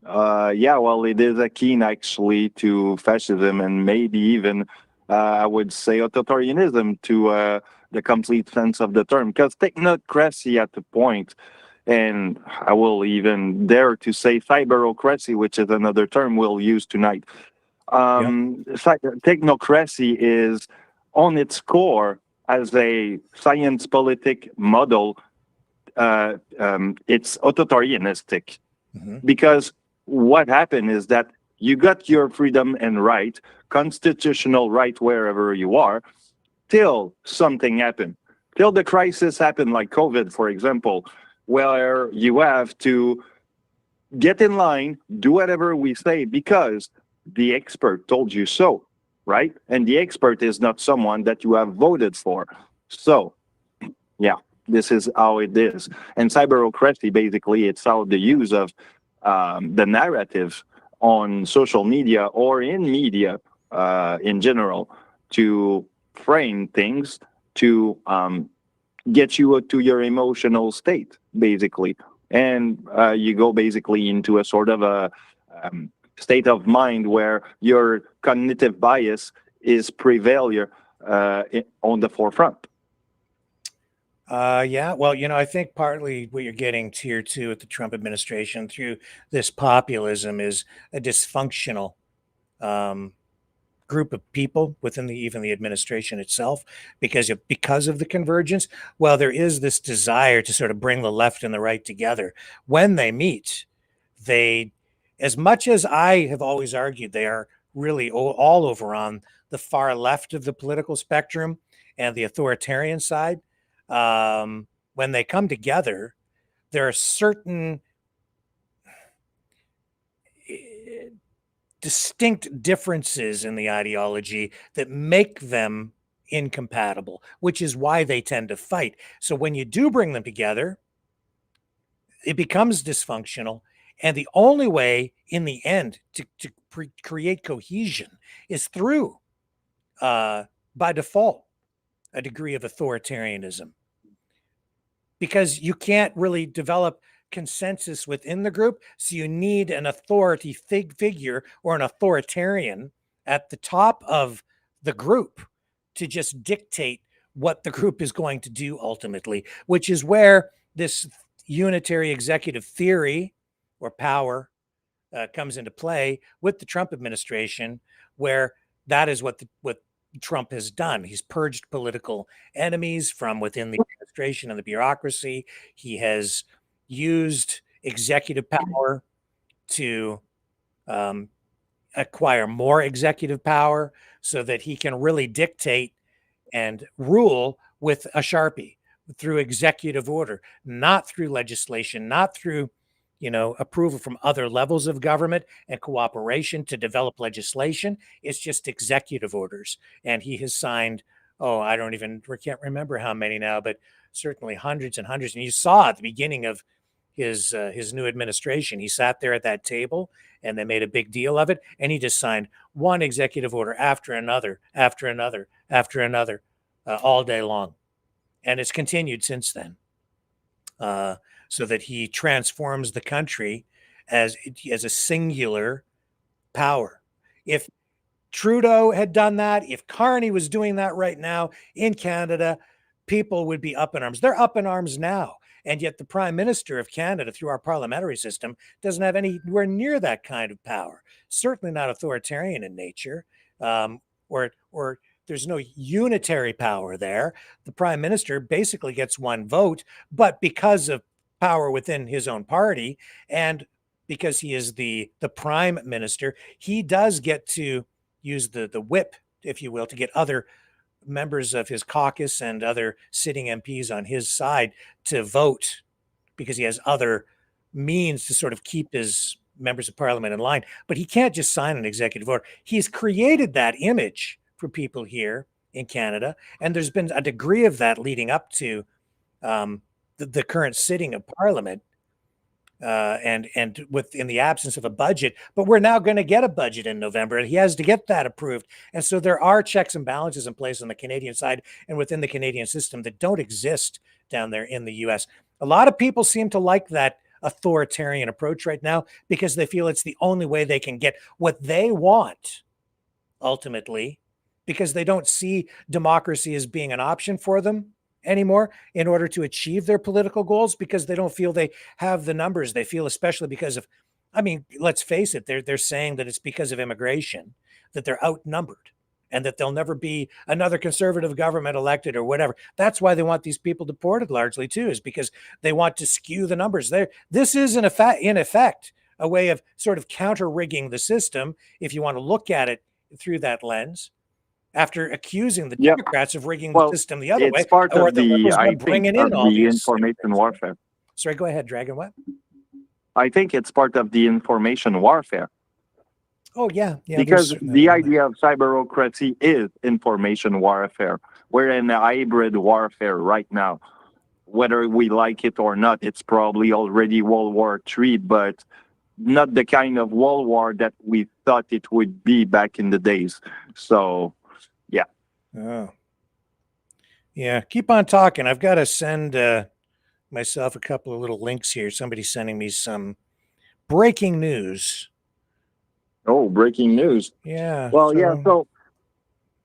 It is akin actually to fascism and maybe even, I would say, authoritarianism to the complete sense of the term. Because technocracy at the point, and I will even dare to say cyberocracy, which is another term we'll use tonight. Technocracy is on its core as a science politic model. It's authoritarianistic because what happened is that you got your freedom and right, constitutional right wherever you are, till something happened, till the crisis happened, like COVID, for example, where you have to get in line, do whatever we say because the expert told you so, right? And the expert is not someone that you have voted for. So, yeah, this is how it is. And cyberocracy, basically, it's how the use of the narrative on social media or in media in general to frame things, to get you to your emotional state, basically. And you go basically into a sort of a state of mind where your cognitive bias is prevail on the forefront. I think partly what you're getting tier two at the Trump administration through this populism is a dysfunctional group of people within even the administration itself, because of the convergence. Well, there is this desire to sort of bring the left and the right together. When they meet, they, as much as I have always argued, they are really all over on the far left of the political spectrum and the authoritarian side. When they come together, there are certain distinct differences in the ideology that make them incompatible, which is why they tend to fight. So when you do bring them together, it becomes dysfunctional. And the only way in the end to create cohesion is through, by default, a degree of authoritarianism, because you can't really develop consensus within the group. So you need an authority figure or an authoritarian at the top of the group to just dictate what the group is going to do ultimately, which is where this unitary executive theory or power comes into play with the Trump administration, where that is what Trump has done. He's purged political enemies from within the administration and the bureaucracy. He has used executive power to acquire more executive power so that he can really dictate and rule with a Sharpie through executive order, not through legislation, not through, approval from other levels of government and cooperation to develop legislation. It's just executive orders. And he has signed, I can't remember how many now, but certainly hundreds and hundreds. And you saw at the beginning of his new administration, he sat there at that table and they made a big deal of it. And he just signed one executive order after another, after another, after another, all day long. And it's continued since then. So that he transforms the country as a singular power. If Trudeau had done that, if Carney was doing that right now in Canada, people would be up in arms. They're up in arms now. And yet the Prime Minister of Canada, through our parliamentary system, doesn't have anywhere near that kind of power. Certainly not authoritarian in nature, or there's no unitary power there. The Prime Minister basically gets one vote, but because of power within his own party and because he is the Prime Minister, he does get to use the whip, if you will, to get other members of his caucus and other sitting MPs on his side to vote, because he has other means to sort of keep his members of parliament in line. But he can't just sign an executive order. He's created that image for people here in Canada, and there's been a degree of that leading up to the current sitting of Parliament, and within the absence of a budget. But we're now going to get a budget in November, and he has to get that approved. And so there are checks and balances in place on the Canadian side and within the Canadian system that don't exist down there in the US. A lot of people seem to like that authoritarian approach right now because they feel it's the only way they can get what they want ultimately, because they don't see democracy as being an option for them anymore in order to achieve their political goals, because they don't feel they have the numbers. They feel, especially because of, let's face it, they're saying that it's because of immigration that they're outnumbered and that there'll never be another conservative government elected or whatever. That's why they want these people deported largely too, is because they want to skew the numbers. This is in effect a way of sort of counter-rigging the system, if you want to look at it through that lens, after accusing the Democrats of rigging the system the other way. It's part of the information warfare. Sorry, go ahead, Dragon. What? I think it's part of the information warfare. Oh, yeah. Because the idea of cyberocracy is information warfare. We're in a hybrid warfare right now. Whether we like it or not, it's probably already World War III, but not the kind of World War that we thought it would be back in the days. So, yeah. Oh. Yeah, keep on talking. I've got to send myself a couple of little links here. Somebody's sending me some breaking news. Oh, breaking news. Yeah. So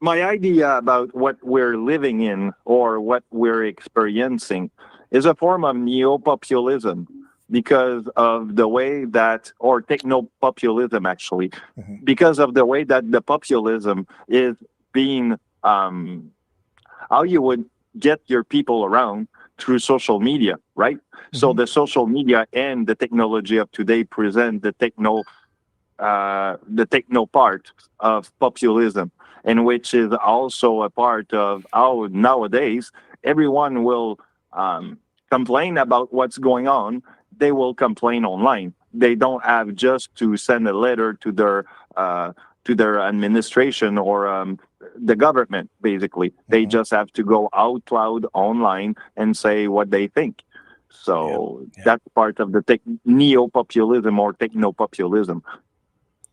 my idea about what we're living in or what we're experiencing is a form of neo-populism because of the way that, or techno-populism actually, because of the way that the populism is being, how you would get your people around through social media, right? So the social media and the technology of today present the techno part of populism, and which is also a part of how nowadays everyone will complain about what's going on. They will complain online. They don't have just to send a letter to their administration or the government. Basically, they just have to go out loud online and say what they think. So that's part of the neo-populism or techno-populism.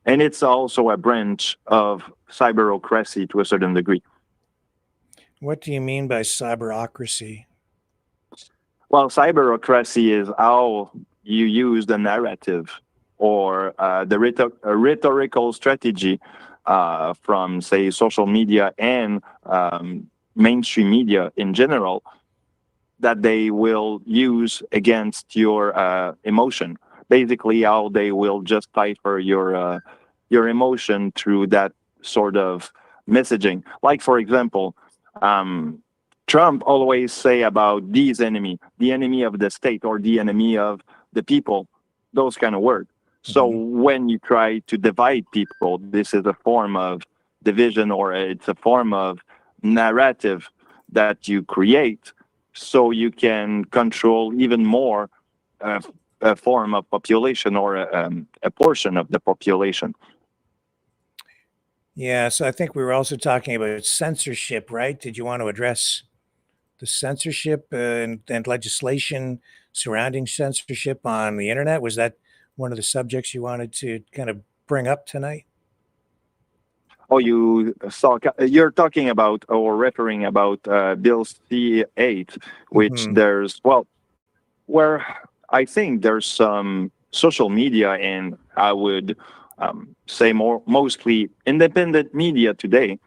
And it's also a branch of cyberocracy to a certain degree. What do you mean by cyberocracy? Well, cyberocracy is how you use the narrative or the rhetorical strategy from, say, social media and mainstream media in general that they will use against your emotion. Basically, how they will just cipher your emotion through that sort of messaging. Like, for example, Trump always say about these enemy, the enemy of the state or the enemy of the people, those kind of words. So when you try to divide people, this is a form of division, or it's a form of narrative that you create so you can control even more a form of population, or a portion of the population. Yeah, so I think we were also talking about censorship, right? Did you want to address the censorship and legislation surrounding censorship on the internet? Was that one of the subjects you wanted to kind of bring up tonight? Oh, you're talking about or referring about Bill C-8, which there's, well, where I think there's some social media, and I would say mostly independent media today,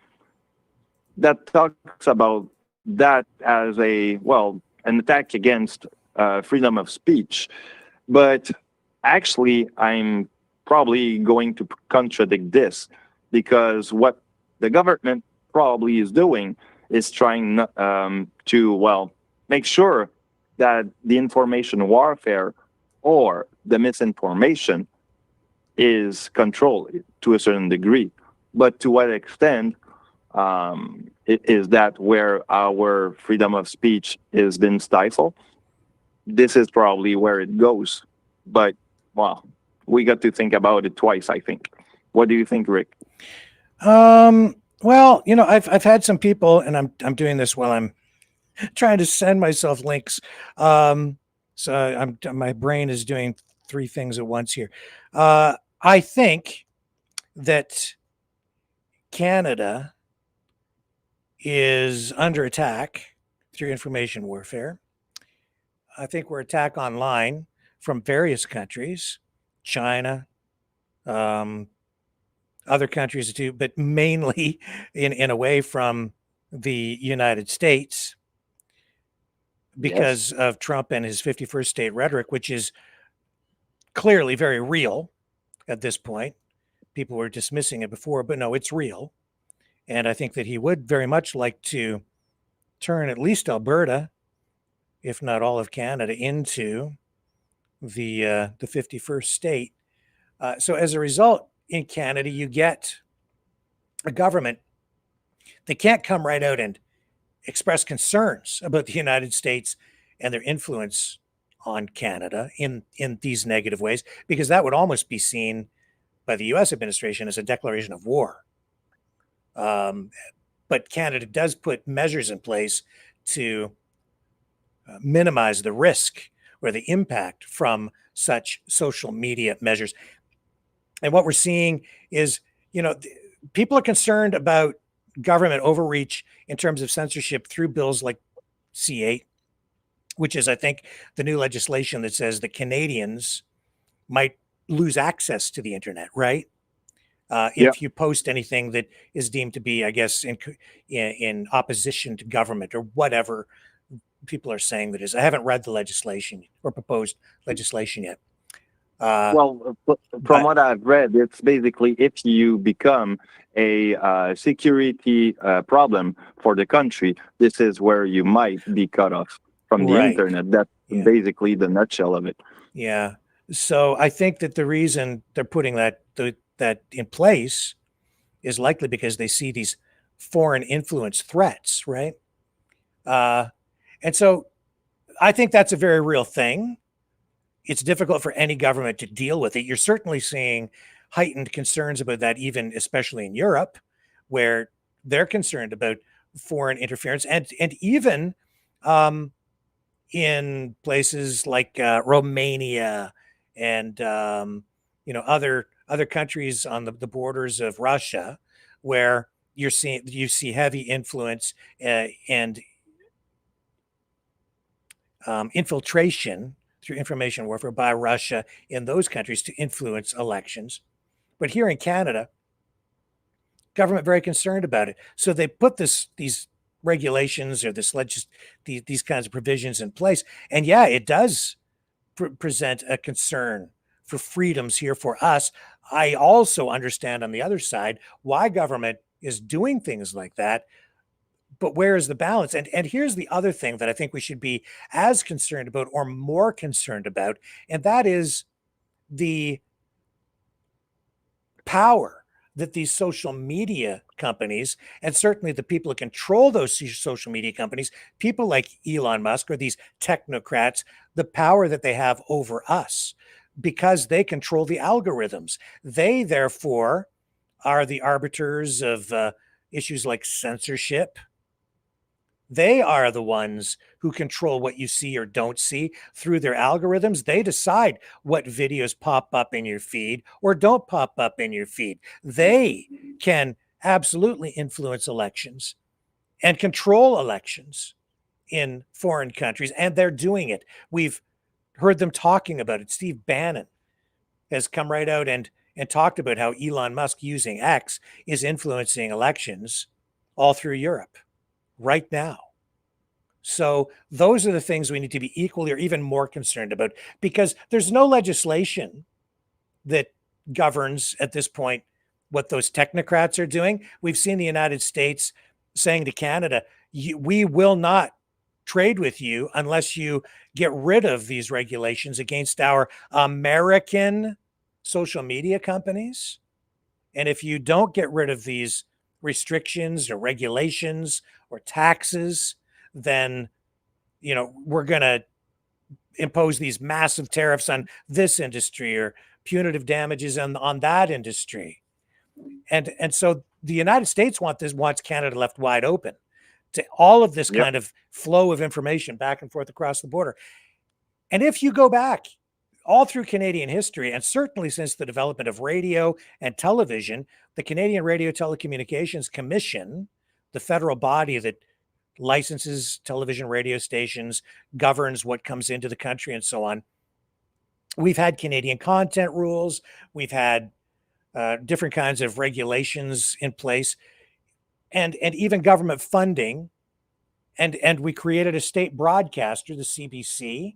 that talks about that as an attack against freedom of speech. But actually, I'm probably going to contradict this, because what the government probably is doing is trying to make sure that the information warfare or the misinformation is controlled to a certain degree. But to what extent is that where our freedom of speech has been stifled? This is probably where it goes. But, well, we got to think about it twice, I think. What do you think, Rick? Well, I've had some people, and I'm doing this while I'm trying to send myself links. So my brain is doing three things at once here. I think that Canada is under attack through information warfare. I think we're attacked online from various countries, China, other countries too, but mainly in a way from the United States, because of Trump and his 51st state rhetoric, which is clearly very real at this point. People were dismissing it before, but no, it's real. And I think that he would very much like to turn at least Alberta, if not all of Canada, into the 51st state. So as a result, in Canada, you get a government that can't come right out and express concerns about the United States and their influence on Canada in these negative ways, because that would almost be seen by the US administration as a declaration of war. But Canada does put measures in place to minimize the risk or the impact from such social media measures. And what we're seeing is, people are concerned about government overreach in terms of censorship through bills like C-8, which is, I think, the new legislation that says that Canadians might lose access to the internet, right? If you post anything that is deemed to be, I guess, in opposition to government or whatever people are saying that is. I haven't read the legislation or proposed legislation yet. From what I've read, it's basically if you become a security problem for the country, this is where you might be cut off from the internet. That's basically the nutshell of it. Yeah. So I think that the reason they're putting that in place is likely because they see these foreign influence threats, right? And so I think that's a very real thing. It's difficult for any government to deal with it. You're certainly seeing heightened concerns about that, even especially in Europe, where they're concerned about foreign interference, and even in places like Romania and other countries on the borders of Russia, where you see heavy influence and infiltration through information warfare by Russia in those countries to influence elections. But here in Canada, government very concerned about it. So they put these regulations or these kinds of provisions in place. And yeah, it does present a concern for freedoms here for us. I also understand on the other side why government is doing things like that. But where is the balance? And here's the other thing that I think we should be as concerned about or more concerned about, and that is the power that these social media companies, and certainly the people who control those social media companies, people like Elon Musk or these technocrats, the power that they have over us because they control the algorithms. They, therefore, are the arbiters of issues like censorship. They are the ones who control what you see or don't see through their algorithms. They decide what videos pop up in your feed or don't pop up in your feed. They can absolutely influence elections and control elections in foreign countries, and they're doing it. We've heard them talking about it. Steve Bannon has come right out and talked about how Elon Musk using X is influencing elections all through Europe right now. So those are the things we need to be equally or even more concerned about, because there's no legislation that governs at this point what those technocrats are doing. We've seen the United States saying to Canada, we will not trade with you unless you get rid of these regulations against our American social media companies. And if you don't get rid of these restrictions or regulations or taxes, then, you know, we're going to impose these massive tariffs on this industry or punitive damages on that industry. And so the United States wants Canada left wide open to all of this kind of flow of information back and forth across the border. And if you go back all through Canadian history, and certainly since the development of radio and television, the Canadian Radio Telecommunications Commission, the federal body that licenses television radio stations, governs what comes into the country and so on. We've had Canadian content rules. We've had different kinds of regulations in place, and even government funding. And we created a state broadcaster, the CBC,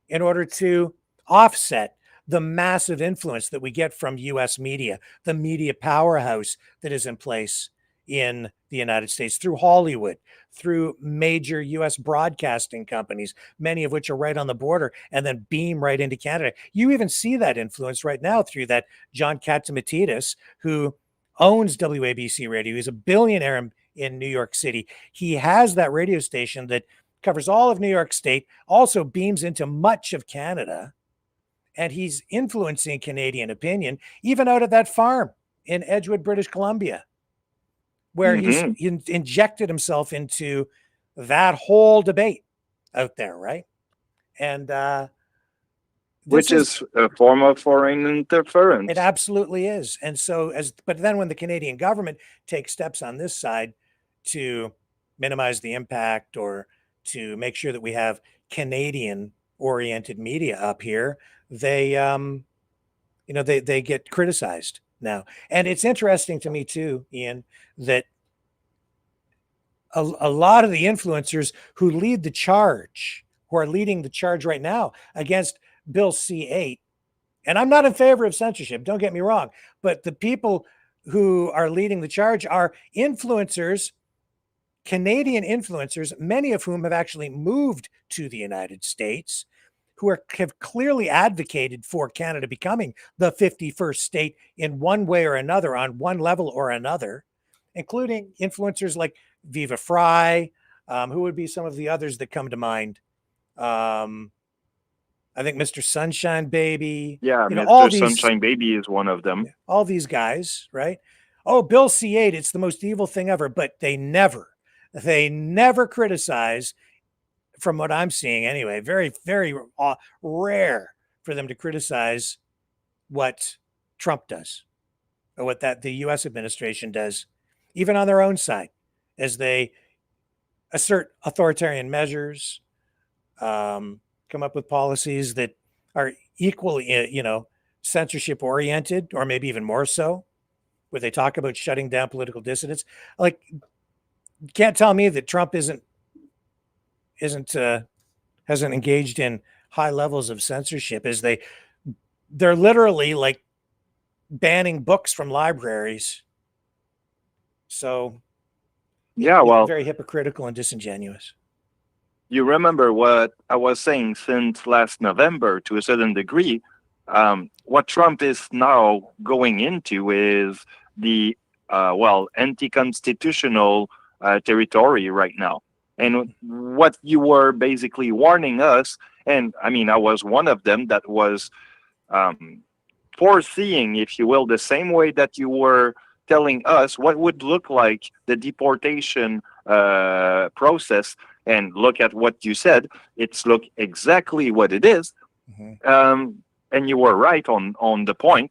in order to offset the massive influence that we get from US media, the media powerhouse that is in place in the United States through Hollywood, through major US broadcasting companies, many of which are right on the border and then beam right into Canada. You even see that influence right now through that John Katzimatidis, who owns WABC Radio. He's a billionaire in New York City. He has that radio station that covers all of New York State, also beams into much of Canada, and he's influencing Canadian opinion, even out at that farm in Edgewood, British Columbia, where he's injected himself into that whole debate out there, right? And which is a form of foreign interference. It absolutely is. And so, but then when the Canadian government takes steps on this side to minimize the impact or to make sure that we have Canadian-oriented media up here, they, they get criticized now. And it's interesting to me too, Ian, that a lot of the influencers who lead the charge, who are leading the charge right now against Bill C-8, and I'm not in favor of censorship, don't get me wrong, but the people who are leading the charge are influencers, Canadian influencers, many of whom have actually moved to the United States, who have clearly advocated for Canada becoming the 51st state in one way or another, on one level or another, including influencers like Viva Fry, who would be some of the others that come to mind. I think Mr. Sunshine Baby. Yeah, Mr. Sunshine Baby is one of them. All these guys, right? Oh, Bill C-8, it's the most evil thing ever, but they never criticize, from what I'm seeing anyway, very, very rare for them to criticize what Trump does or what the U.S. administration does, even on their own side, as they assert authoritarian measures, come up with policies that are equally, censorship oriented, or maybe even more so, where they talk about shutting down political dissidents. Like, you can't tell me that Trump hasn't engaged in high levels of censorship, as they're literally like banning books from libraries So Yeah, well, very hypocritical and disingenuous. you remember what I was saying since last November to a certain degree. What Trump is now going into is the anti-constitutional territory right now. And what you were basically warning us, and I mean, I was one of them that was foreseeing, if you will, the same way that you were telling us what would look like the deportation process. And look at what you said. It's look exactly what it is. And you were right on the point.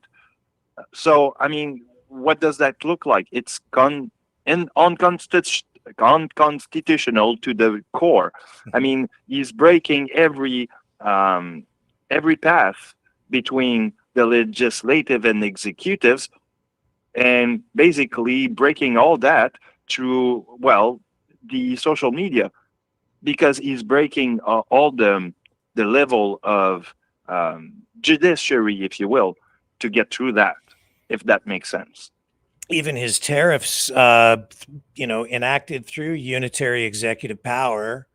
So, I mean, what does that look like? It's unconstitutional to the core. I mean, he's breaking every path between the legislative and executives, and basically breaking all that through, well, the social media, because he's breaking all the level of judiciary, if you will, to get through that, if that makes sense. Even his tariffs, enacted through unitary executive power,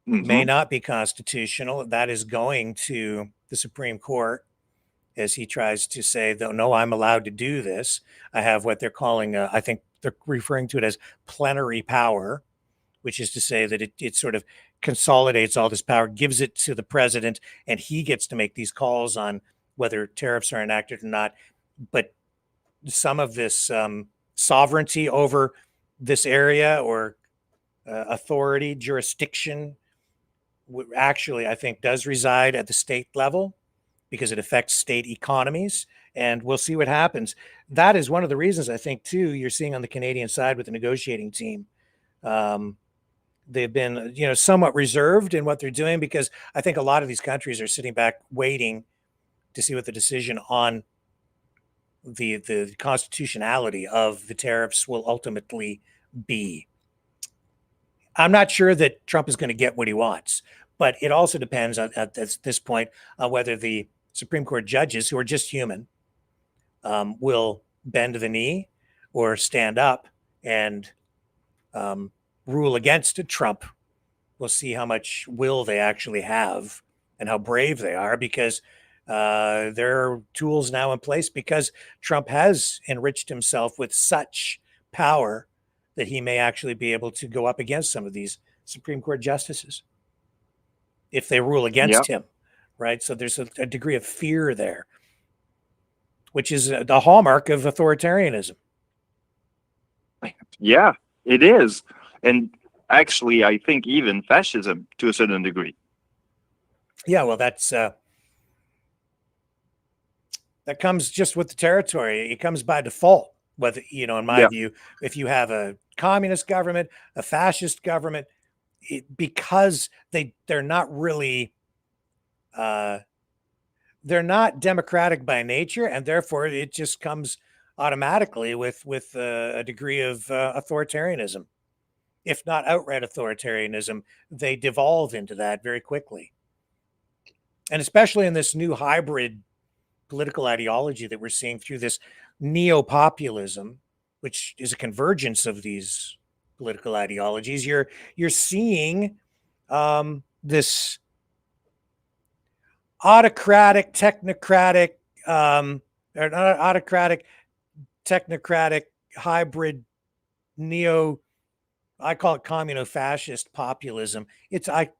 may not be constitutional. That is going to the Supreme Court as he tries to say, no, I'm allowed to do this. I have what they're calling, I think they're referring to it as plenary power, which is to say that it sort of consolidates all this power, gives it to the president, and he gets to make these calls on whether tariffs are enacted or not. But some of this sovereignty over this area or authority, jurisdiction, actually, I think, does reside at the state level because it affects state economies. And we'll see what happens. That is one of the reasons, I think, too, you're seeing on the Canadian side with the negotiating team. They've been, somewhat reserved in what they're doing because I think a lot of these countries are sitting back waiting to see what the decision on the constitutionality of the tariffs will ultimately be. I'm not sure that Trump is going to get what he wants, but it also depends at this point on whether the Supreme Court judges, who are just human, will bend the knee or stand up and rule against Trump. We'll see how much will they actually have and how brave they are, because there are tools now in place because Trump has enriched himself with such power that he may actually be able to go up against some of these Supreme Court justices if they rule against him, right? So there's a degree of fear there, which is the hallmark of authoritarianism. Yeah, it is. And actually, I think even fascism to a certain degree. Yeah, well, that's that comes just with the territory. It comes by default. Whether, in my view, if you have a communist government, a fascist government, because they're not really they're not democratic by nature, and therefore it just comes automatically with a degree of authoritarianism. If not outright authoritarianism, they devolve into that very quickly. And especially in this new hybrid political ideology that we're seeing through this neo-populism, which is a convergence of these political ideologies, you're seeing this autocratic, technocratic, or not autocratic, technocratic hybrid neo. I call it communo-fascist populism.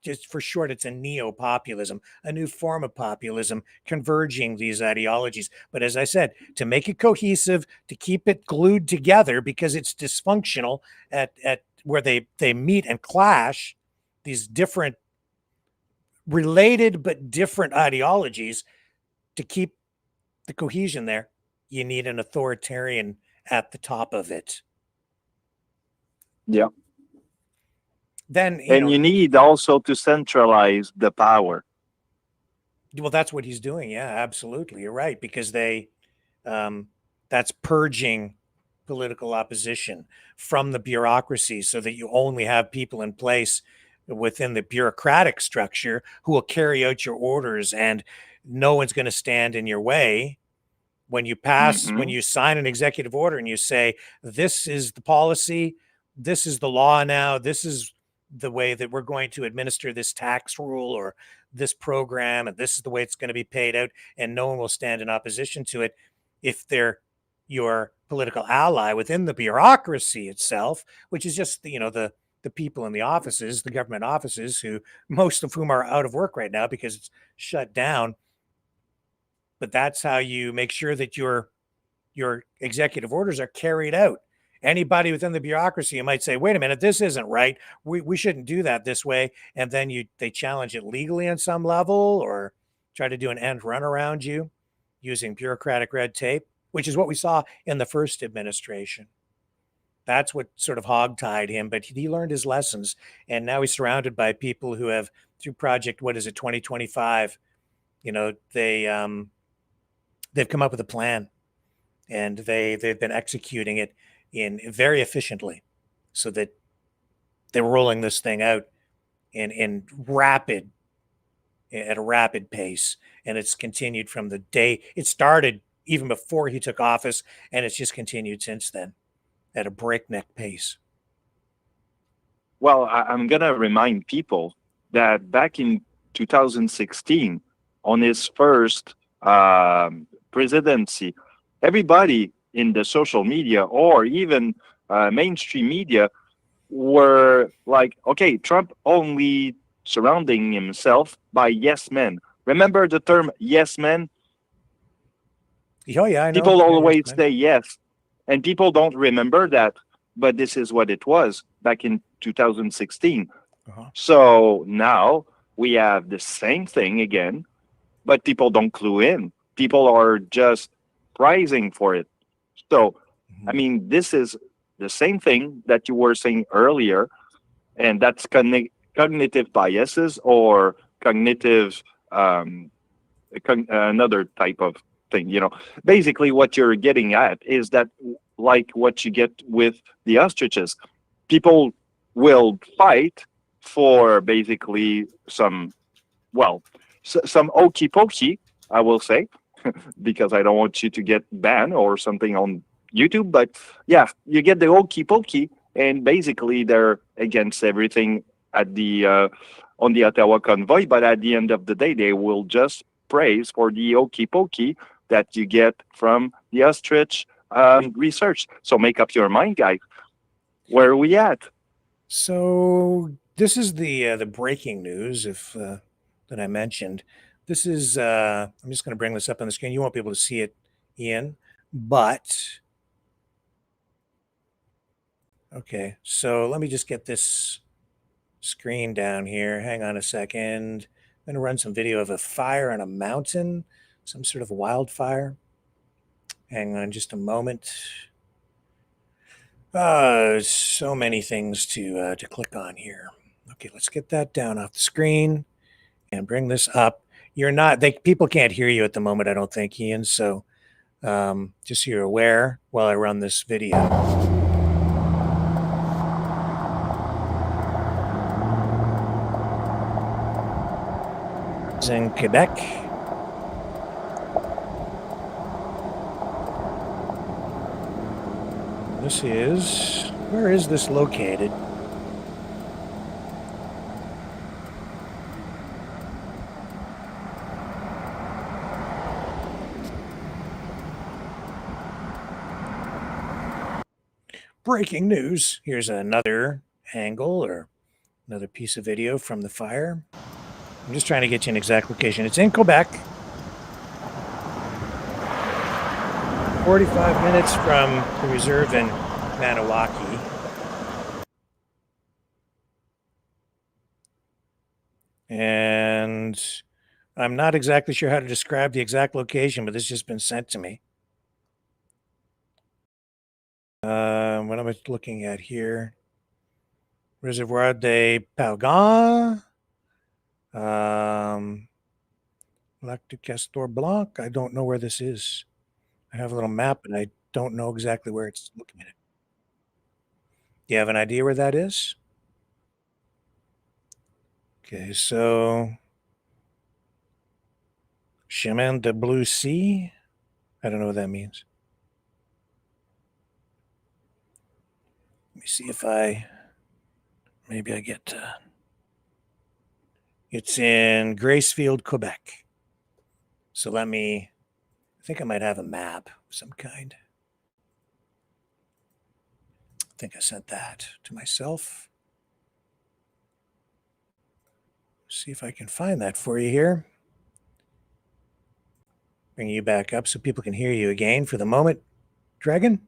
Just for short, it's a neo-populism, a new form of populism converging these ideologies. But as I said, to make it cohesive, to keep it glued together, because it's dysfunctional at where they meet and clash, these different related but different ideologies, to keep the cohesion there, you need an authoritarian at the top of it. Yeah. Then you need also to centralize the power. Well, that's what he's doing. Yeah, absolutely. You're right, because that's purging political opposition from the bureaucracy so that you only have people in place within the bureaucratic structure who will carry out your orders, and no one's going to stand in your way When you sign an executive order and you say, this is the policy, this is the law now, this is the way that we're going to administer this tax rule or this program, and this is the way it's going to be paid out, and no one will stand in opposition to it if they're your political ally within the bureaucracy itself, which is just the people in the offices, the government offices, who most of whom are out of work right now because it's shut down. But that's how you make sure that your executive orders are carried out. Anybody within the bureaucracy, you might say, wait a minute, this isn't right. We shouldn't do that this way. And then they challenge it legally on some level or try to do an end run around you using bureaucratic red tape, which is what we saw in the first administration. That's what sort of hogtied him, but he learned his lessons. And now he's surrounded by people who have, through Project, 2025, they've come up with a plan, and they've been executing it in very efficiently, so that they're rolling this thing out at a rapid pace. And it's continued from the day it started, even before he took office, and it's just continued since then at a breakneck pace. Well, I'm going to remind people that back in 2016, on his first presidency, everybody in the social media or even mainstream media were like, okay, Trump only surrounding himself by yes men. Remember the term yes men? Oh, yeah, I know. People always say yes, and people don't remember that, but this is what it was back in 2016. So now we have the same thing again, but people don't clue in. People are just pricing for it. So, I mean, this is the same thing that you were saying earlier, and that's cognitive biases or cognitive, another type of thing. Basically what you're getting at is that, like what you get with the ostriches, people will fight for basically some okey pokey, I will say, because I don't want you to get banned or something on YouTube. But yeah, you get the okey pokey, and basically they're against everything at the on the Ottawa convoy. But at the end of the day, they will just praise for the okey pokey that you get from the ostrich research. So make up your mind, guys. Where are we at? So this is the breaking news that I mentioned. This is, I'm just going to bring this up on the screen. You won't be able to see it, Ian, but okay. So let me just get this screen down here. Hang on a second. I'm going to run some video of a fire on a mountain, some sort of wildfire. Hang on just a moment. So many things to click on here. Okay, let's get that down off the screen and bring this up. People can't hear you at the moment, I don't think, Ian. So just so you're aware while I run this video. It's in Quebec. Where is this located? Breaking news. Here's another angle or another piece of video from the fire. I'm just trying to get you an exact location. It's in Quebec. 45 minutes from the reserve in Maniwaki. And I'm not exactly sure how to describe the exact location, but this has just been sent to me. What am I looking at here? Reservoir de Palgan. Lac du Castor Blanc. I don't know where this is. I have a little map, and I don't know exactly where it's looking at it. Do you have an idea where that is? Okay, so Chemin de Blue Sea. I don't know what that means. Let me see if maybe I get, it's in Gracefield, Quebec. So I think I might have a map of some kind. I think I sent that to myself. See if I can find that for you here. Bring you back up so people can hear you again for the moment. Dragon?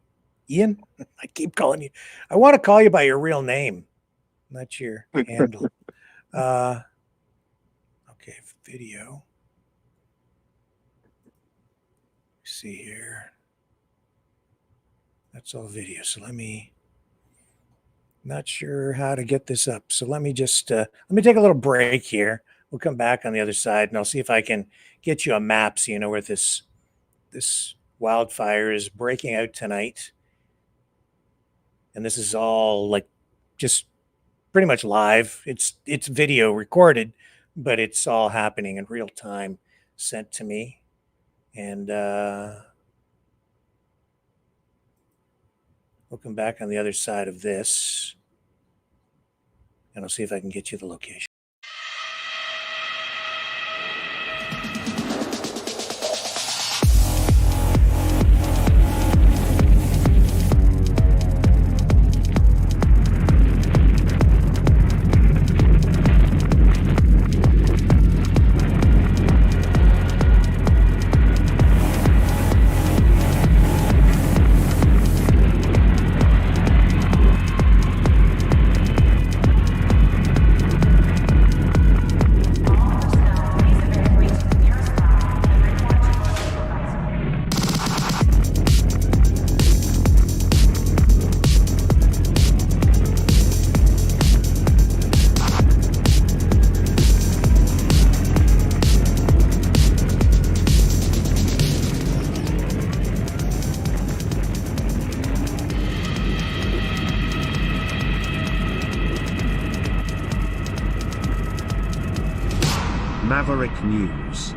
Ian? I keep calling you. I want to call you by your real name, not your handle. Okay, video. Let's see here. That's all video. So not sure how to get this up. So let me just, let me take a little break here. We'll come back on the other side and I'll see if I can get you a map so you know where this wildfire is breaking out tonight. And this is all like just pretty much live. It's video recorded, but it's all happening in real time, sent to me. And we'll come back on the other side of this and I'll see if I can get you the location. Maverick News.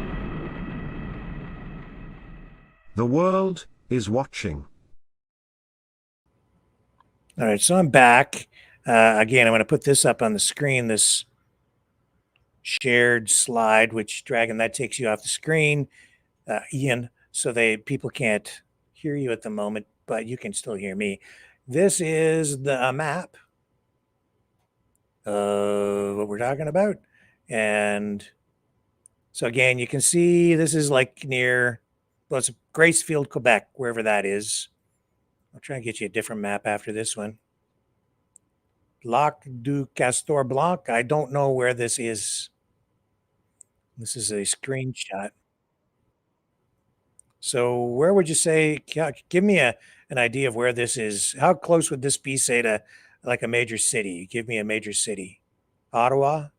The world is watching. All right, so I'm back. Again, I'm going to put this up on the screen, this shared slide, which, Dragon, that takes you off the screen, Ian, so people can't hear you at the moment, but you can still hear me. This is the map of what we're talking about. And so again, you can see this is like near, well, it's Gracefield, Quebec, wherever that is. I'll try and get you a different map after this one. Lac du Castor Blanc. I don't know where this is. This is a screenshot. So where would you say, give me an idea of where this is. How close would this be, say, to like a major city? Give me a major city. Ottawa?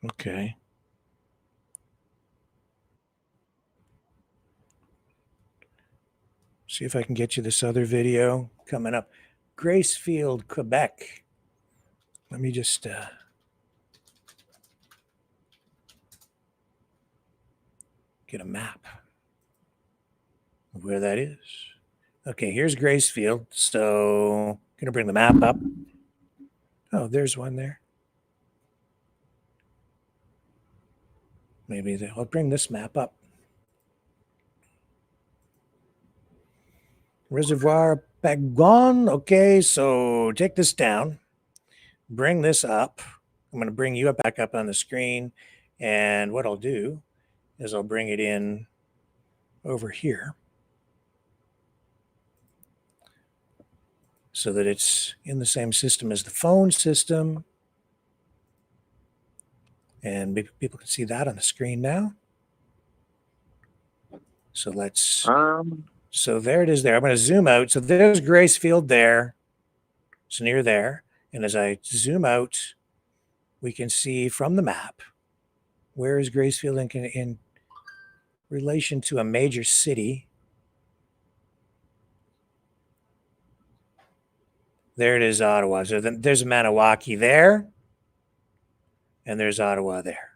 Okay. See if I can get you this other video coming up. Gracefield, Quebec. Let me just get a map of where that is. Okay, here's Gracefield. So I'm going to bring the map up. Oh, there's one there. Maybe I'll bring this map up. Reservoir Pagon. Okay, so take this down. Bring this up. I'm going to bring you back up on the screen. And what I'll do is I'll bring it in over here so that it's in the same system as the phone system. And maybe people can see that on the screen now. So let's, so there it is there. I'm going to zoom out. So there's Gracefield there. So near there. And as I zoom out, we can see from the map, where is Gracefield in relation to a major city? There it is, Ottawa. So there's Maniwaki there, and there's Ottawa there.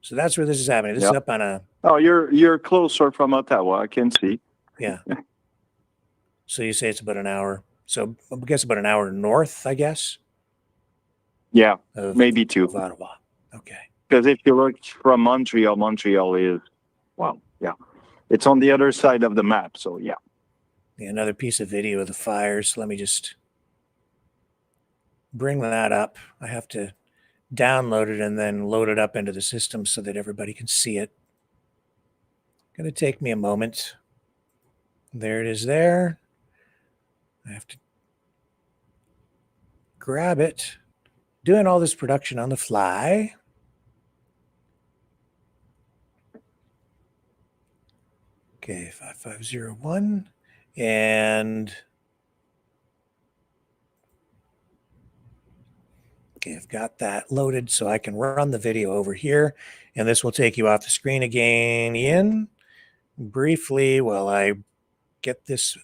So that's where this is happening. This is up on a... Oh, you're closer from Ottawa, I can see. Yeah. So you say it's about an hour. So I guess about an hour north, I guess? Yeah, maybe 2. Of Ottawa. Okay. Because if you look from Montreal is, well, yeah. It's on the other side of the map, so yeah. Another piece of video of the fires. Let me just bring that up. I have to download it and then load it up into the system so that everybody can see it. Going to take me a moment. There it is there. I have to grab it. Doing all this production on the fly. Okay, 5501. And okay, I've got that loaded so I can run the video over here. And this will take you off the screen again, Ian. Briefly, while I get this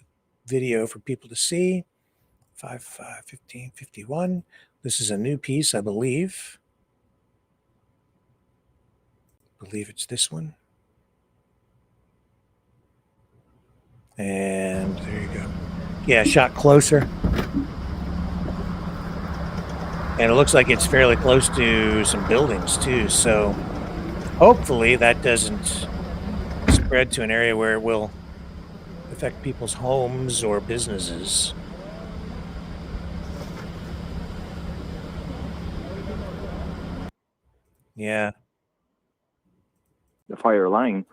video for people to see. 551551. This is a new piece, I believe. I believe it's this one. And there you go. Yeah, shot closer. And it looks like it's fairly close to some buildings too. So hopefully that doesn't spread to an area where it will affect people's homes or businesses. Yeah. The fire line.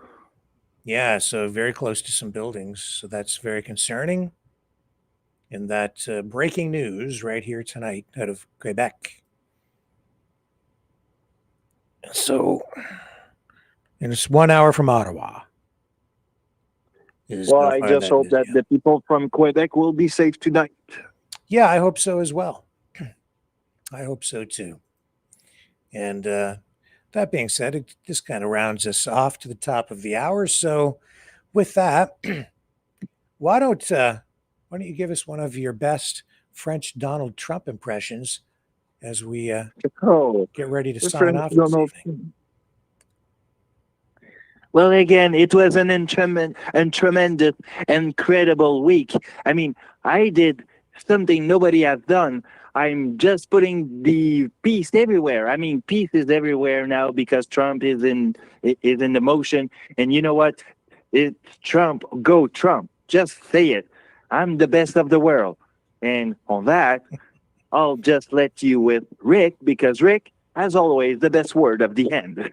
Yeah, so very close to some buildings. So that's very concerning. And that breaking news right here tonight out of Quebec. So, and it's 1 hour from Ottawa. Well, I just hope that the people from Quebec will be safe tonight. Yeah, I hope so as well. I hope so too. And that being said, this kind of rounds us off to the top of the hour. So with that, why don't you give us one of your best French Donald Trump impressions as we get ready to sign off this evening? Well, again, it was an tremendous, incredible week. I mean, I did something nobody has done. I'm just putting the peace everywhere. I mean, peace is everywhere now because Trump is in the motion. And you know what? It's Trump. Go Trump. Just say it. I'm the best of the world. And on that, I'll just let you with Rick because Rick, as always, the best word of the end.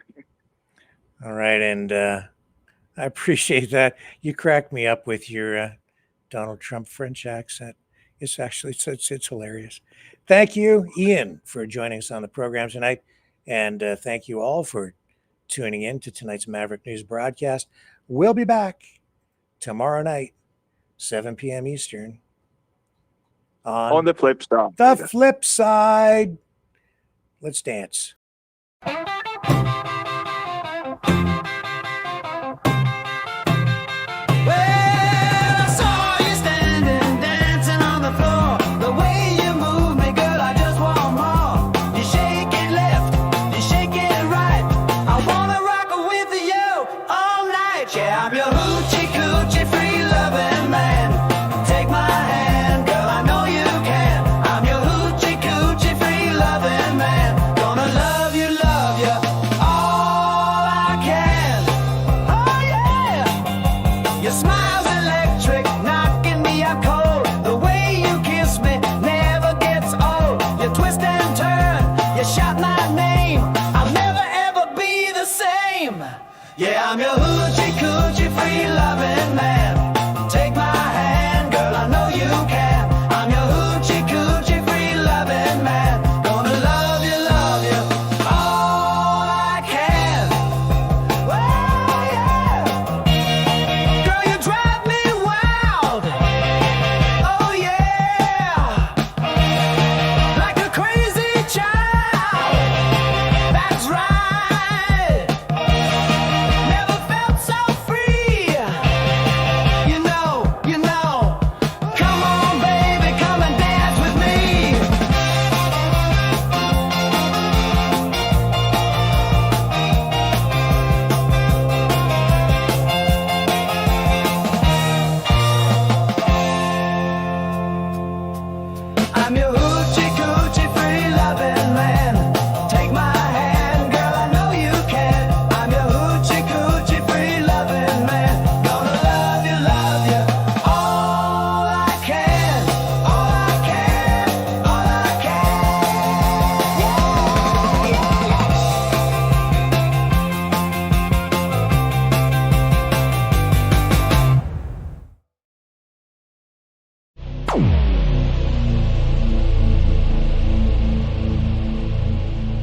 All right, and I appreciate that. You cracked me up with your Donald Trump French accent. It's actually it's hilarious. Thank you, Ian, for joining us on the program tonight, and thank you all for tuning in to tonight's Maverick News broadcast. We'll be back tomorrow night, 7 p.m. Eastern. On the flip side. The flip side. Let's dance. Gonna love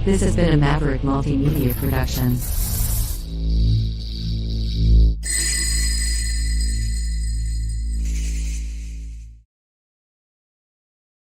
This has been a Maverick Multimedia production.